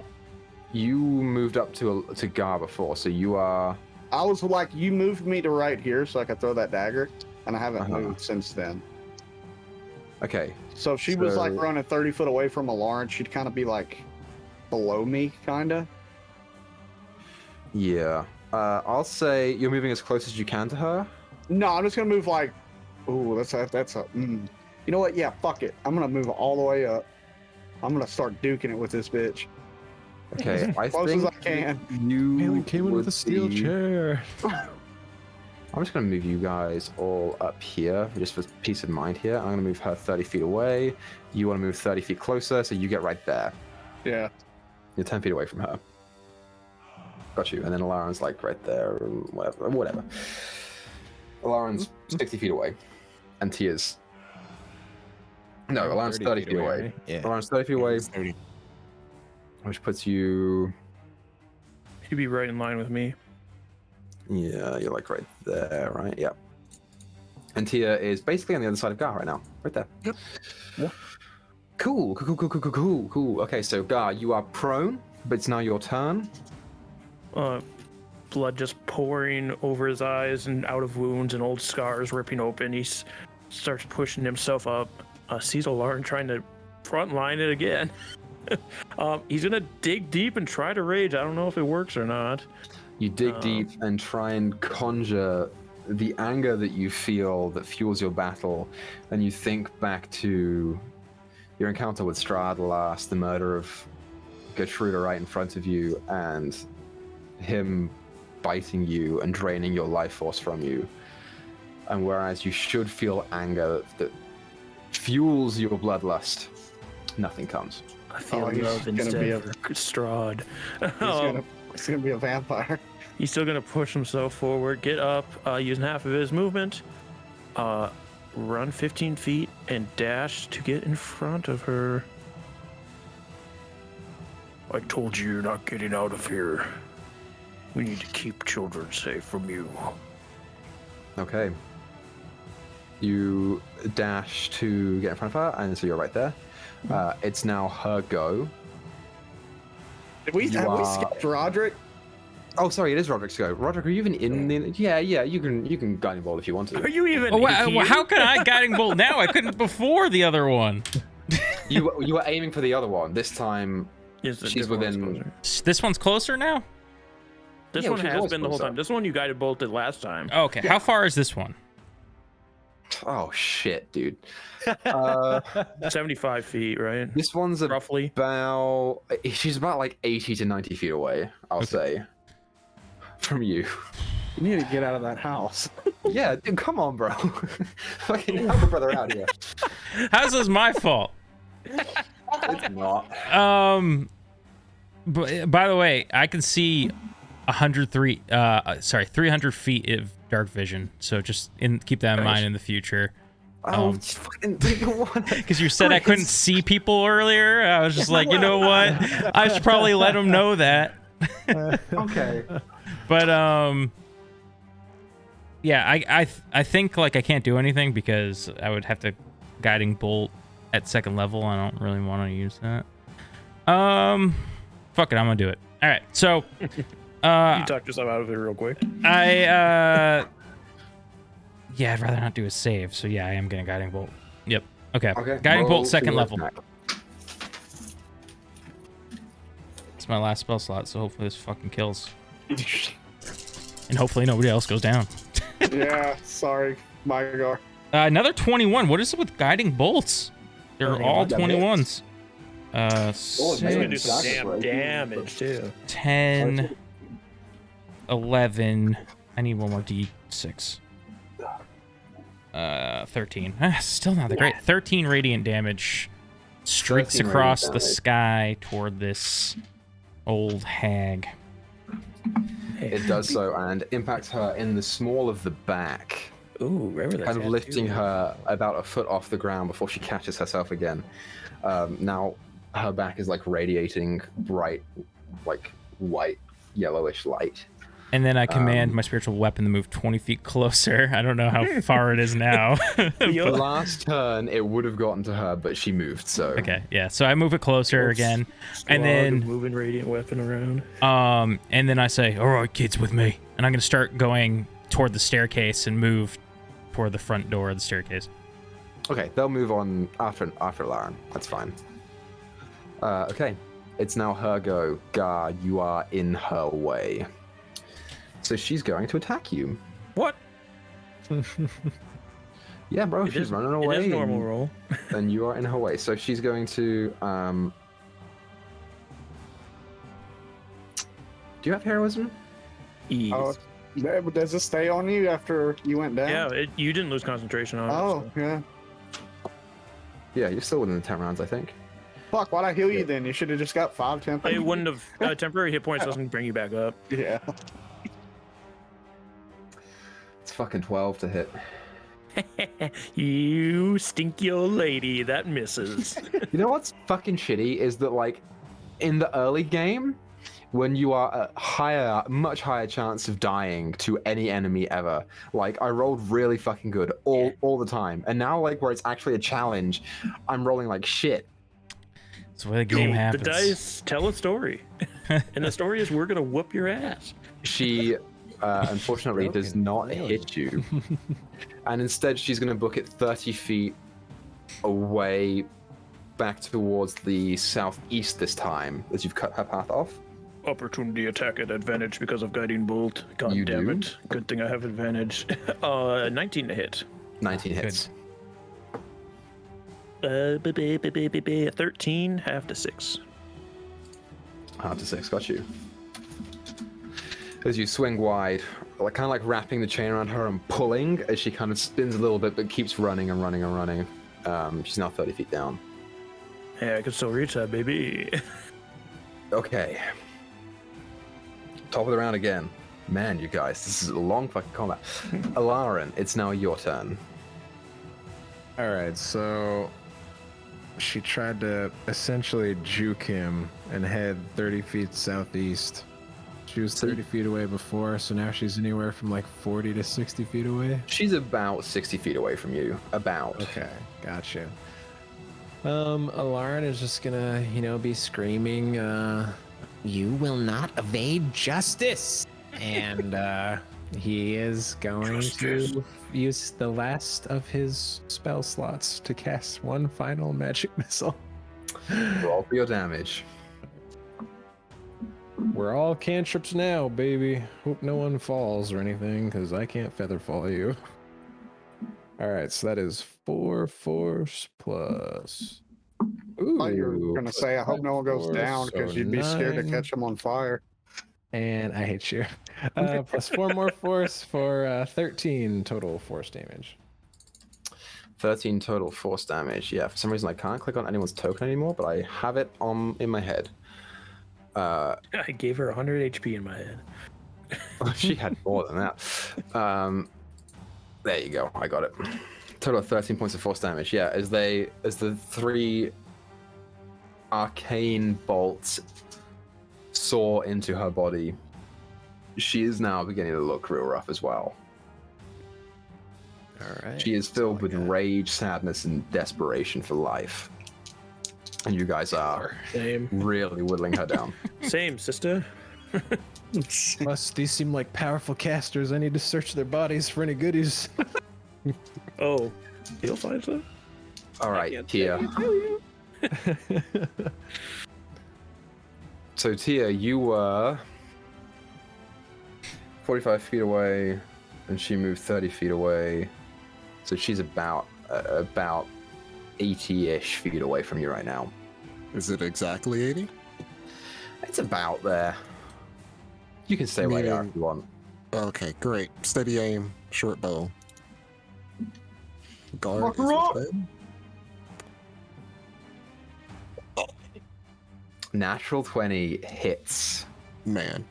You moved up to Gar before, so you are. I was like, you moved me to right here so I could throw that dagger, and I haven't Uh-huh. moved since then. Okay. So if she was like So- running 30 foot away from Alarin, she'd kind of be like below me, kind of. Yeah. I'll say you're moving as close as you can to her. No, I'm just gonna move like, ooh, that's a. You know what? Yeah, fuck it. I'm gonna move all the way up. I'm gonna start duking it with this bitch. Okay. I Close think as I can. you Malin came in with would a steel be- chair. I'm just going to move you guys all up here, just for peace of mind here. I'm going to move her 30 feet away. You want to move 30 feet closer, so you get right there. Yeah. You're 10 feet away from her. Got you. And then Alaron's like right there, or whatever. Alaron's 60 feet away. And Tia's... No, Alaron's 30 feet away. right? Yeah. Alaron's 30 feet away, 30. which puts you... He'd be right in line with me. Yeah, you're like right there, right? Yeah. And Tia is basically on the other side of Gar right now. Right there. Yep. Yeah. Cool. Okay, so Gar, you are prone, but it's now your turn. Blood just pouring over his eyes and out of wounds and old scars ripping open. He starts pushing himself up. Sees Alarin trying to frontline it again. He's gonna dig deep and try to rage. I don't know if it works or not. You dig deep and try and conjure the anger that you feel that fuels your battle, and you think back to your encounter with Strahd last, the murder of Gertruda right in front of you, and him biting you and draining your life force from you. And whereas you should feel anger that fuels your bloodlust, nothing comes. I feel he's love gonna instead be a- for Strahd. He's gonna be a vampire. He's still gonna push himself forward, get up, using half of his movement, run 15 feet, and dash to get in front of her. I told you you're not getting out of here. We need to keep children safe from you. Okay. You dash to get in front of her, and so you're right there. It's now her go. Have we skipped Roderick? Oh, sorry, it is Roderick's go. Roderick, are you even in the? Yeah, you can guiding bolt if you want Are to. you even? How can I guiding bolt now? I couldn't before the other one. You were aiming for the other one. This time, Yes, the she's different one's within. closer. This one's closer now? This Yeah, one she's has always been the whole closer. time. This one you guided bolted last time. Okay, how far is this one? Oh shit, dude. 75 feet, right? This one's Roughly. about. She's about like 80 to 90 feet away. I'll say. From you. You need to get out of that house. Yeah, dude, come on, bro. Fucking help a brother out here. How's this my fault? It's not. But by the way, I can see 300 feet of dark vision. So just keep that in mind in the future. Oh, fucking what? Because you said I couldn't see people earlier. I was just like, you know what? I should probably let them know that. Okay. But yeah, I think like I can't do anything because I would have to guiding bolt at second level. I don't really want to use that. Fuck it, I'm gonna do it. All right, so You talked yourself out of it real quick. yeah, I'd rather not do a save. So yeah, I am getting guiding bolt. Yep. Okay. Guiding roll bolt second to level. attack. It's my last spell slot, so hopefully this fucking kills. And hopefully nobody else goes down. Yeah, sorry, Mygar. Another 21. What is it with guiding bolts? They're all 21s. It's gonna do some 6, damn damage too. 10, 11. I need one more D6. 13. Still not that great. 13 radiant damage streaks 13 across the radiant damage. sky toward this old hag. It does so and impacts her in the small of the back, Ooh, remember that. kind of lifting her about a foot off the ground before she catches herself again. Now her back is like radiating bright, like white, yellowish light. And then I command my spiritual weapon to move 20 feet closer. I don't know how far it is now. The last turn, it would have gotten to her, but she moved, so... Okay, yeah. So I move it closer again. And Strahd then moving radiant weapon around. and then I say, all right, kids, with me. And I'm going to start going toward the staircase and move toward the front door of the staircase. Okay, they'll move on after Lauren. That's fine. Okay, it's now her go. Gar, you are in her way. So she's going to attack you. What? Yeah, bro, she's running away. It is normal roll. And you are in her way. So she's going to... Do you have heroism? Ease. Oh, does it stay on you after you went down? Yeah, you didn't lose concentration on it. Oh, so. yeah. Yeah, you're still within the 10 rounds, I think. Fuck, why'd I heal you then? You should have just got 5 temp. It wouldn't have temporary hit points doesn't bring you back up. Yeah. It's fucking 12 to hit. You stinky old lady, that misses. You know what's fucking shitty is that, like, in the early game, when you are a much higher chance of dying to any enemy ever, like, I rolled really fucking good all the time. And now, like, where it's actually a challenge, I'm rolling like shit. That's where the game happens. The dice tell a story. And the story is we're gonna whoop your ass. She, unfortunately, does not hit you. And instead, she's going to book it 30 feet away back towards the southeast this time, as you've cut her path off. Opportunity attack at advantage because of guiding bolt. God You damn do? it. Good thing I have advantage. 19 to hit. 19 hits. 13, half to 6. Half to 6, got you. As you swing wide, like kind of like wrapping the chain around her and pulling as she kind of spins a little bit but keeps running and running and running. She's now 30 feet down. Yeah, I can still reach that, baby. Okay. Top of the round again. Man, you guys, this is a long fucking combat. Alarin, it's now your turn. All right, so she tried to essentially juke him and head 30 feet southeast. She was 30 feet away before, so now she's anywhere from like 40 to 60 feet away. She's about 60 feet away from you. About. Okay, gotcha. Alarin is just gonna, be screaming, "You will not evade justice!" And he is going to use the last of his spell slots to cast one final magic missile. Roll for your damage. We're all cantrips now, baby. Hope no one falls or anything, because I can't feather fall you. Alright, so that is 4 force plus. Ooh, I thought you were gonna say, I hope no one goes plus down because so you'd be scared to 9. catch them on fire. And I hate you. Plus 4 more force for 13 total force damage. 13 total force damage. Yeah, for some reason I can't click on anyone's token anymore, but I have it in my head. I gave her 100 HP in my head. She had more than that. There you go. I got it. Total of 13 points of force damage. Yeah, as the 3 arcane bolts soar into her body, she is now beginning to look real rough as well. All right. She is filled with rage, sadness, and desperation for life. And you guys are Same. really whittling her down. Same, sister. Plus, these seem like powerful casters. I need to search their bodies for any goodies. Oh, he'll find some. All right, Tia. So Tia, you were 45 feet away, and she moved 30 feet away. So she's about 80-ish feet away from you right now. Is it exactly 80? It's about there. You can stay where you are if you want. Okay, great. Steady aim, short bow. Guard Lock is her up. dead. Natural 20 hits. Man.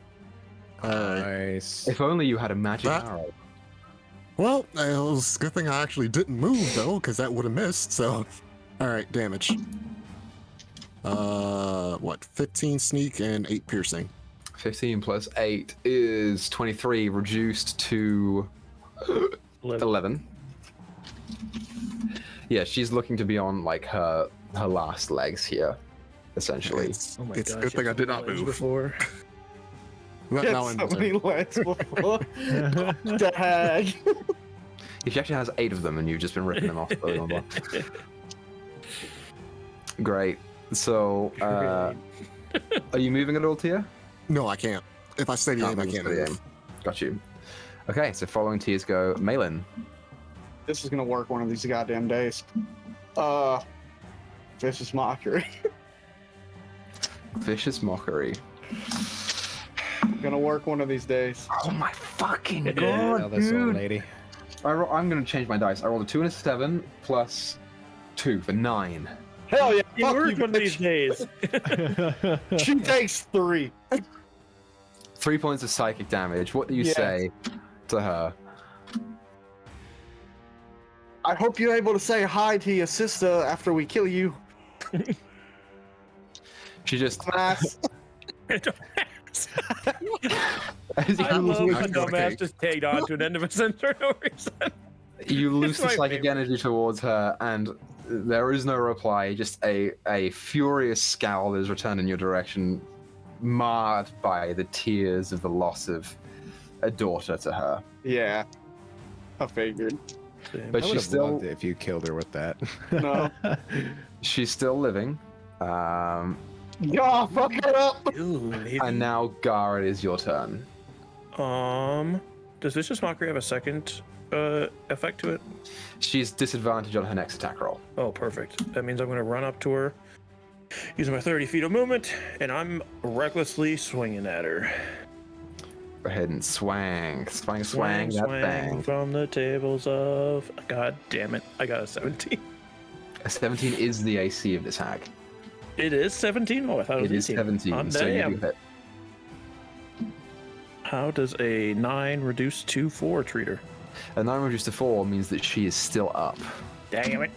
Nice. If only you had a magic That- arrow. Well, it was a good thing I actually didn't move though, because that would have missed. So, all right, damage. What? 15 sneak and 8 piercing. 15 plus 8 is 23, reduced to 11. Yeah, she's looking to be on like her last legs here, essentially. It's, Oh my it's a gosh, good thing I I've did seen not legs move. before. Well, Get now so I'm many legs before. The hag. If she actually has 8 of them and you've just been ripping them off. Blah, blah, blah. Great. So, are you moving at all, Tia? No, I can't. If I steady aim, I can't move. Got you. Okay, so following Tia's go, Malin. This is gonna work one of these goddamn days. Vicious mockery. Vicious mockery. Gonna work one of these days. Oh my fucking Yeah. god, Tell this old dude. lady. I'm gonna change my dice. I rolled a 2 and a 7 plus 2 for 9. Hell yeah! You Fuck work you, one of these bitch. days. She takes 3. 3 points of psychic damage. What do you Yeah. say to her? I hope you're able to say hi to your sister after we kill you. She just Dumbass. as I love you, a dumbass just tagged on to an end of a sentence for no reason. you loose the my psychic favorite. energy towards her, and there is no reply. Just a furious scowl is returned in your direction, marred by the tears of the loss of a daughter to her. Yeah. I figured. But I would she's have still loved it if you killed her with that. No. she's still living. Yeah, fuck it up. And now, Gar, it is your turn. Does Vicious Mockery have a second effect to it? She's disadvantaged on her next attack roll. Oh, perfect. That means I'm going to run up to her, using my 30 feet of movement, and I'm recklessly swinging at her. Go ahead and swang that bang. From the tables of... God damn it. I got a 17. A 17 is the AC of this hag. It is 17? Oh, I thought it was It is 18. 17, Hot so you damn. do hit. How does a 9 reduce to 4 treat her? A 9 reduced to 4 means that she is still up. Damn it.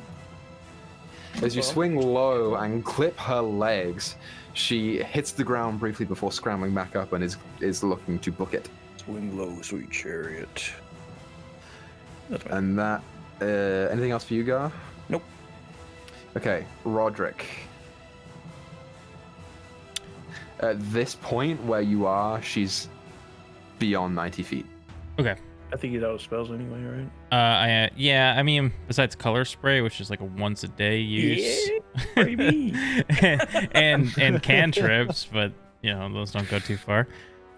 As you Well. swing low and clip her legs, she hits the ground briefly before scrambling back up and is looking to book it. Swing low, sweet chariot. That's fine. And that... anything else for you, Gar? Nope. Okay, Roderick. At this point where you are, she's beyond 90 feet. Okay. I think he's out of spells anyway, right? Yeah, I mean, besides color spray, which is like a once a day use, Baby. and cantrips, but you know those don't go too far.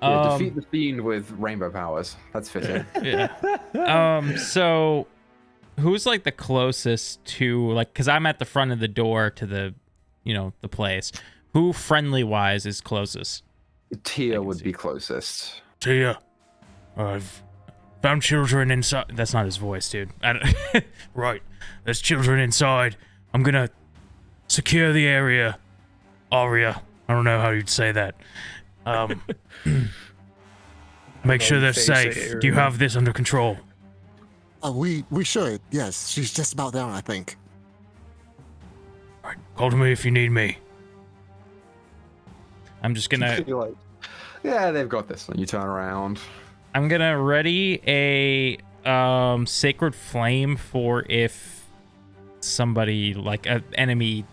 Yeah, defeat the fiend with rainbow powers. That's fitting. Yeah. So who's like the closest to like? Because I'm at the front of the door to the, the place. Who friendly wise is closest? Tia would be closest. Tia, I've found children inside. That's not his voice, dude. Right. There's children inside. I'm gonna secure the area. Aria. I don't know how you'd say that. Make sure they're safe. Do you have this under control? We should. Yes, she's just about down, I think. All right, call to me if you need me. I'm just gonna. You're like, yeah, they've got this. And you turn around. I'm gonna ready a sacred flame for if somebody like an enemy,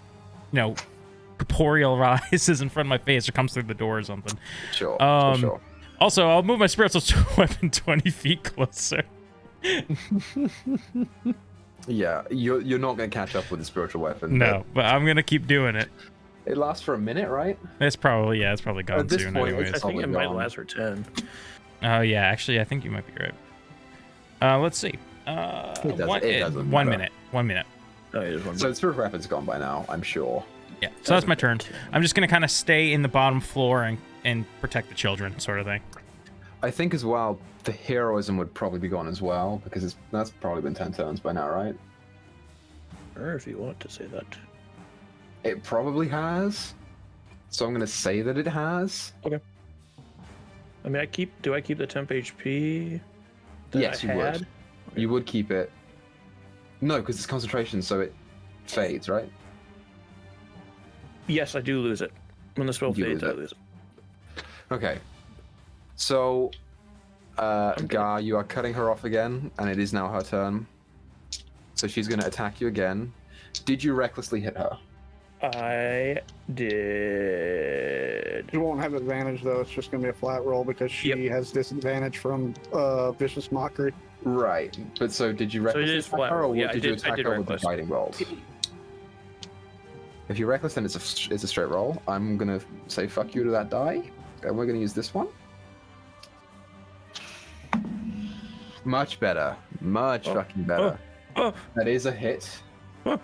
corporeal rises in front of my face or comes through the door or something. Sure. Sure. Also, I'll move my spiritual weapon 20 feet closer. Yeah, you're not gonna catch up with the spiritual weapon. No, but I'm gonna keep doing it. It lasts for a minute, right? It's probably gone At this soon point, anyways. I think probably it might gone. last for 10. Oh yeah, actually I think you might be right. Let's see. It doesn't one matter. minute. 1 minute. Oh, yeah, there's one. So the spiritual weapon's gone by now, I'm sure. Yeah. So that's my turn. I'm just gonna kind of stay in the bottom floor and protect the children, sort of thing. I think as well, the heroism would probably be gone as well, because that's probably been 10 turns by now, right? Or if you want to say that. It probably has. So I'm gonna say that it has. I mean, do I keep the temp HP that Yes, I you had? would. You would keep it. No, because it's concentration, so it fades, right? Yes, I do lose it. When the spell You fades, lose I it. lose it. Okay. So, Gar, you are cutting her off again, and it is now her turn. So she's going to attack you again. Did you recklessly hit her? I did. You won't have advantage though. It's just gonna be a flat roll because she has disadvantage from vicious mockery. Right. But so did you So it recklessly is attack flat her, or roll. Yeah, did I you did attack her with the reckless. fighting rolls? If you're reckless, then it's a straight roll. I'm going to say fuck you to that die, and we're going to use this one. Much better. Much fucking better. Oh. That is a hit. Oh.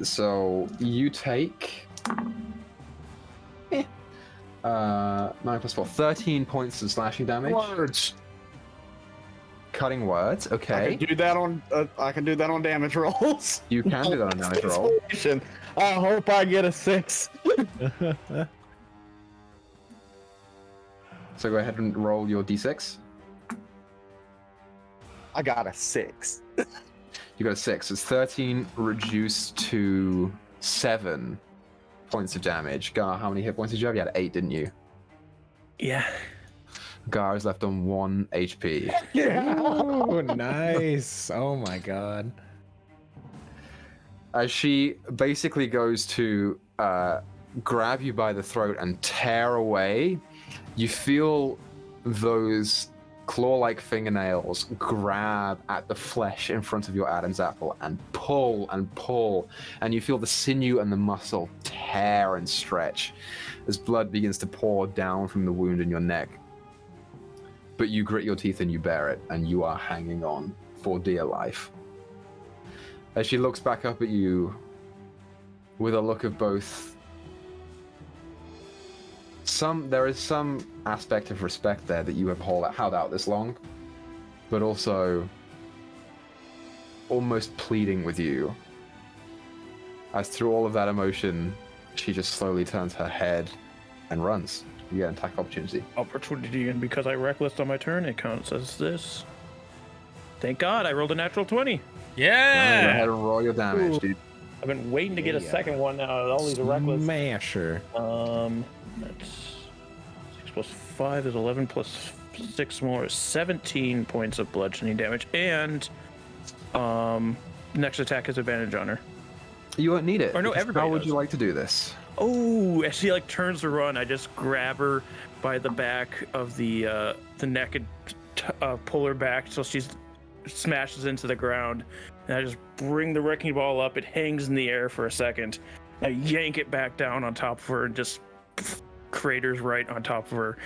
So you take 9 plus 4, 13 points of slashing damage. Words. Cutting words. I Okay. can do that on. I can do that on damage rolls. You can do that on damage roll. I hope I get a 6. So go ahead and roll your d6. I got a 6. You got a 6. It's 13 reduced to 7 points of damage. Gar, how many hit points did you have? You had 8, didn't you? Yeah. Gar is left on 1 HP. Yeah. Oh, nice. Oh my god. As she basically goes to grab you by the throat and tear away, you feel those claw-like fingernails grab at the flesh in front of your Adam's apple and pull, and you feel the sinew and the muscle tear and stretch as blood begins to pour down from the wound in your neck. But you grit your teeth and you bear it, and you are hanging on for dear life. As she looks back up at you with a look of both there is some aspect of respect there that you have held out this long, but also almost pleading with you. As through all of that emotion, she just slowly turns her head and runs. You get an attack opportunity. Opportunity, and because I reckless on my turn, it counts as this. Thank God I rolled a natural 20. Go ahead Yeah. and roll your damage, dude. I've been waiting to get a Yeah. second one now. All these are reckless. Smasher. That's 6 plus 5 is 11 plus 6 more is 17 points of bludgeoning damage, and next attack has advantage on her. You won't need it. Or no, because everybody How would does. you like to do this? Oh, as she like turns to run, I just grab her by the back of the neck and pull her back so she smashes into the ground. And I just bring the wrecking ball up. It hangs in the air for a second. I yank it back down on top of her and just craters right on top of her.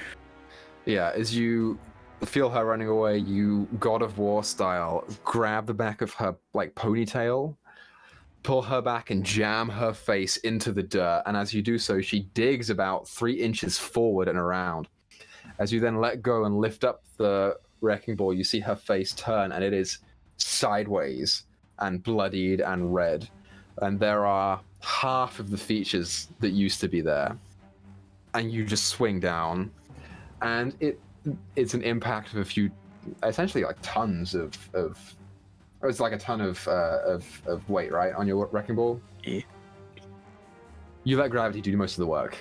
Yeah, as you feel her running away, you God of War style grab the back of her like ponytail, pull her back and jam her face into the dirt. And as you do so, she digs about 3 inches forward and around. As you then let go and lift up the wrecking ball, you see her face turn, and it is sideways and bloodied and red. And there are half of the features that used to be there. And you just swing down, and it's an impact of a few essentially like tons of it's like a ton of weight, right, on your wrecking ball. Yeah. You let gravity do most of the work.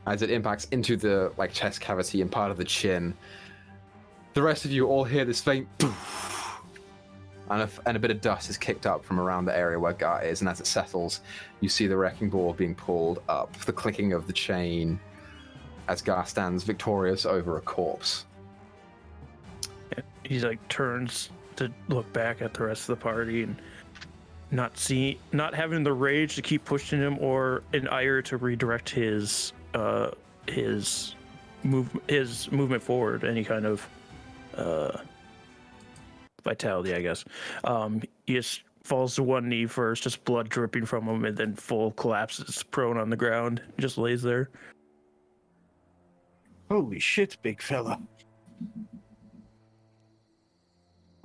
As it impacts into the like chest cavity and part of the chin, the rest of you all hear this faint poof, and a bit of dust is kicked up from around the area where Gar is, and as it settles, you see the wrecking ball being pulled up, the clicking of the chain, as Gar stands victorious over a corpse. He like turns to look back at the rest of the party and not having the rage to keep pushing him or an ire to redirect his movement forward, any kind of vitality, I guess. He just falls to one knee first, just blood dripping from him, and then full collapses prone on the ground, just lays there. Holy shit, big fella.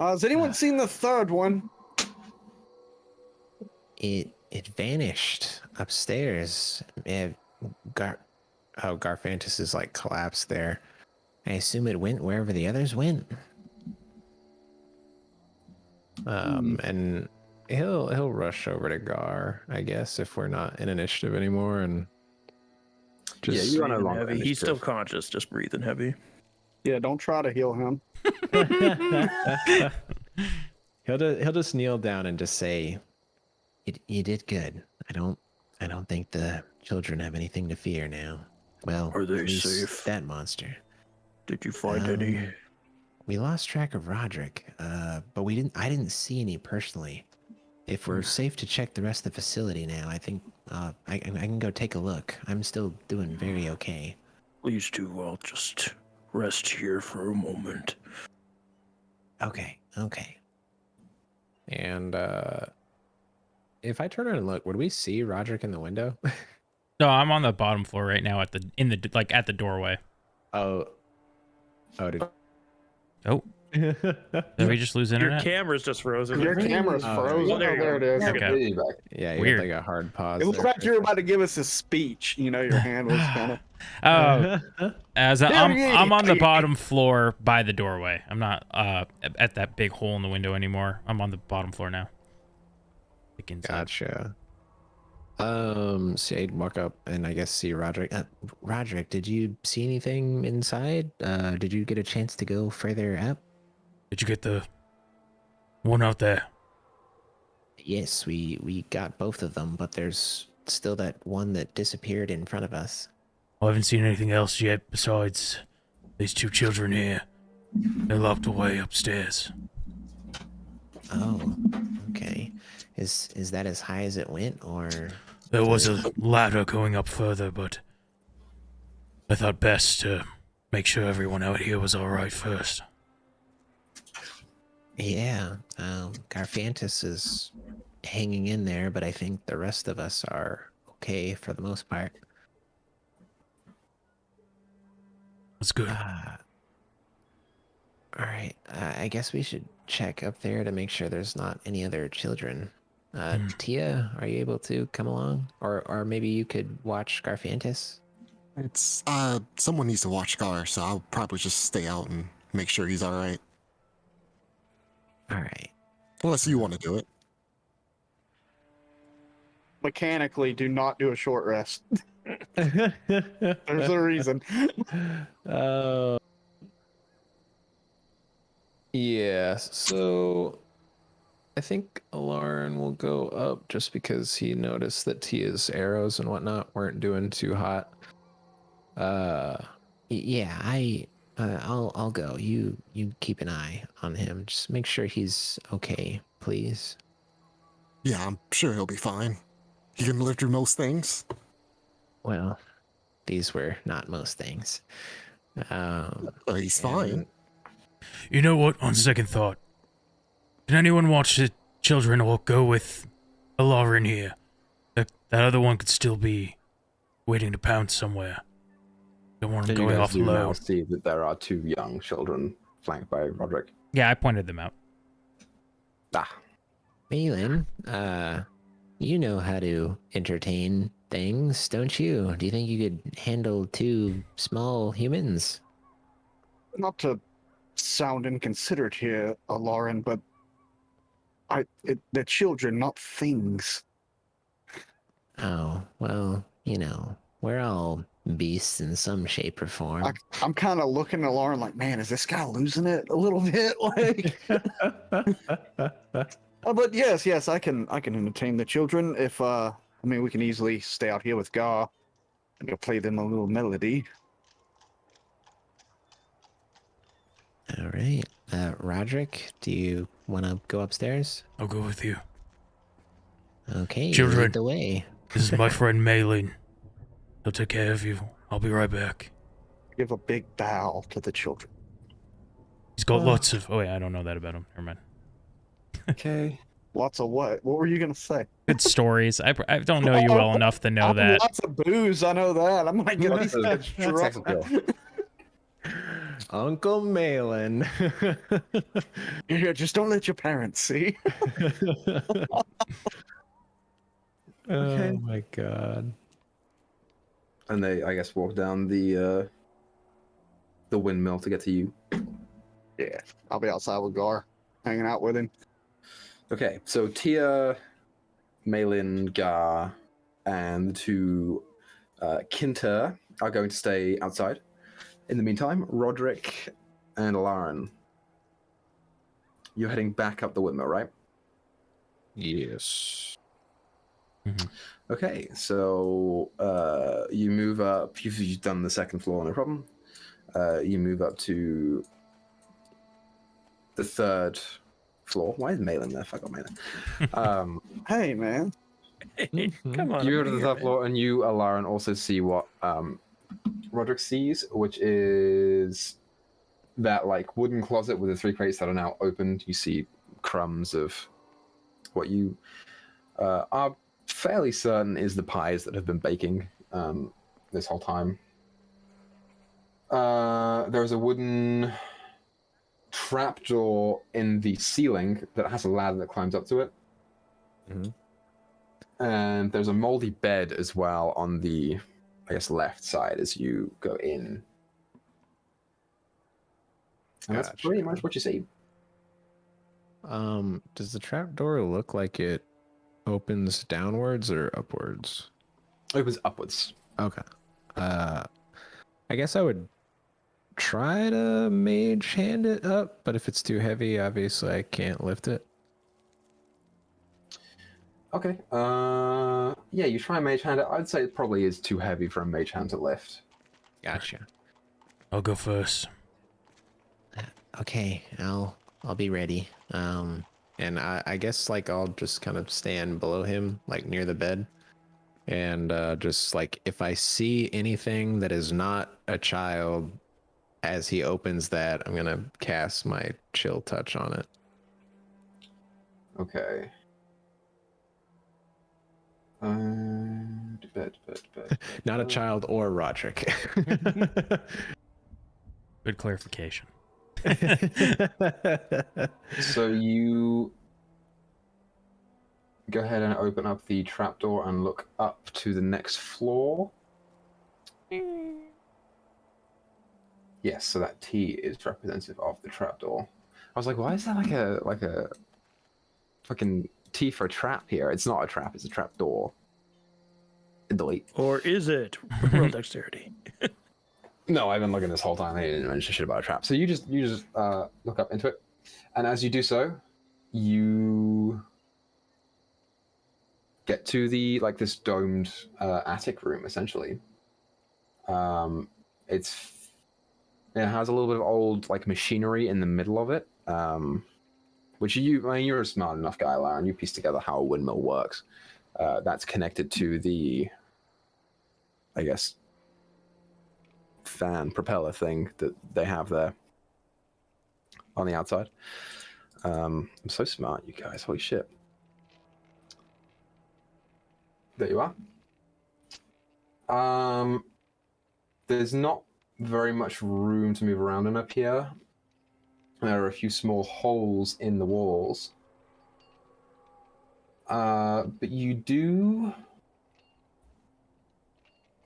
Has anyone seen the third one? It vanished upstairs. Garfantis is like collapsed there. I assume it went wherever the others went. And he'll rush over to Gar, I guess, if we're not in initiative anymore, and just you are no longer heavy. He's initiative. still conscious, just breathing heavy. Yeah, don't try to heal him. he'll just kneel down and just say, "You did good. I don't think the children have anything to fear now. Well, Are they at least safe? that monster. Did you find any? We lost track of Roderick, but I didn't see any personally. If we're safe to check the rest of the facility now, I think I can go take a look. I'm still doing very okay." Please do. I'll just rest here for a moment. Okay. And if I turn around and look, would we see Roderick in the window? No, I'm on the bottom floor right now at the doorway. Oh, Oh, did we just lose Your internet? camera's just frozen. Your camera's Oh, frozen. well, there Oh, you there it is. Okay. Really back. yeah, you Weird. had like a hard pause. It looked there like for you a were about to give us a speech. You know, your hand was kind of. Oh, as There I'm he is. on the bottom floor by the doorway. I'm not at that big hole in the window anymore. I'm on the bottom floor now. Like inside. Gotcha. So I'd walk up and I guess see Roderick. Roderick, did you see anything inside? Did you get a chance to go further up? Did you get the one out there? Yes, we got both of them, but there's still that one that disappeared in front of us. I haven't seen anything else yet besides these two children here. They're locked away upstairs. Oh, okay. Is that as high as it went, or? There was a ladder going up further, but I thought best to make sure everyone out here was all right first. Yeah, Garfantis is hanging in there, but I think the rest of us are okay for the most part. That's good. All right, I guess we should check up there to make sure there's not any other children. Tia, are you able to come along? Or maybe you could watch Garfantis? It's someone needs to watch Gar, so I'll probably just stay out and make sure he's all right. All right. Unless you want to do it. Mechanically, do not do a short rest. There's a reason. Yeah, so I think Alarn will go up just because he noticed that Tia's arrows and whatnot weren't doing too hot. Yeah, I'll go. You keep an eye on him. Just make sure he's okay, please. Yeah, I'm sure he'll be fine. He can live through most things. Well, these were not most things. He's fine. You know what? On second thought, can anyone watch the children or go with Alara in here? That other one could still be waiting to pounce somewhere. Don't want him And you going guys off do now low. see that there are two young children flanked by Roderick. Yeah, I pointed them out. Malin, you know how to entertain things, don't you? Do you think you could handle two small humans? Not to sound inconsiderate here, Lauren, but they're children, not things. Oh, well, we're all beasts in some shape or form. I'm kind of looking at Lauren like, man, is this guy losing it a little bit? Like, but yes, I can entertain the children if I mean, we can easily stay out here with Gar and go play them a little melody. All right. Roderick, do you want to go upstairs? I'll go with you. Okay, Children. lead the way. This is my friend Malin. He'll take care of you. I'll be right back. Give a big bow to the children. He's got lots of... Oh, wait, I don't know that about him. Never mind. Okay. Lots of what? What were you gonna say? Good stories. I don't know you well enough to know that. Lots of booze. I know that. I'm like, Lots of he's sex appeal. Uncle Malin. Here, just don't let your parents see. Oh my god. And they, I guess, walk down the windmill to get to you. Yeah, I'll be outside with Gar, hanging out with him. Okay, so Tia, Malin, Gar, and the two Kinter are going to stay outside. In the meantime, Roderick and Lauren, you're heading back up the windmill, right? Yes. Mm-hmm. Okay, so you move up. You've done the second floor, no problem. You move up to the third floor. Why is Malin there? Fuck off, Malin. Hey, man. Come on. You go I'm to the here, third man. floor, and you, Lauren, also see what Roderick sees, which is that like wooden closet with the 3 crates that are now opened. You see crumbs of what you are fairly certain is the pies that have been baking this whole time. There is a wooden trapdoor in the ceiling that has a ladder that climbs up to it. Mhm. And there's a moldy bed as well on the, I guess, left side as you go in. And that's Gotcha. pretty much what you see. Does the trapdoor look like it opens downwards or upwards? It opens upwards. Okay. I guess I would try to mage hand it up, but if it's too heavy, obviously I can't lift it. Okay. Yeah, you try and mage hand it. I'd say it probably is too heavy for a mage hand to lift. Gotcha. I'll go first. Okay, I'll be ready. And I guess like I'll just kind of stand below him, like near the bed, and just like if I see anything that is not a child, as he opens that, I'm gonna cast my chill touch on it. Okay. Not a child or Roderick. Good clarification. So you go ahead and open up the trapdoor and look up to the next floor. Yes, so that T is representative of the trapdoor. I was like, why is that like a fucking T for a trap here? It's not a trap, it's a trapdoor. Delete. Or is it? Roll dexterity. No, I've been looking this whole time. I didn't mention shit about a trap. So you just look up into it, and as you do so, you get to the this domed attic room. Essentially, it has a little bit of old machinery in the middle of it, which you're a smart enough guy, Lauren. You piece together how a windmill works. That's connected to the, I guess, fan propeller thing that they have there on the outside. I'm so smart, you guys. Holy shit. There you are. There's not very much room to move around in up here. There are a few small holes in the walls. But you do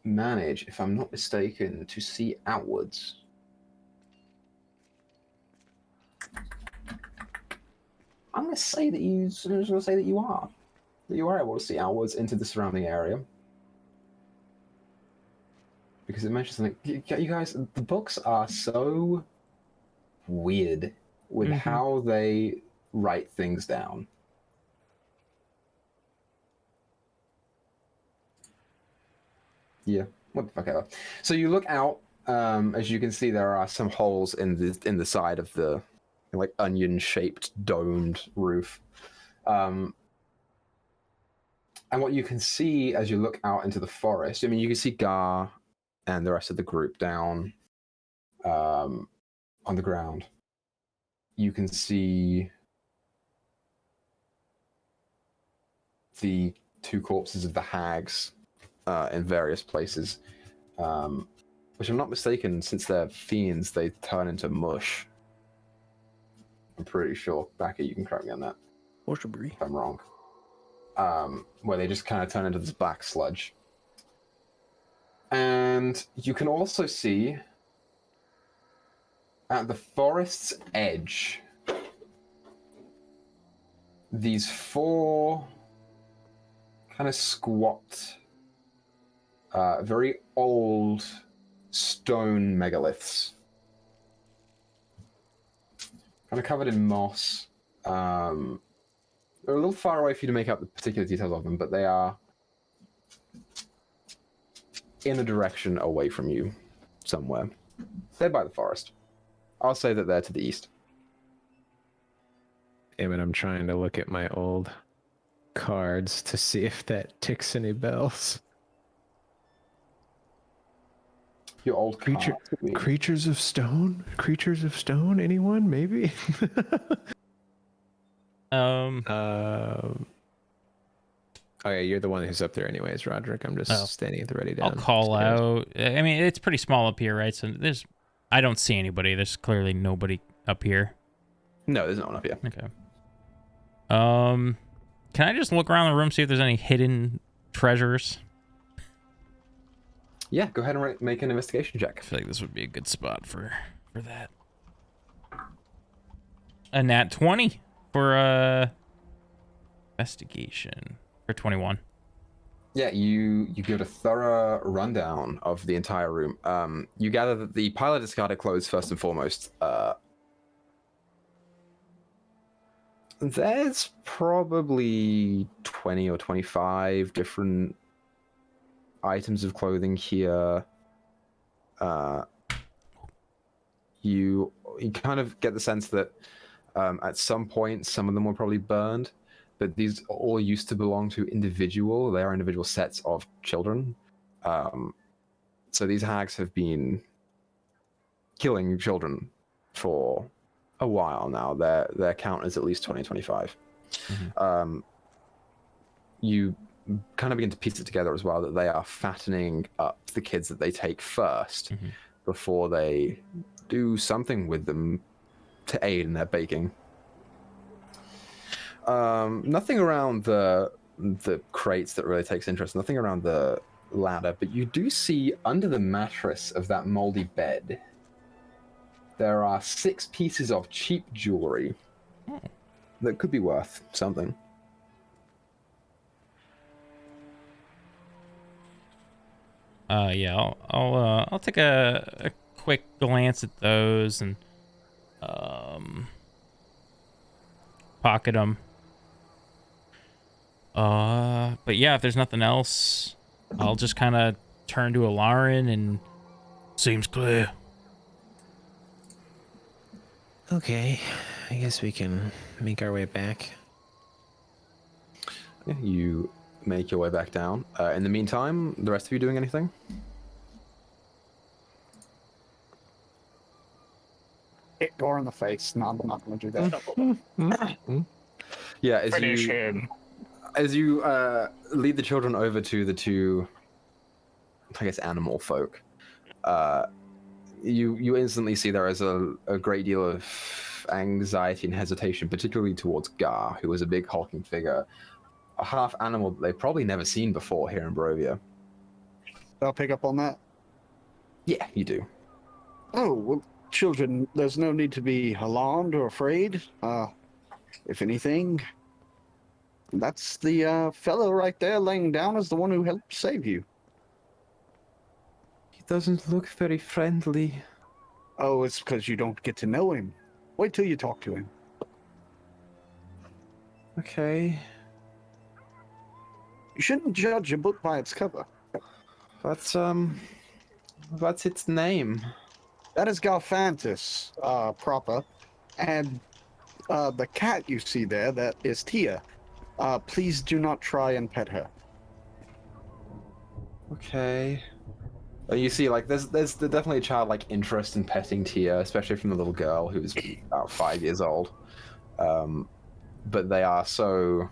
manage, if I'm not mistaken, to see outwards. I'm going to say that you. I'm just going to say that you are. That you are able to see outwards into the surrounding area. Because it mentions something. You guys, the books are so weird with how they write things down. Yeah, what the fuck ever. So you look out. As you can see, there are some holes in the side of the like onion-shaped domed roof. And what you can see as you look out into the forest, I mean, you can see Gar and the rest of the group down on the ground. You can see the two corpses of the hags in various places. Which I'm not mistaken, since they're fiends, they turn into mush. I'm pretty sure. Becky, you can correct me on that. Possibly. If I'm wrong. Where they just kind of turn into this black sludge. And you can also see at the forest's edge these 4 kind of squat, very old stone megaliths. Kind of covered in moss. They're a little far away for you to make out the particular details of them, but they are in a direction away from you somewhere. They're by the forest. I'll say that they're to the east. Damn it, I'm trying to look at my old cards to see if that ticks any bells. Your old Creatures of stone? Creatures of stone? Anyone? Maybe? Oh yeah, you're the one who's up there anyways, Roderick. I'm just standing at the ready down. I'll call out. I mean, it's pretty small up here, right? So I don't see anybody. There's clearly nobody up here. No, there's no one up here. Okay. Can I just look around the room, see if there's any hidden treasures? Yeah, go ahead and make an investigation check. I feel like this would be a good spot for that. A nat 20 for investigation for 21. Yeah, you give a thorough rundown of the entire room. You gather that the pile of discarded clothes, first and foremost, there's probably 20 or 25 different items of clothing here. You kind of get the sense that at some point some of them were probably burned, but these all used to belong to they are individual sets of children. So these hags have been killing children for a while now. Their count is at least 20, 25. Mm-hmm. You kind of begin to piece it together as well that they are fattening up the kids that they take first before they do something with them to aid in their baking. Nothing around the crates that really takes interest, nothing around the ladder, but you do see under the mattress of that moldy bed there are 6 pieces of cheap jewelry that could be worth something. Yeah, I'll take a quick glance at those and pocket them. But yeah, if there's nothing else, I'll just kind of turn to Alarin and seems clear. Okay, I guess we can make our way back. Yeah, you make your way back down. In the meantime, the rest of you doing anything? Hit Gore in the face. No, I'm not going to do that. Yeah, Finish him. As you lead the children over to the 2, I guess, animal folk, you instantly see there is a great deal of anxiety and hesitation, particularly towards Gar, who is a big hulking figure, a half animal that they've probably never seen before here in Barovia. I'll pick up on that. Yeah, you do. Oh, well, children, there's no need to be alarmed or afraid. If anything, that's the fellow right there laying down is the one who helped save you. He doesn't look very friendly. Oh, it's because you don't get to know him. Wait till you talk to him. Okay. You shouldn't judge a book by its cover. What's its name? That is Galfantis, proper. And the cat you see there, that is Tia. Please do not try and pet her. Okay. You see, like, there's definitely a childlike interest in petting Tia, especially from the little girl who's about 5 years old. But they are so,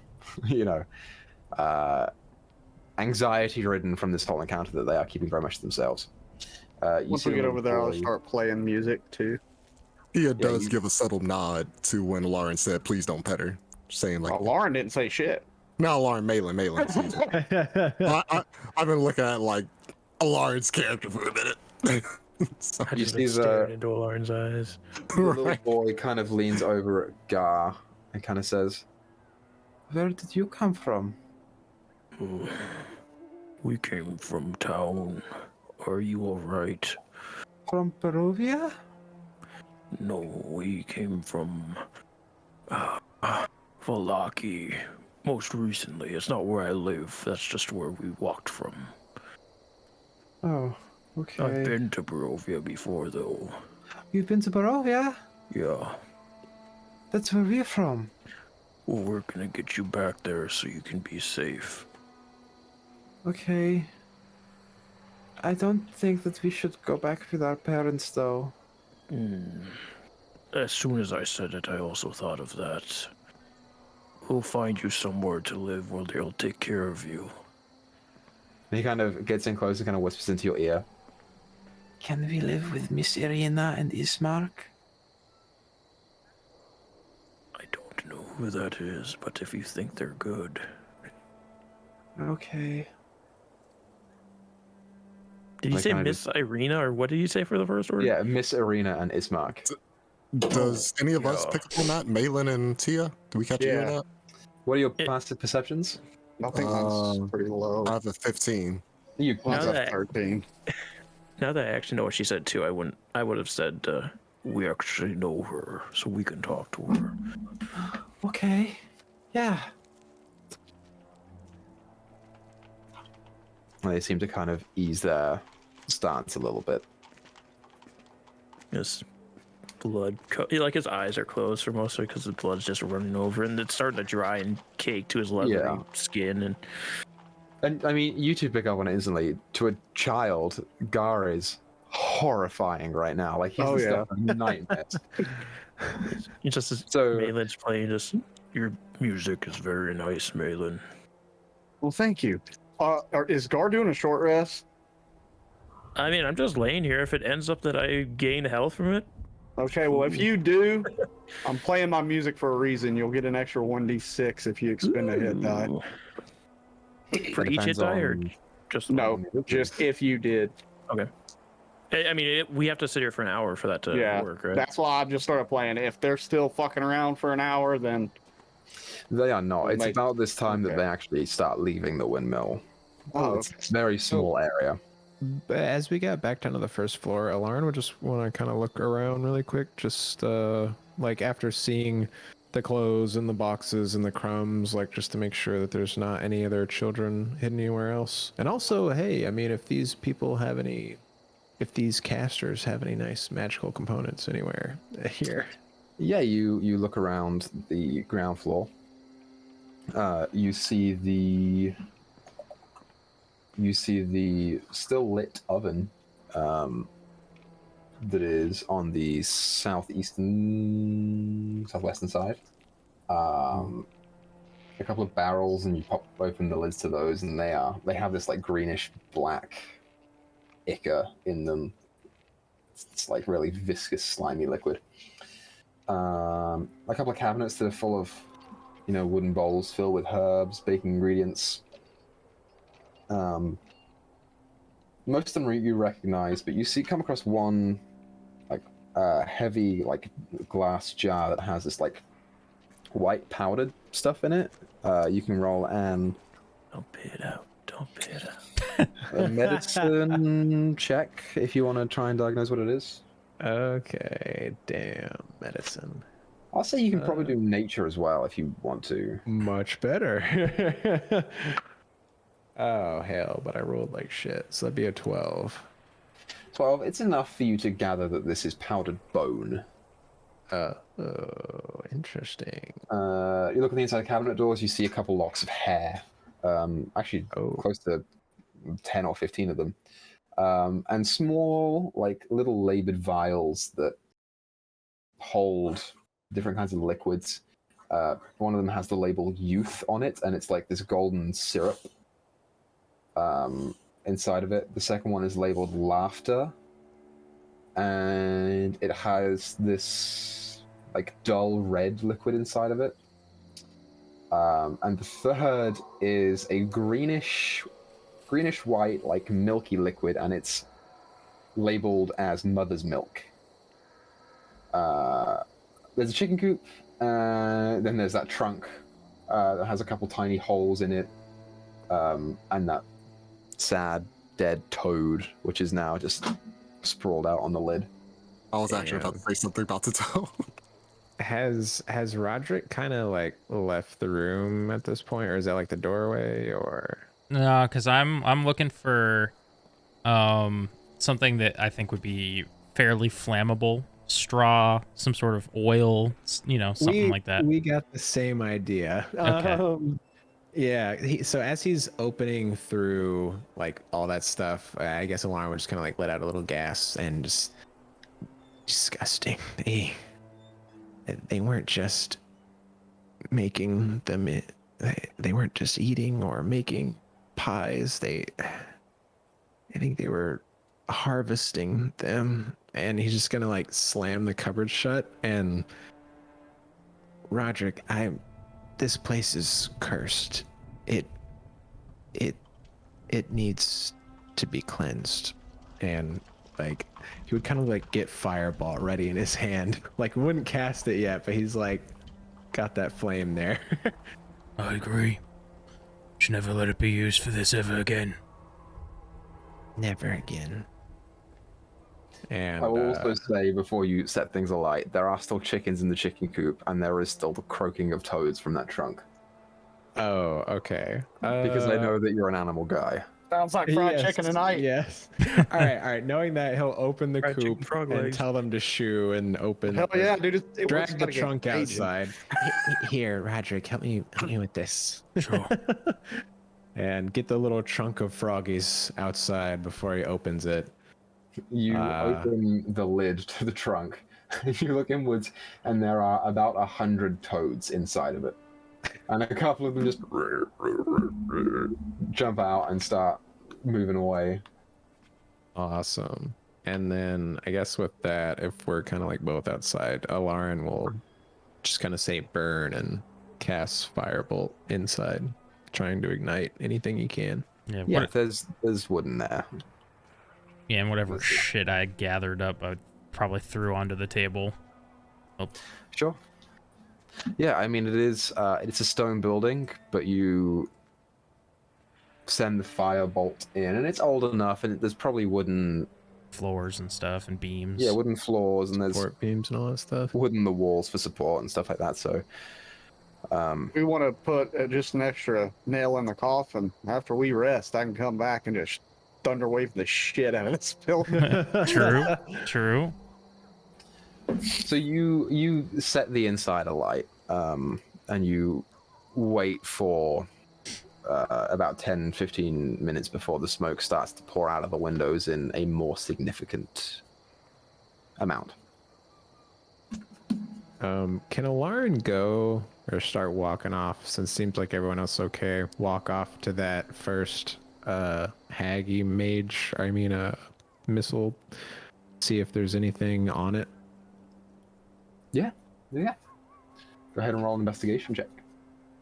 anxiety-ridden from this whole encounter that they are keeping very much to themselves. Once we get over there, I'll start playing music too. Tia does give a subtle nod to when Lauren said, "Please don't pet her," saying like, Lauren didn't say shit. "No, Lauren, Malin." I've been looking at like Lauren's character for a minute. So, I just been staring into Lauren's eyes. The little boy kind of leans over at Gar and kind of says, "Where did you come from?" We came from town. Are you alright? From Barovia? No, we came from Valaki. Most recently. It's not where I live. That's just where we walked from. Oh, okay. I've been to Barovia before, though. You've been to Barovia? Yeah. That's where we're from. Well, we're gonna get you back there so you can be safe. Okay. I don't think that we should go back with our parents, though. As soon as I said it, I also thought of that. We'll find you somewhere to live where they'll take care of you. And he kind of gets in close and kind of whispers into your ear. Can we live with Miss Irina and Ismark? I don't know who that is, but if you think they're good... Okay. Did you Like, say kinda Miss Irina, or what did you say for the first word? Yeah, Miss Irina and Ismark. does any of us pick up on that? Malin and Tia? Do we catch you on that? What are your passive perceptions? I think mine's pretty low. I have a 15. You Mine's Now a that- 13. Now that I actually know what she said too, I would have said we actually know her, so we can talk to her. Okay. Yeah. They seem to kind of ease their stance a little bit. His blood, like his eyes are closed for most of it because the blood's just running over, and it's starting to dry and cake to his leathery skin. And I mean, you two pick up on it instantly. To a child, Gar is horrifying right now. Like he's the stuff of nightmares. It's just So- Malin's playing. Just your music is very nice, Malin. Well, thank you. Is Gar doing a short rest? I mean, I'm just laying here. If it ends up that I gain health from it, Okay, well, if you do, I'm playing my music for a reason. You'll get an extra 1d6 if you expend a hit die. ooh. For It each hit depends die, or on- just No, just if you did. I mean, we have to sit here for an hour for that to work, right? That's why I just started playing. If they're still fucking around for an hour, then They are not. It's Like- about this time that okay. they actually start leaving the windmill. okay. It's a very small area. But as we got back down to the first floor, Alarn would just want to kind of look around really quick, just like after seeing the clothes and the boxes and the crumbs, like just to make sure that there's not any other children hidden anywhere else. And also, hey, I mean, if these people have any, if these casters have any nice magical components anywhere here. Yeah, you look around the ground floor. You see the still lit oven that is on the southwestern side. A couple of barrels, and you pop open the lids to those, and they have this like greenish black ichor in them. It's like really viscous, slimy liquid. A couple of cabinets that are full of, wooden bowls filled with herbs, baking ingredients. Most of them you recognize, but you come across one, like, heavy, like, glass jar that has this, like, white powdered stuff in it. You can roll an Don't pay it out. Don't pay it out. a medicine check if you want to try and diagnose what it is. Okay, damn medicine. I'll say you can probably do nature as well if you want to. Much better. Oh hell, but I rolled like shit, so that'd be a 12. 12. It's enough for you to gather that this is powdered bone. Oh, interesting. You look at the inside cabinet doors. You see a couple locks of hair. Actually, close to 10 or 15 of them. And small, like little labered vials that hold different kinds of liquids. One of them has the label "youth" on it, and it's like this golden syrup inside of it. The second one is labeled "laughter," and it has this like dull red liquid inside of it. And the third is a greenish white, like milky liquid, and it's labeled as mother's milk. There's a chicken coop, then there's that trunk that has a couple tiny holes in it, and that sad dead toad, which is now just sprawled out on the lid. I was actually about to say something about the toe. Has Roderick kind of like left the room at this point, or is that like the doorway, or? No, because I'm looking for something that I think would be fairly flammable. Straw, some sort of oil, something like that. We got the same idea. Okay. Yeah. So as he's opening through like all that stuff, I guess Alarm would just kind of like let out a little gas and just disgusting. They weren't just making them. They weren't just eating or making pies. I think they were harvesting them. And he's just gonna like slam the cupboard shut. And Roderick, this place is cursed. It needs to be cleansed. And like he would kind of like get fireball ready in his hand. Like wouldn't cast it yet, but he's like got that flame there. I agree. Should never let it be used for this ever again. Never again. And I will also say, before you set things alight, there are still chickens in the chicken coop, and there is still the croaking of toads from that trunk. Oh, okay. Because I know that you're an animal guy. Sounds like fried chicken tonight. Yes. All right. Knowing that, he'll open the Fried chicken, coop frog and legs. tell them to shoo and open. Hell yeah, dude! It Drag was the trunk outside Here, Roderick, help me with this. Sure. and get the little trunk of froggies outside before he opens it. You open the lid to the trunk, you look inwards, and there are about 100 toads inside of it. And a couple of them just jump out and start moving away. Awesome. And then I guess with that, if we're kind of like both outside, Alarin will just kind of say burn and cast firebolt inside, trying to ignite anything he can. Yeah. Yeah, there's wood in there. Yeah, and whatever shit I gathered up, I probably threw onto the table. Oh. Sure. Yeah, I mean, it's a stone building, but you send the firebolt in, and it's old enough, and there's probably wooden Floors and stuff and beams. Yeah, wooden floors, and there's Support beams and all that stuff. wood in the walls for support and stuff like that. So, We want to put just an extra nail in the coffin. After we rest, I can come back and just thunderwave the shit out of this building. True. So you set the inside alight, and you wait for about 10-15 minutes before the smoke starts to pour out of the windows in a more significant amount. Can Alarin go or start walking off, since it seems like everyone else is okay, walk off to that first Haggy mage, missile, see if there's anything on it? Yeah. Go ahead and roll an investigation check.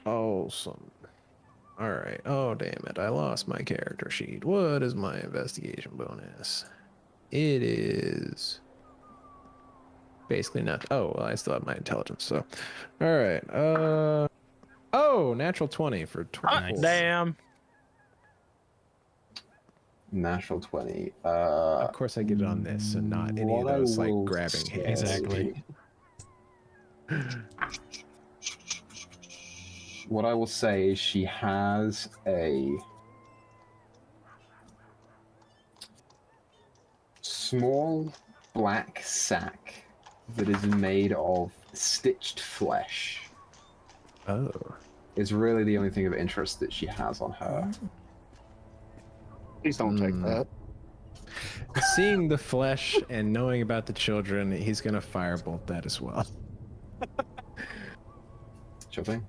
Awesome. All right. Oh, damn it. I lost my character sheet. What is my investigation bonus? It is basically nothing. Oh, well, I still have my intelligence. So, all right. Oh, natural 20 for 24. Damn. Natural 20. Of course, I get it on this and not any of what I those like will grabbing say- hands. Exactly. What I will say is she has a small black sack that is made of stitched flesh. Oh. Is really the only thing of interest that she has on her. Please don't take that. Seeing the flesh and knowing about the children, he's gonna firebolt that as well. Sure thing.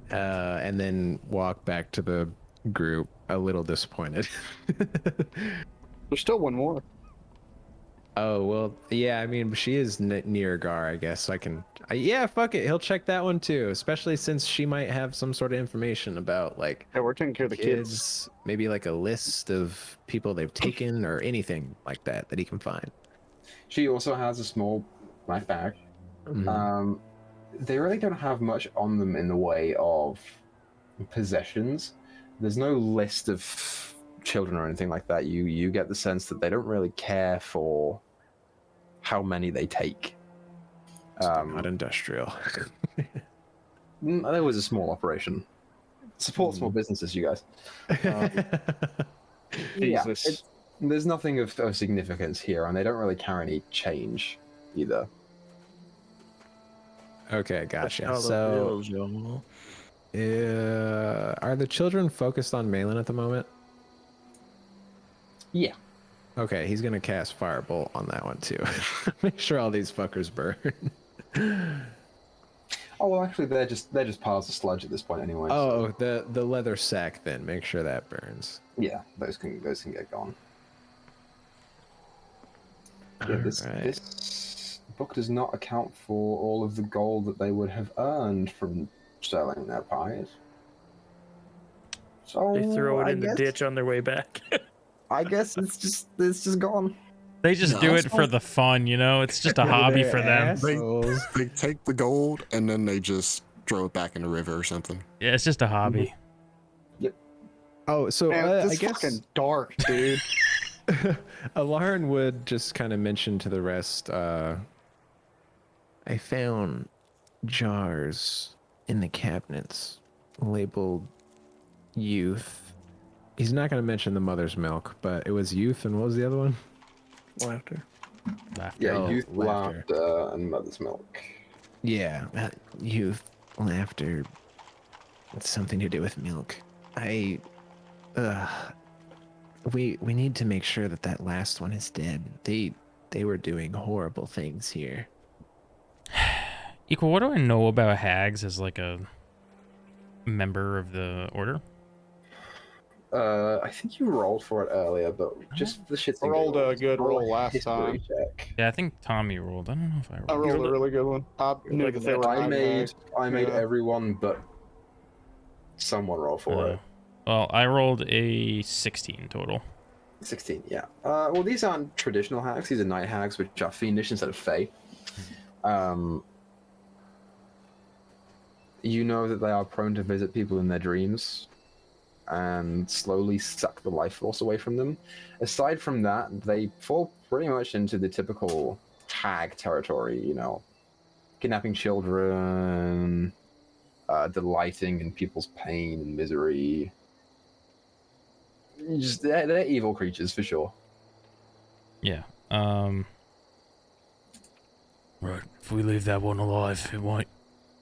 And then walk back to the group a little disappointed. There's still one more. Oh, well, yeah, I mean, she is near Gar, I guess. So I can. Yeah, fuck it. He'll check that one too, especially since she might have some sort of information about, like, Yeah, we're taking care of the kids. maybe like a list of people they've taken or anything like that that he can find. She also has a small black bag. Mhm. They really don't have much on them in the way of possessions. There's no list of children or anything like that. You get the sense that they don't really care for how many they take. Not industrial. There was a small operation. Support small businesses, you guys. Yeah, Jesus. there's nothing of significance here, and they don't really carry any change either. Okay, gotcha. How the So, bills, y'all. are the children focused on Malin at the moment? Yeah. Okay, he's gonna cast Firebolt on that one too. Make sure all these fuckers burn. Oh well, actually, they're just piles of sludge at this point anyway. Oh, the leather sack then. Make sure that burns. Yeah, those can get gone. Yeah, Alright. this book does not account for all of the gold that they would have earned from selling their pies. So They throw it I in the guess- ditch on their way back. I guess it's just gone. They just No, do that's it for the fun, you know? It's just a hobby for them. Assholes. They take the gold and then they just throw it back in the river or something. Yeah, it's just a hobby. Oh, so Man, I this guess fucking dark, dude. Alarin would just kind of mention to the rest, I found jars in the cabinets labeled youth. He's not going to mention the mother's milk, but it was youth, and what was the other one? Laughter. Laughter. Yeah, Oh, youth, laughter. laughter, and mother's milk. Yeah, youth, laughter. It's something to do with milk. We need to make sure that that last one is dead. They were doing horrible things here. Equal, what do I know about hags as like a member of the order? I think you rolled for it earlier, but just for the shits. I rolled a good roll last time. Check. Yeah, I think Tommy rolled. I don't know if I rolled. I rolled a really good one. I knew that they were I high made Yeah. everyone but someone roll for it. Well, I rolled a 16 total. 16, yeah. Well, these aren't traditional hags. These are night hags, which are fiendish instead of fey. You know that they are prone to visit people in their dreams and slowly suck the life force away from them. Aside from that, they fall pretty much into the typical hag territory, you know. Kidnapping children, delighting in people's pain and misery. Just they're evil creatures for sure. Yeah. Right. If we leave that one alive, it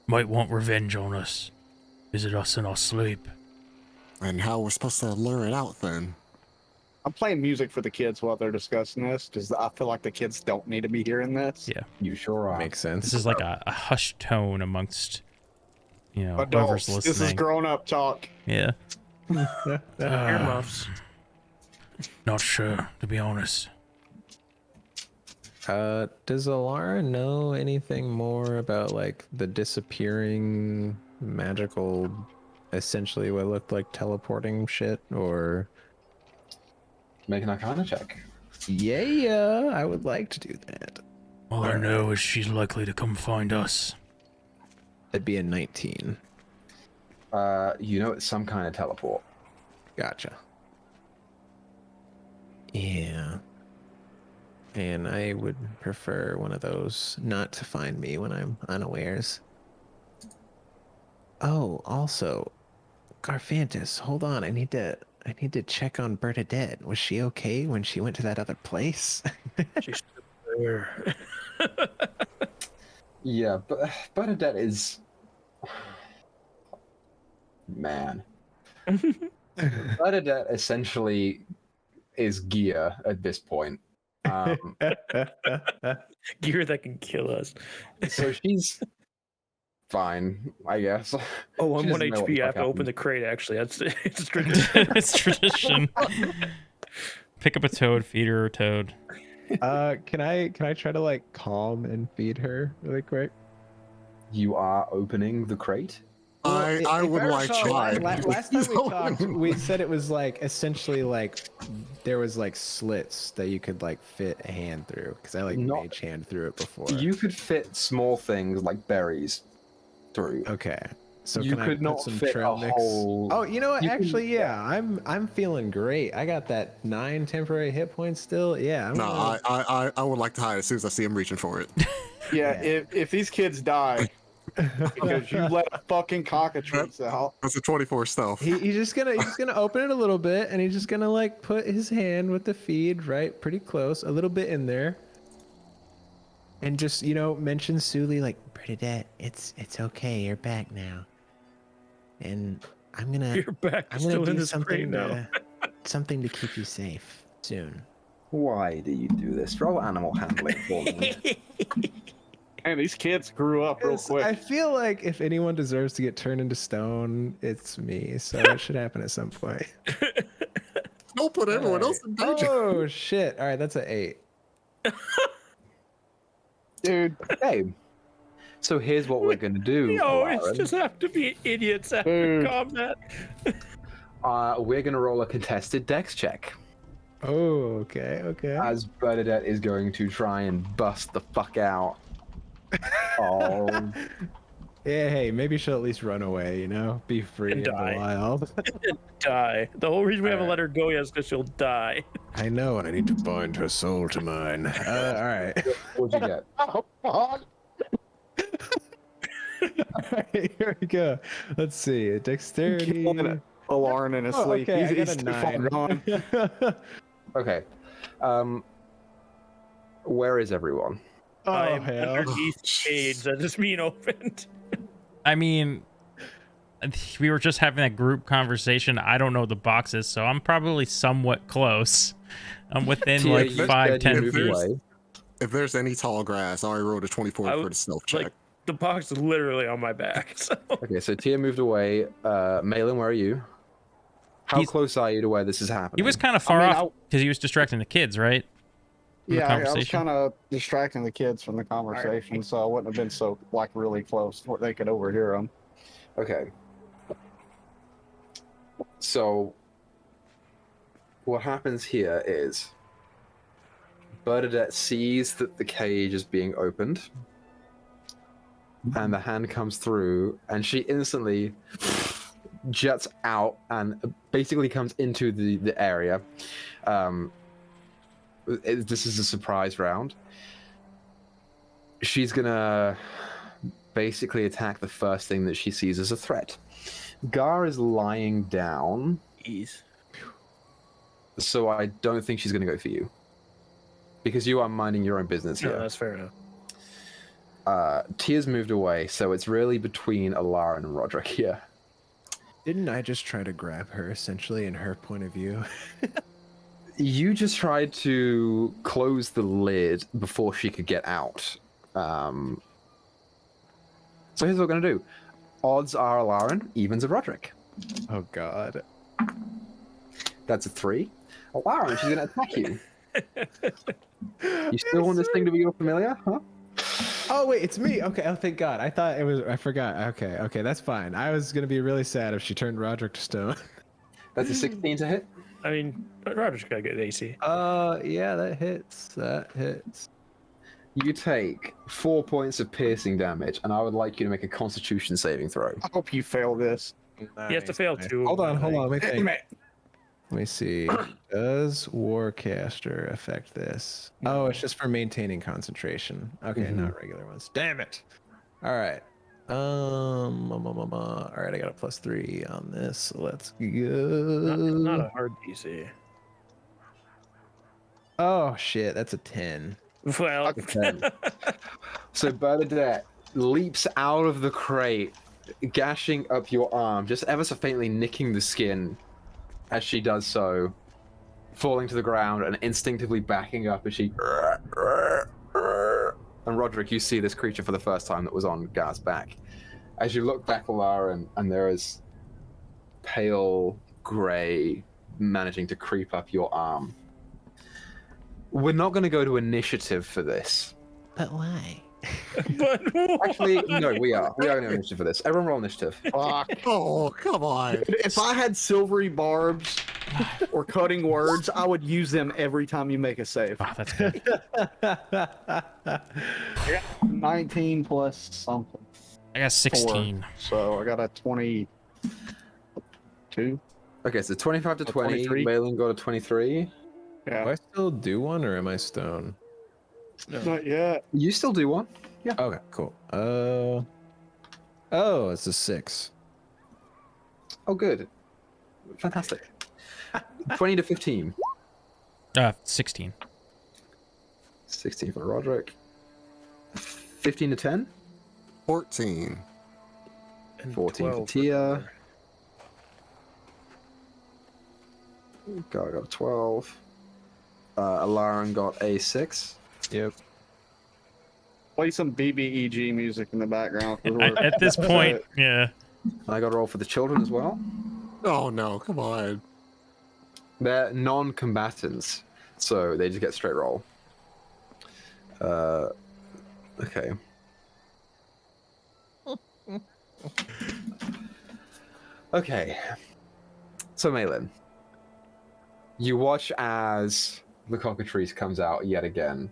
might want revenge on us. Visit us in our sleep. And how we're supposed to lure it out then? I'm playing music for the kids while they're discussing this because I feel like the kids don't need to be hearing this. Yeah. You sure are. Makes sense. This is like a hushed tone amongst, you know, Adults, whoever's this is listening. grown-up talk. Yeah. Earmuffs. Not sure, to be honest. Does Alara know anything more about like the disappearing magical, essentially what looked like teleporting shit, or? Make an Arcana check. Yeah, I would like to do that. All I know is she's likely to come find us. That'd be a 19. You know it's some kind of teleport. Gotcha. Yeah. And I would prefer one of those not to find me when I'm unawares. Oh, also, Garfantis, hold on. I need to check on Bernadette. Was she okay when she went to that other place? She's still there. Yeah, but Bernadette is... Man. Bernadette essentially is gear at this point. Gear that can kill us. So she's fine, I guess. Oh, I'm She 1 doesn't know what the HP. I fuck have to open happened. the crate. Actually, it's tradition. It's tradition. Pick up a toad, feed her a toad. Can I try to like calm and feed her really quick? You are opening the crate? I would like try. Last time we talked, we said it was like essentially like there was like slits that you could like fit a hand through because I like Not- mage hand through it before. You could fit small things like berries through. Okay. So You can I could put not some fit trail a mix? whole- Oh, you know what? You can- Actually, yeah, I'm feeling great. I got that 9 temporary hit points still. Yeah. I'm No, gonna- I would like to hide as soon as I see him reaching for it. Yeah, if these kids die because you let a fucking cockatrice out. That's a 24 stealth. he's just gonna open it a little bit and he's just gonna like put his hand with the feed right pretty close, a little bit in there, and just mention Suli like, Bernadette, it's okay, you're back now, and I'm gonna You're back. I'm Still gonna in do this crate something now. something to keep you safe soon. Why do you do this? Roll animal handling for me. Man, these kids grew up real quick. I feel like if anyone deserves to get turned into stone, it's me. So it should happen at some point. Don't put everyone else in danger. Oh shit! All right, that's an 8. Dude, Okay. So here's what we're going to do. We always Lauren. just have to be idiots after Dude. combat. We're going to roll a contested dex check. Oh, okay. As Bernadette is going to try and bust the fuck out. Oh, Yeah, hey, maybe she'll at least run away, Be free And in die. the wild. Die. The whole reason we haven't let her go yet is because she'll die. I know, and I need to bind her soul to mine. All right. what'd you get? oh, God. All right, here we go. Let's see. Dexterity. Lauren in his Oh, sleep. okay, I He's got too a far 9. gone. Okay. Where is everyone? Oh, I'm hell. underneath shades that is being opened. I mean, we were just having that group conversation. I don't know the boxes, so I'm probably somewhat close. I'm within Tia, like you 5, said 10 you feet. moved away. If there's any tall grass, I already rolled a 24 I for would- the stealth like- check. The box is literally on my back. So Okay, so Tia moved away. Malin, where are you? How He's- close are you to where this is happening? He was kind of far mean, off because he was distracting the kids, right? From the Yeah, I was conversation. kind of distracting the kids from the conversation, so I wouldn't have been so really close where they could overhear them. Okay. So, what happens here is Bernadette sees that the cage is being opened, and the hand comes through, and she instantly jets out and basically comes into the area. This is a surprise round. She's gonna basically attack the first thing that she sees as a threat. Gar is lying down, ease. so I don't think she's gonna go for you. Because you are minding your own business No, here. that's fair enough. Tia's moved away, so it's really between Alara and Roderick here. Didn't I just try to grab her essentially in her point of view? You just tried to close the lid before she could get out. So here's what we're gonna do. Odds are Alarin, evens are Roderick. Oh God. That's a 3. Alarin, she's gonna attack you. You still want this thing to be your familiar, huh? Oh wait, it's me. Okay. Oh thank God. I thought it was. I forgot. Okay. That's fine. I was gonna be really sad if she turned Roderick to stone. That's a 16 to hit. I mean, Roger's got good AC. Yeah, that hits. You take 4 points of piercing damage, and I would like you to make a Constitution saving throw. I hope you fail this. You have to fail 2. Hold on. Let me think. Damn it. Let me see. Does Warcaster affect this? Oh, it's just for maintaining concentration. Okay, not regular ones. Damn it. All right. All right, I got a +3 on this. So let's go. Not a hard DC. Oh shit, that's a 10. Well, Okay. So Bernadette leaps out of the crate, gashing up your arm, just ever so faintly nicking the skin as she does so, falling to the ground and instinctively backing up as she... And Roderick, you see this creature for the first time that was on Gar's back. As you look back, Lara, and there is pale grey managing to creep up your arm. We're not going to go to initiative for this. But why? but Actually, no, we are. We are going to initiative for this. Everyone roll initiative. Fuck. Oh, come on. If I had silvery barbs or cutting words, I would use them every time you make a save. Oh, that's good. 19 plus something. I got 16. So I got a 22. Okay, so 25 to 20. 23. Malin got a 23. Do Yeah. I still do one or am I stone? Not yet. You still do one. Yeah. Okay, cool. It's a 6. Oh, good. Fantastic. 20 to 15. 16. 16 for Roderick. 15 to 10. 14. 14 for 12 Tia. Got a 12. Alarin got a 6. Yep. Play some BBEG music in the background. At this point, yeah. I got a roll for the children as well. Oh, no. Come on. They're non-combatants, so they just get straight roll. Okay. Okay. So, Malin, you watch as the cockatrice comes out yet again.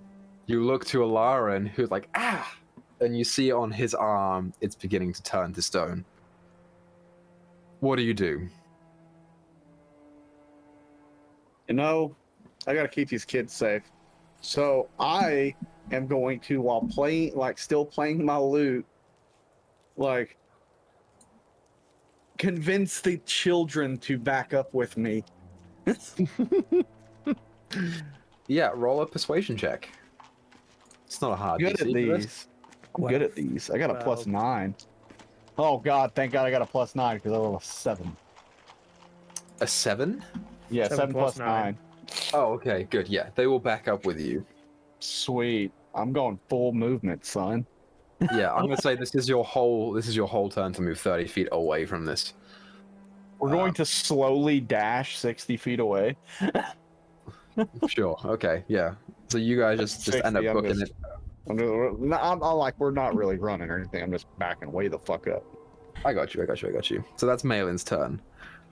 You look to Alarin, who's like, ah! And you see on his arm, it's beginning to turn to stone. What do you do? You know, I gotta keep these kids safe. So I am going to, while playing, like still playing my lute, like convince the children to back up with me. Yeah, roll a persuasion check. It's not a hard Good at DC for this. these. I'm good at these. I got a +9. Oh God, thank God I got a +9 because I rolled a 7. A 7? Yeah, 7 7 plus plus 9. Oh, okay, good. Yeah, they will back up with you. Sweet. I'm going full movement, son. Yeah, I'm gonna say this is your whole turn to move 30 feet away from this. We're going to slowly dash 60 feet away. Sure. Okay. Yeah. So you guys just end up 60, I'm booking just- it. I'm like, we're not really running or anything. I'm just backing way the fuck up. I got you. So that's Malin's turn.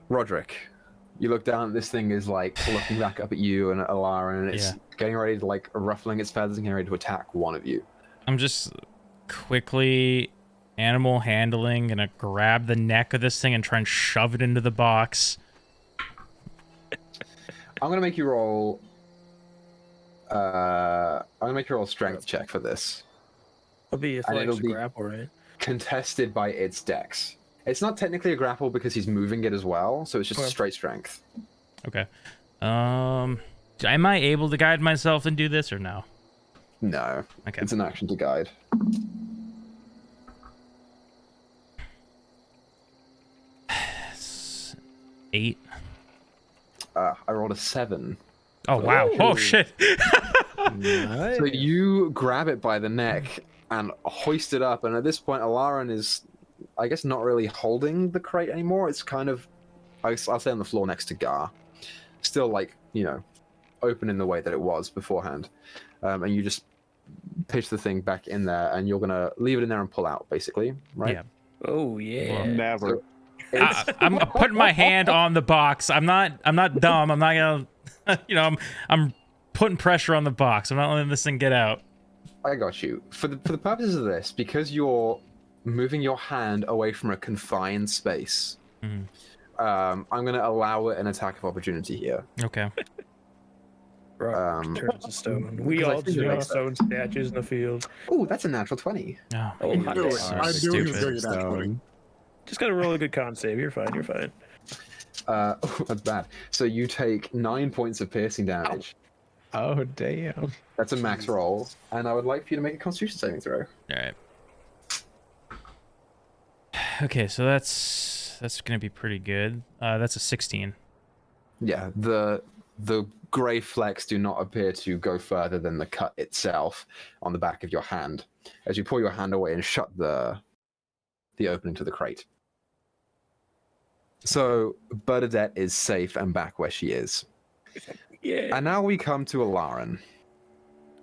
Roderick, you look down. This thing is like looking back up at you and at Alara, and it's getting ready to like ruffling its feathers and getting ready to attack one of you. I'm just quickly animal handling, gonna grab the neck of this thing and try and shove it into the box. I'm gonna make you roll. I'm gonna make you roll a strength check for this. It'll be And athletics it'll be- grapple, right? Contested by its dex. It's not technically a grapple because he's moving it as well, so it's just Okay. straight strength. Okay. Am I able to guide myself and do this or no? No, Okay. it's an action to guide. It's 8. I rolled a 7. Oh wow. Oh shit. Nice. So you grab it by the neck and hoist it up, and at this point, Alarin is, I guess, not really holding the crate anymore. It's kind of, I'll say, on the floor next to Gar, still like open in the way that it was beforehand, and you just pitch the thing back in there, and you're gonna leave it in there and pull out, basically, right? Yeah. Oh yeah. Never. I'm putting my hand on the box. I'm not dumb. I'm not gonna, I'm putting pressure on the box. I'm not letting this thing get out. I got you. For the purposes of this, because you're moving your hand away from a confined space, Mhm. I'm going to allow it an attack of opportunity here. Okay. Rock turns to stone. We because I all think just it make makes stone statues in the field. Oh, that's a natural 20. Oh, Oh, man, hot knew damn. it. so I knew he was stupid. going to that Stone. 20. Just gotta roll a good con save. You're fine. You're fine. That's bad. So you take 9 points of piercing damage. Oh damn. That's a max roll, and I would like for you to make a Constitution saving throw. All right. Okay, so that's gonna be pretty good. That's a 16. Yeah, the grey flecks do not appear to go further than the cut itself on the back of your hand as you pull your hand away and shut the opening to the crate. So Bernadette is safe and back where she is. Yeah. And now we come to Alarin,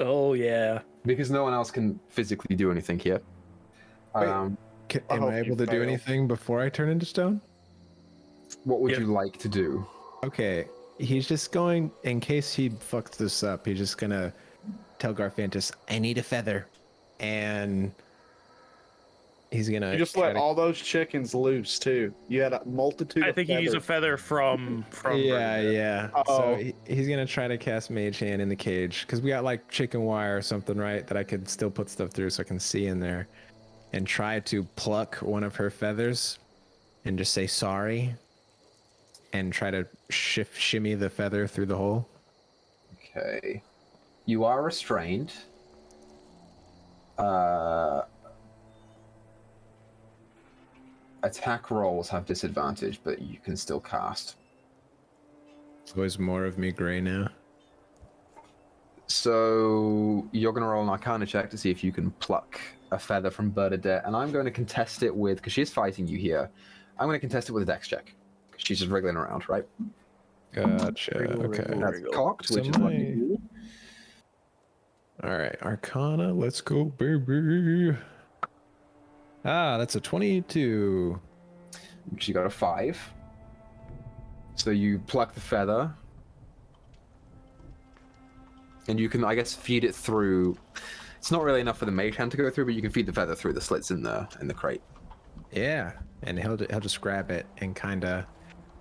Oh yeah. because no one else can physically do anything here. Wait. Um, Am hope I you able to do fail. anything before I turn into stone? what would Yeah. you like to do? Okay, he's just going, in case he fucks this up, he's just gonna tell Garfantis, I need a feather. And he's gonna You just try let to- all those chickens loose too. You had a multitude. I of think he needs a feathers. feather from. Yeah, Bernadette. yeah. Oh. So he's gonna try to cast Mage Hand in the cage because we got like chicken wire or something, right? That I could still put stuff through so I can see in there, and try to pluck one of her feathers, and just say sorry, and try to shimmy the feather through the hole. Okay. You are restrained. Attack rolls have disadvantage, but you can still cast. Always more of me gray now. So you're going to roll an Arcana check to see if you can pluck a feather from Bernadette, and I'm going to contest it with, because she's fighting you here, I'm going to contest it with a dex check. 'Cause she's just wriggling around, right? Gotcha. Wriggle, Okay. wriggle. That's cocked, which So is what my- you do. All right, Arcana. Let's go, baby. Ah, that's a 22. She got a 5. So you pluck the feather. And you can, I guess, feed it through. It's not really enough for the mage hand to go through, but you can feed the feather through the slits in the crate. Yeah, and he'll just grab it and kind of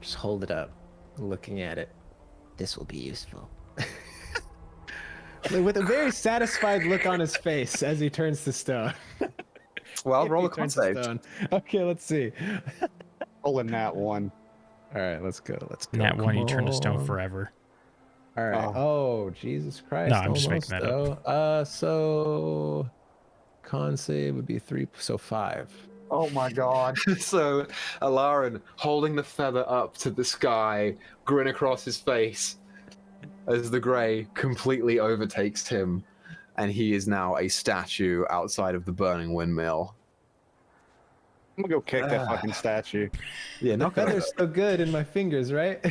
Just hold it up, looking at it. This will be useful. with a very satisfied look on his face as he turns to stone. Well, If roll he a con turns to save. stone. Okay, let's see. Rolling that one. All right, let's go. Let's go. That one, you Come turn to stone on. forever. All right. Oh, Jesus Christ. No, I'm just making that up. up. So con save would be 3, so 5. Oh my god. So, Alarin holding the feather up to the sky, grin across his face as the grey completely overtakes him, and he is now a statue outside of the burning windmill. I'm gonna go kick that fucking statue. Yeah, The not gonna feather's so good in my fingers, right?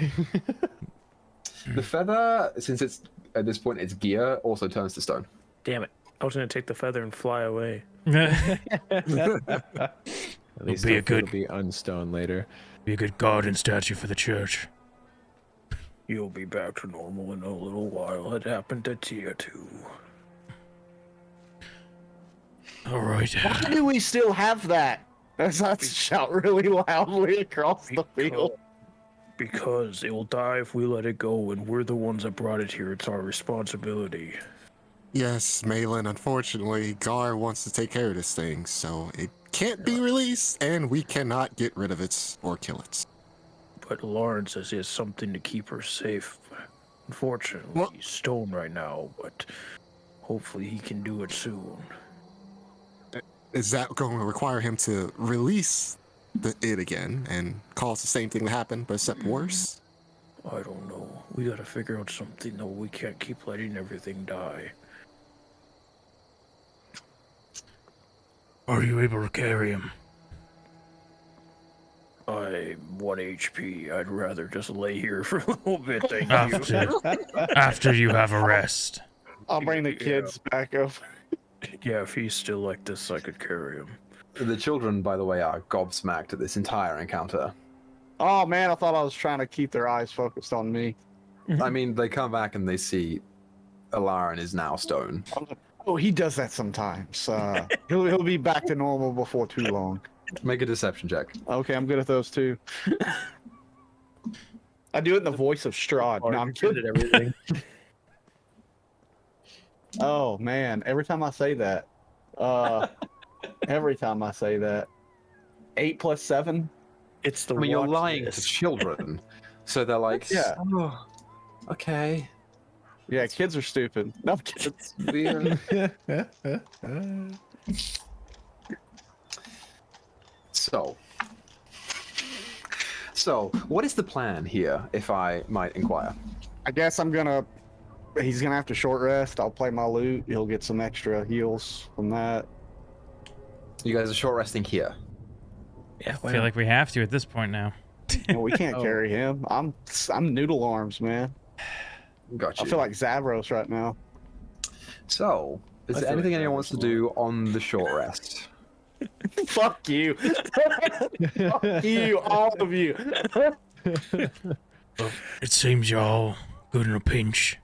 The feather, since it's at this point it's gear, also turns to stone. Damn it! I was gonna take the feather and fly away. At least be a it'll good- be unstone later. Be a good garden statue for the church. You'll be back to normal in a little while. It happened to Tia too. All right. Why do we still have that? That's not to shout really loudly across the field. Because it will die if we let it go, and we're the ones that brought it here. It's our responsibility. Yes, Malin, unfortunately, Gar wants to take care of this thing, so it can't be released, and we cannot get rid of it or kill it. But Lauren says he has something to keep her safe. Unfortunately, Well- he's stoned right now, but hopefully he can do it soon. Is that going to require him to release it again and cause the same thing to happen, but except worse? I don't know. We gotta figure out something, though. We can't keep letting everything die. Are you able to carry him? I'm 1 HP. I'd rather just lay here for a little bit, thank you. After you have a rest. I'll bring the Yeah. kids back over. Yeah, if he's still like this, I could carry him. The children, by the way, are gobsmacked at this entire encounter. Oh man, I thought I was trying to keep their eyes focused on me. I mean, they come back and they see Alarin is now stone. Oh, he does that sometimes. He'll be back to normal before too long. Make a deception check. Okay, I'm good at those too. I do it in the voice of Strahd. No, I'm kidding. Everything. Oh man, every time I say that, every time I say that, 8 plus 7. It's the. I mean, you're watch lying this. to children, so they're like, Yeah. oh, okay. Yeah, kids are stupid. No, I'm kidding. It's weird. So, what is the plan here, if I might inquire? I guess he's gonna have to short rest. I'll play my loot. He'll get some extra heals from that. You guys are short resting here. Yeah, I feel like we have to at this point now. Well, we can't carry him. I'm noodle arms, man. Got you. I feel like Zavros right now. So, is I there feel anything like anyone that wants to was do on the short rest? Fuck you. Fuck you, all of you. It seems y'all good in a pinch.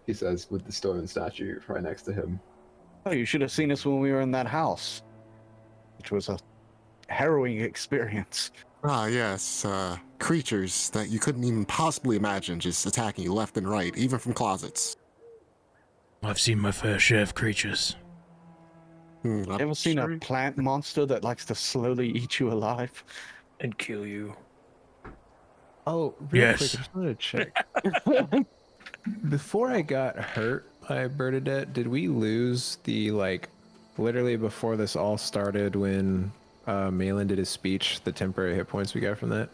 He says, with the stone statue right next to him. Oh, you should have seen us when we were in that house, which was a harrowing experience. Ah, yes. Creatures that you couldn't even possibly imagine just attacking you left and right, even from closets. I've seen my fair share of creatures. I'm Ever seen sure- a plant monster that likes to slowly eat you alive? and kill you. Oh, real Yes. quick, I just wanted to check. Before I got hurt by Bernadette, did we lose the, like, literally before this all started when Malin did his speech, the temporary hit points we got from that?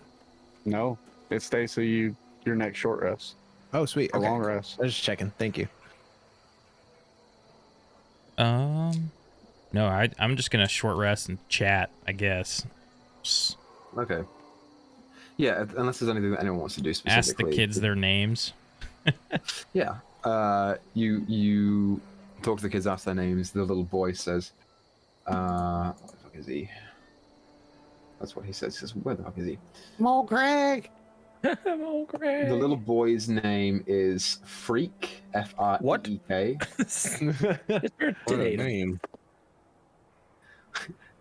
No, it stays so your next short rest Oh, sweet. or Okay. long rest. I was just checking. Thank you. No, I'm just gonna short rest and chat, I guess. Just Okay. Yeah, unless there's anything that anyone wants to do specifically. ask the kids their names. Yeah. You talk to the kids, ask their names. The little boy says, what the fuck is he? That's what he says. He says, where the fuck is he? Small Greg. Oh, great. The little boy's name is Freak. F-R-E-E-K. It's your What a date. name.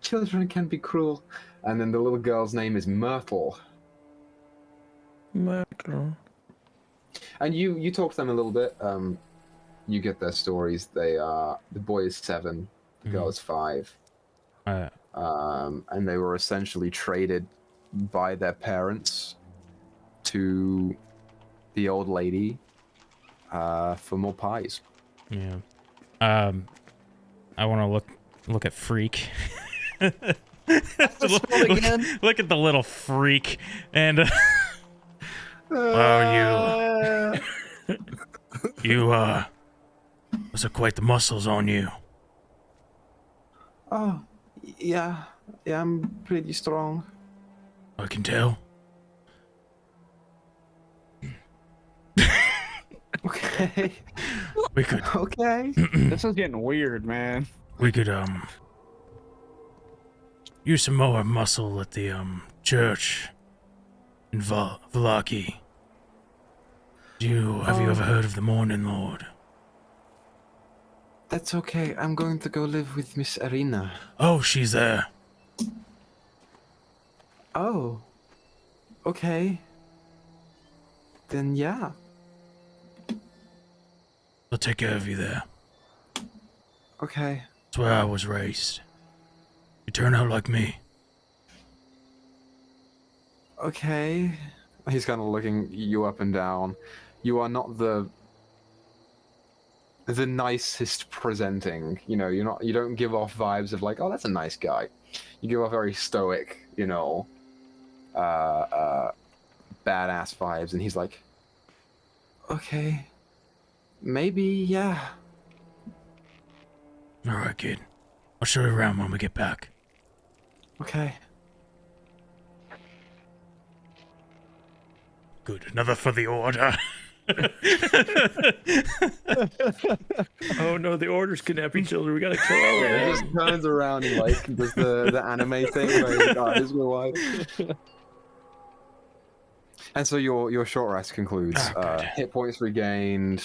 Children can be cruel. And then the little girl's name is Myrtle. Myrtle. And you talk to them a little bit. You get their stories. They are the boy is 7, the girl is 5. And they were essentially traded by their parents to the old lady for more pies. Yeah. I want to look at Freak. Look at the little freak and wow, you those are quite the muscles on you. Oh, yeah, I'm pretty strong. I can tell. Okay. We could Okay. This is getting weird, man. use some more muscle at the church in Vallaki. Have you ever heard of the Morning Lord? That's okay. I'm going to go live with Miss Arena. Oh, she's there. Oh. Okay. Then yeah. I'll take care of you there. Okay. That's where I was raised. You turn out like me. Okay. He's kind of looking you up and down. You are not the nicest presenting. You know, you don't give off vibes of like, oh, that's a nice guy. You give off very stoic, badass vibes, and he's like, okay, maybe, yeah. All right, kid. I'll show you around when we get back. Okay. Good. Another for the order. Oh no, the order's kidnapping children. We gotta kill all of He them. just turns around and like does the anime thing where his eyes go wide. And so your short rest concludes. Ah, good. Hit points regained,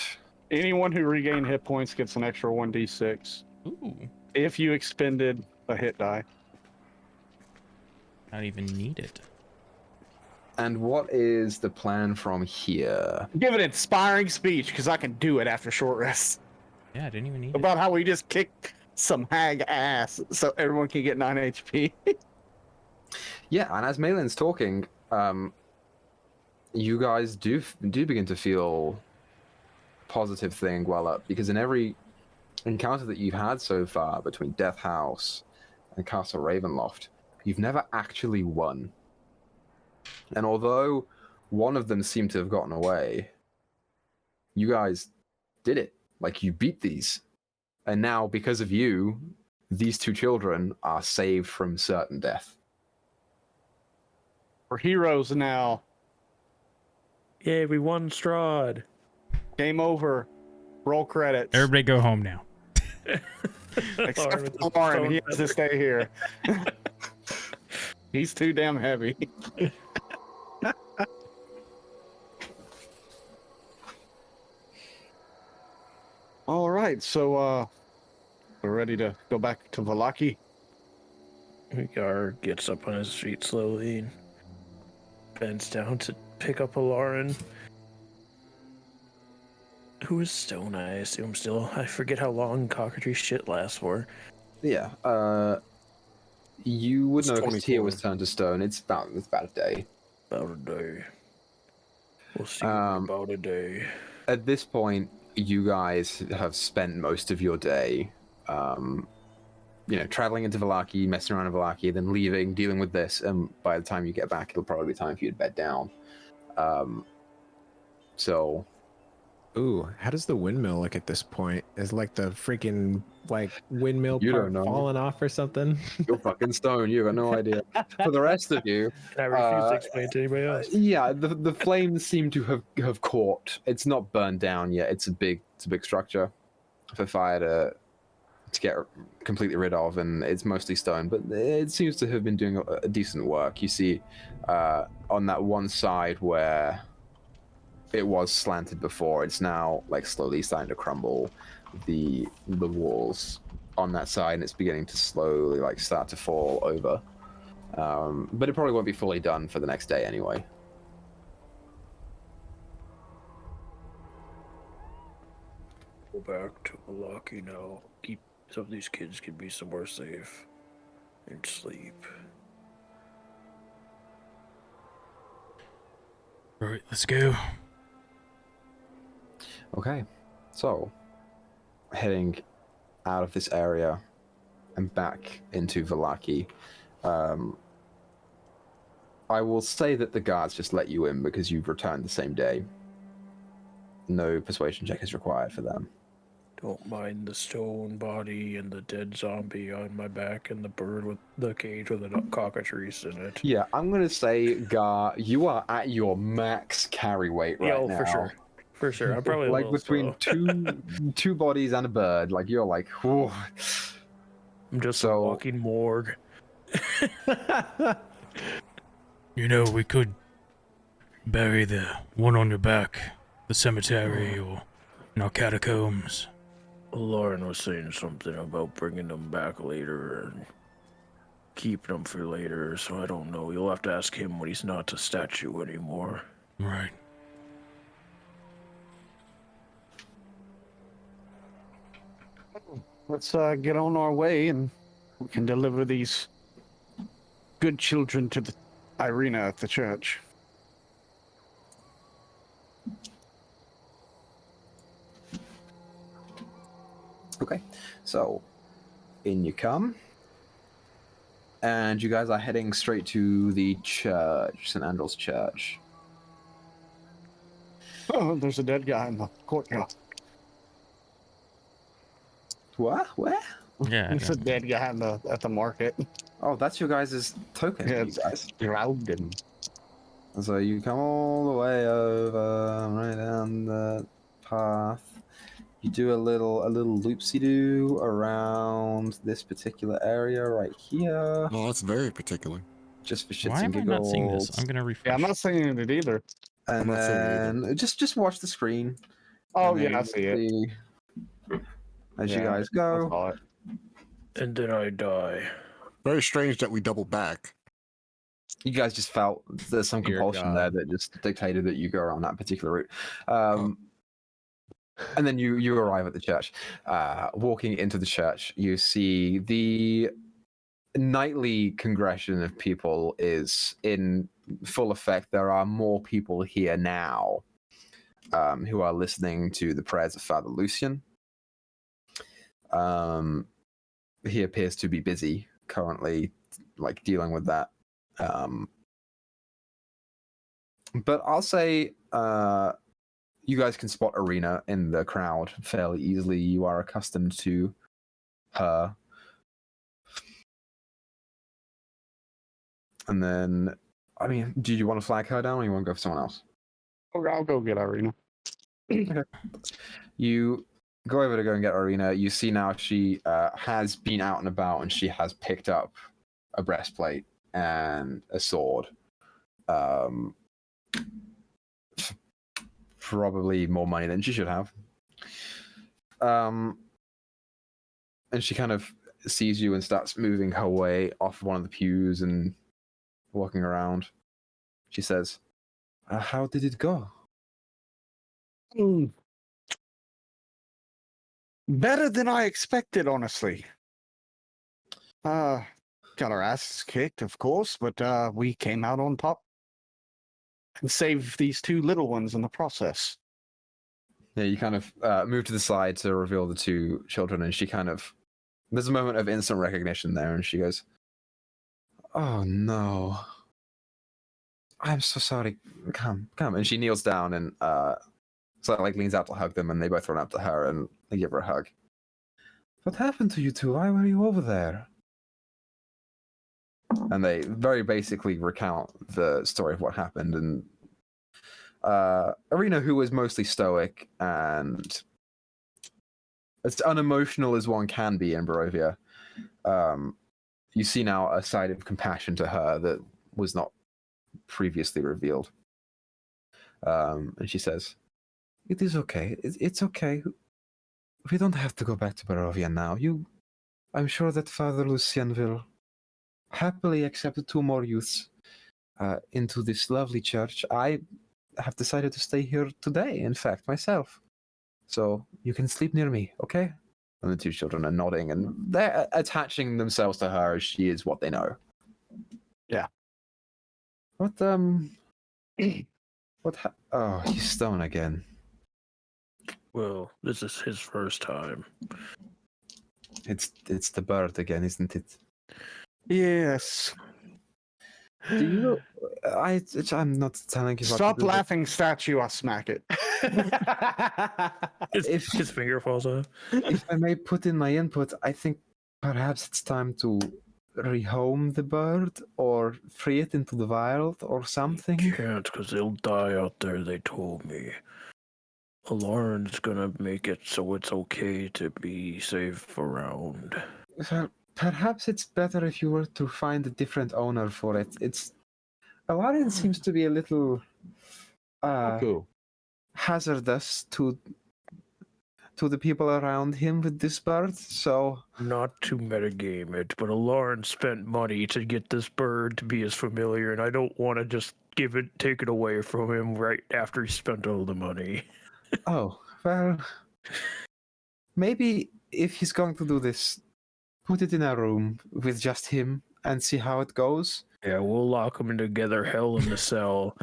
Anyone who regained hit points gets an extra 1d6 Ooh, if you expended a hit die. not even need it. And what is the plan from here? Give an inspiring speech because I can do it after short rest. Yeah, I didn't even need it. About how we just kick some hag ass so everyone can get 9 HP. Yeah, and as Malin's talking, you guys do begin to feel positive thing well up, because in every encounter that you've had so far between Death House and Castle Ravenloft, you've never actually won. And although one of them seemed to have gotten away, you guys did it. Like, you beat these. And now, because of you, these two children are saved from certain death. We're heroes now. Yeah, we won Strahd. Game over. Roll credits. Everybody go home now. Except for Lauren, he has to stay here. He's too damn heavy. All right, so we're ready to go back to Vallaki. Gar gets up on his feet slowly and bends down to pick up Alarin, who is stone, I assume still. I forget how long cockatrice shit lasts for. Yeah, you would It's know because Tia 24. was turned to stone. It's about a day. About a day. We'll see about a day. At this point, you guys have spent most of your day, traveling into Vallaki, messing around in Vallaki, then leaving, dealing with this, and by the time you get back, it'll probably be time for you to bed down. So... Ooh, how does the windmill look at this point? Is like the freaking windmill You part don't know. falling off or something? You're fucking stoned. You got no idea. For the rest of you, I refuse to explain to anybody else. yeah, the flames seem to have caught. It's not burned down yet. It's a big structure for fire to get completely rid of, and it's mostly stone. But it seems to have been doing a decent work. You see, on that one side where it was slanted before, it's now slowly starting to crumble. The walls on that side, and it's beginning to slowly start to fall over. But it probably won't be fully done for the next day anyway. Go back to Vallaki now. Keep some of these kids can be somewhere safe and sleep. All right, let's go. Okay, so heading out of this area and back into Vallaki. I will say that the guards just let you in because you've returned the same day. No persuasion check is required for them. Don't mind the stone body and the dead zombie on my back and the bird with the cage with a cockatrice in it. Yeah, I'm gonna say, Gar, you are at your max carry weight right now. For sure. For sure. I'm probably a little between slow. two bodies and a bird. You're whew. I'm just a walking morgue. We could bury the one on your back, the cemetery, or in our catacombs. Lauren was saying something about bringing them back later and keeping them for later, so I don't know. You'll have to ask him when he's not a statue anymore. Right. Let's get on our way, and we can deliver these good children to the Irina at the church. Okay, so in you come, and you guys are heading straight to the church, St. Andrew's Church. Oh, there's a dead guy in the courtyard. What? Where? Yeah. There's a dead guy at the market. Oh, that's your guys' token. Yeah, you guys. Drowden. So you come all the way over, right down the path. You do a little loopsy-doo around this particular area right here, Oh, that's very particular. just for shits Why and am I not seeing giggles. this? I'm gonna refresh. Yeah, I'm not saying it either. And I'm not saying it then just watch the screen. Oh And then yeah, I see it. As you Yeah, guys I go, saw it. And then I die. Very strange that we doubled back. you guys just felt there's some Dear compulsion God. there that just dictated that you go around that particular route. And then you arrive at the church. Walking into the church, you see the nightly congregation of people is in full effect. There are more people here now who are listening to the prayers of Father Lucian. He appears to be busy currently, like dealing with that. But I'll say you guys can spot Arena in the crowd fairly easily. You are accustomed to her. And then, I mean, do you want to flag her down or you want to go for someone else? I'll go get Irina. Okay. You go over to go and get Arena. You see now she has been out and about and she has picked up a breastplate and a sword. Probably more money than she should have. And she kind of sees you and starts moving her way off one of the pews and walking around. She says, how did it go? Better than I expected, honestly. Got our asses kicked, of course, but we came out on top and saved these two little ones in the process. Yeah, you kind of move to the side to reveal the two children, and she kind of... There's a moment of instant recognition there, and she goes, oh, no. I'm so sorry. Come. And she kneels down and leans out to hug them, and they both run up to her, and they give her a hug. What happened to you two? Why were you over there? And they very basically recount the story of what happened, and Arena, who was mostly stoic and as unemotional as one can be in Barovia, you see now a side of compassion to her that was not previously revealed. And she says, it is okay. It's okay. We don't have to go back to Barovia now. I'm sure that Father Lucian will happily accept 2 more youths into this lovely church. I have decided to stay here today, in fact, myself. So you can sleep near me, okay? And the two children are nodding, and they're attaching themselves to her as she is what they know. Yeah. What, oh, he's stoned again. Well, this is his first time. It's the bird again, isn't it? Yes. Do you... I'm not telling you what Stop to do, laughing, statue. I'll smack it. His finger falls off. If I may put in my input, I think perhaps it's time to rehome the bird or free it into the wild or something. Can't, because they'll die out there, they told me. Lauren's gonna make it so it's okay to be safe around. Well, perhaps it's better if you were to find a different owner for it. Alarin seems to be a little hazardous to the people around him with this bird, so... Not to metagame it, but Lauren spent money to get this bird to be his familiar, and I don't want to just take it away from him right after he spent all the money. Oh, well... Maybe if he's going to do this, put it in a room with just him and see how it goes. Yeah, we'll lock them together, hell in the cell.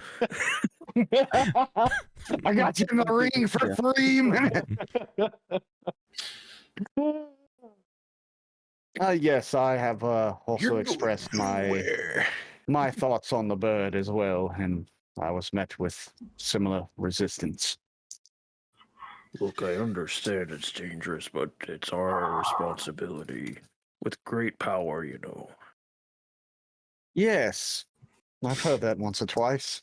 I got you in the ring for 3 minutes. Yes, I have also expressed my thoughts on the bird as well, and I was met with similar resistance. Look, I understand it's dangerous, but it's our responsibility. With great power, you know. Yes, I've heard that once or twice.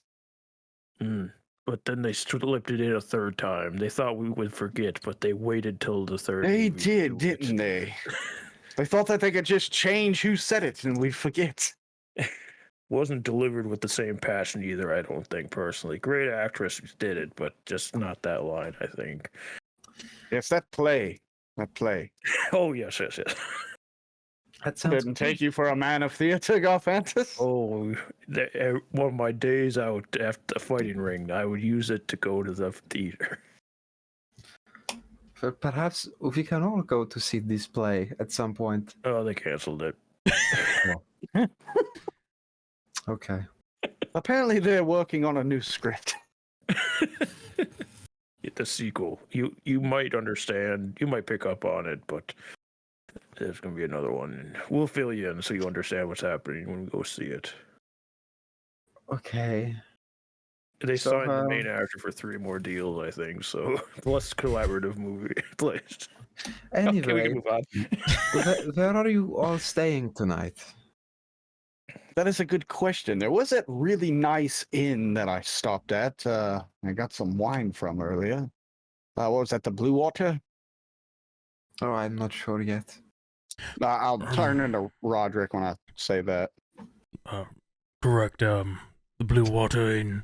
But then they slipped it in a third time. They thought we would forget, but they waited till the third. They did, didn't they? They thought that they could just change who said it and we'd forget. wasn't delivered with the same passion either. I don't think personally. Great actress did it, but just not that line. I think. Yes, that play. That play. Oh yes. That sounds Didn't take you for a man of theater, Garfantis? Oh, one of my days out after the fighting ring, I would use it to go to the theater. But perhaps we can all go to see this play at some point. Oh, they canceled it. Okay. Apparently they're working on a new script. The sequel. You might understand. You might pick up on it, but there's gonna be another one, and we'll fill you in so you understand what's happening when we go see it. Okay. They signed the main actor for 3 more deals, I think. So less collaborative movie, please. Anyway, Okay, we can move on. where are you all staying tonight? That is a good question. There was that really nice inn that I stopped at. I got some wine from earlier. What was that, the Blue Water? Oh, I'm not sure yet. I'll turn into Roderick when I say that. Correct. The Blue Water Inn.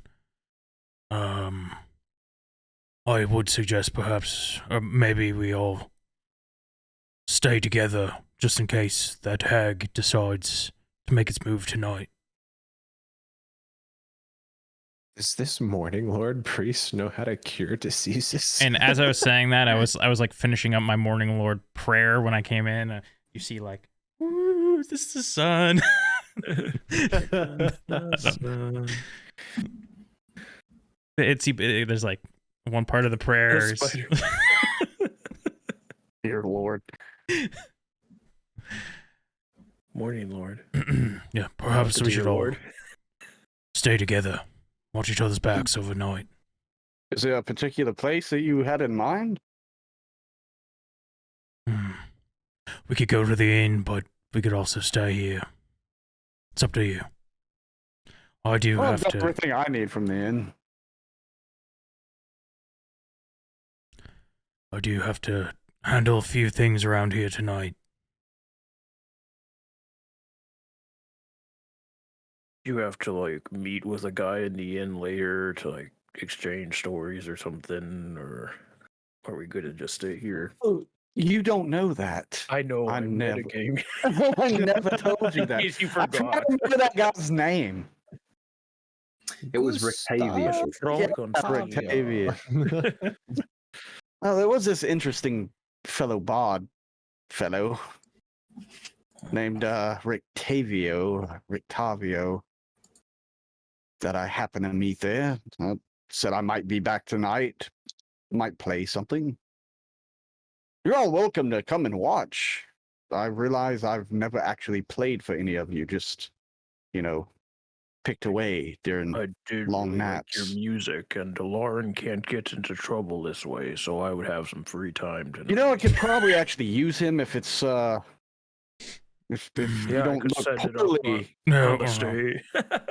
I would suggest perhaps, maybe we all stay together just in case that hag decides to make its move tonight. Does this Morning Lord priest know how to cure diseases? And as I was saying that, I was like finishing up my Morning Lord prayer when I came in. You see, like, "Ooh, this is the sun." There's like one part of the prayer is Dear Lord. Morning, Lord. yeah, perhaps we Dear should all Lord. stay together, watch each other's backs overnight. Is there a particular place that you had in mind? We could go to the inn, but we could also stay here. It's up to you. I do Well, have I've got to. everything I need from the inn. I do have to handle a few things around here tonight. You have to like meet with a guy in the inn later to like exchange stories or something, or are we good to just stay here? Oh, you don't know that. I know. I I'm never- metagaming. I never told you that. You I forgot. remember that guy's name. It was Rictavia. Rictavia. Well, there was this interesting fellow bard named Rictavio that I happened to meet there. Said I might be back tonight, might play something. You're all welcome to come and watch. I realize I've never actually played for any of you, just, picked away during I did long really naps. like your music, and Lauren can't get into trouble this way, so I would have some free time tonight. I could probably actually use him if it's if you I don't could look set it up poorly. on the stay.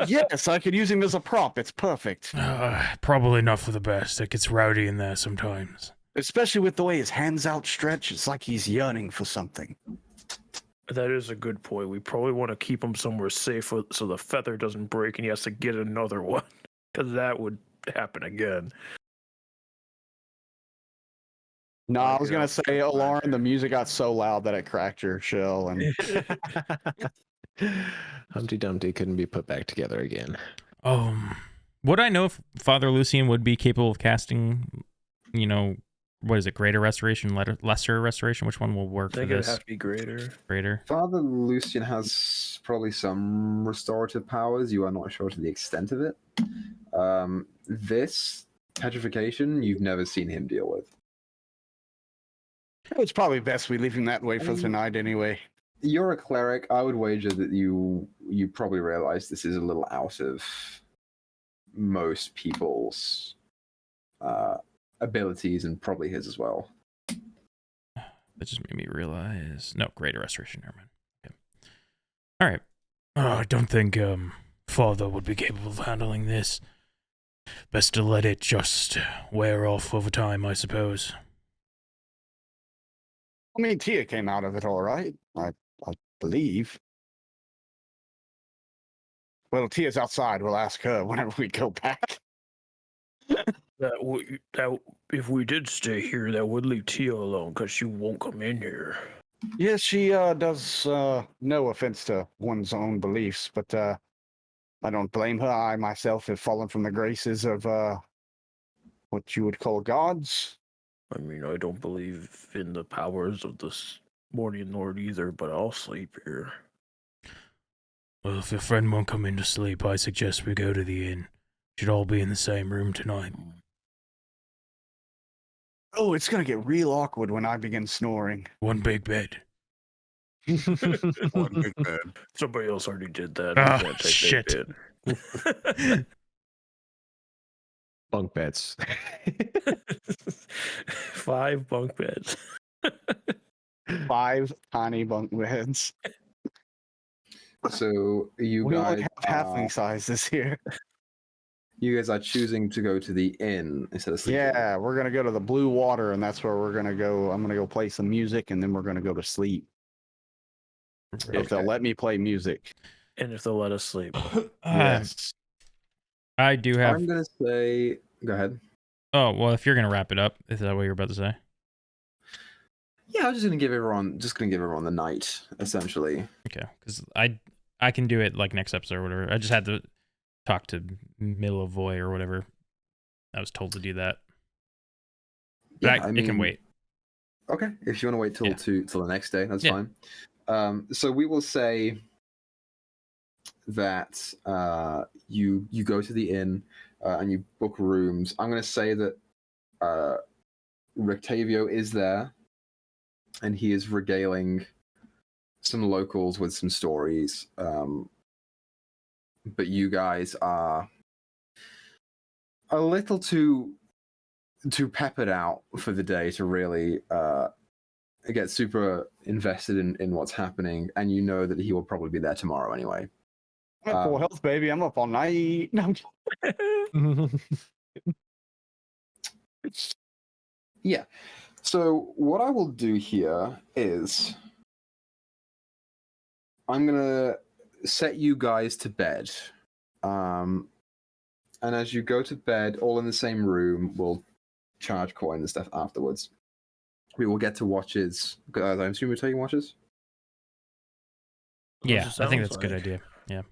Yes, I could use him as a prop. It's perfect. Probably not for the best. It gets rowdy in there sometimes. Especially with the way his hands outstretched. It's like he's yearning for something. That is a good point. We probably want to keep him somewhere safe so the feather doesn't break and he has to get another one, because that would happen again. No, I was gonna say, Lauren, the music got so loud that it cracked your shell, and Humpty Dumpty couldn't be put back together again. Would I know if Father Lucian would be capable of casting, what is it, greater restoration, lesser restoration? Which one will work I think for it'd this? have to be greater. Greater. Father Lucian has probably some restorative powers. You are not sure to the extent of it. This petrification, you've never seen him deal with. it's probably best we leave him that way for tonight anyway. You're a cleric. I would wager that you probably realize this is a little out of most people's abilities, and probably his as well. That just made me realize. No, greater restoration. Never mind. Okay. All right. I don't think Father would be capable of handling this. Best to let it just wear off over time, I suppose. I mean, Tia came out of it all right, I believe. Well, Tia's outside. We'll ask her whenever we go back. That if we did stay here, that would leave Tia alone because she won't come in here. Yes, she does. No offense to one's own beliefs, but I don't blame her. I myself have fallen from the graces of what you would call gods. I mean, I don't believe in the powers of this Morning Lord either, but I'll sleep here. Well, if your friend won't come in to sleep, I suggest we go to the inn. Should all be in the same room tonight. Oh, it's gonna get real awkward when I begin snoring. One big bed. One big bed. Somebody else already did that. Ah, I can't take shit. that bid. Bunk beds. 5 bunk beds. 5 tiny bunk beds. So you We guys, only have halfling sizes here. you guys are choosing to go to the inn instead of sleeping. Yeah, we're gonna go to the Blue Water, and that's where we're gonna go. I'm gonna go play some music, and then we're gonna go to sleep. If they'll let me play music. And if they'll let us sleep. Yes. I do have. I'm gonna say, go ahead. Oh well, if you're gonna wrap it up, is that what you're about to say? Yeah, I'm just gonna give everyone the night essentially. Okay, because I can do it like next episode or whatever. I just had to talk to Milavoy or whatever. I was told to do that. But Yeah, it can wait. Okay, if you want to wait till the next day, that's Yeah. fine. So we will say that you go to the inn and you book rooms. I'm going to say that Rictavio is there, and he is regaling some locals with some stories. But you guys are a little too peppered out for the day to really get super invested in what's happening, and you know that he will probably be there tomorrow anyway. I'm at full health, baby. I'm up all night. No, Yeah. So what I will do here is I'm gonna set you guys to bed. And as you go to bed, all in the same room, we'll charge coin and stuff afterwards. We will get to watches. I'm assuming we're taking watches? Yeah, I think that's a good idea. Yeah.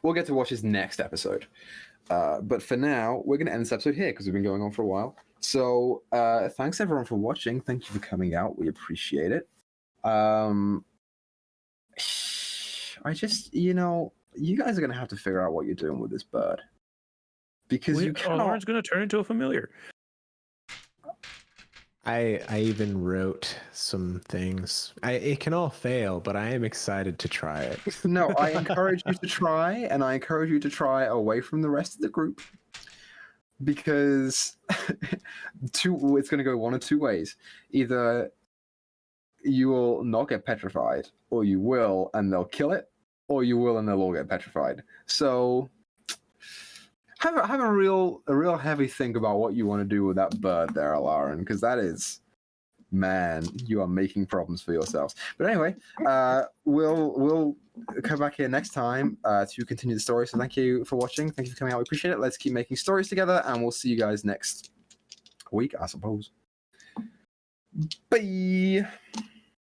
We'll get to watches next episode. But for now, we're going to end this episode here because we've been going on for a while. So thanks everyone for watching. Thank you for coming out. We appreciate it. I just, you guys are going to have to figure out what you're doing with this bird. Because you cannot... Lauren's going to turn into a familiar. I even wrote some things. It can all fail, but I am excited to try it. No, I encourage you to try, and I encourage you to try away from the rest of the group. Because it's going to go one of two ways. Either you will not get petrified, or you will, and they'll kill it, or you will, and they'll all get petrified. So... Have a real heavy think about what you want to do with that bird there, Alarin, because that is, man, you are making problems for yourselves. But anyway, we'll come back here next time to continue the story. So thank you for watching. Thank you for coming out. We appreciate it. Let's keep making stories together, and we'll see you guys next week, I suppose. Bye.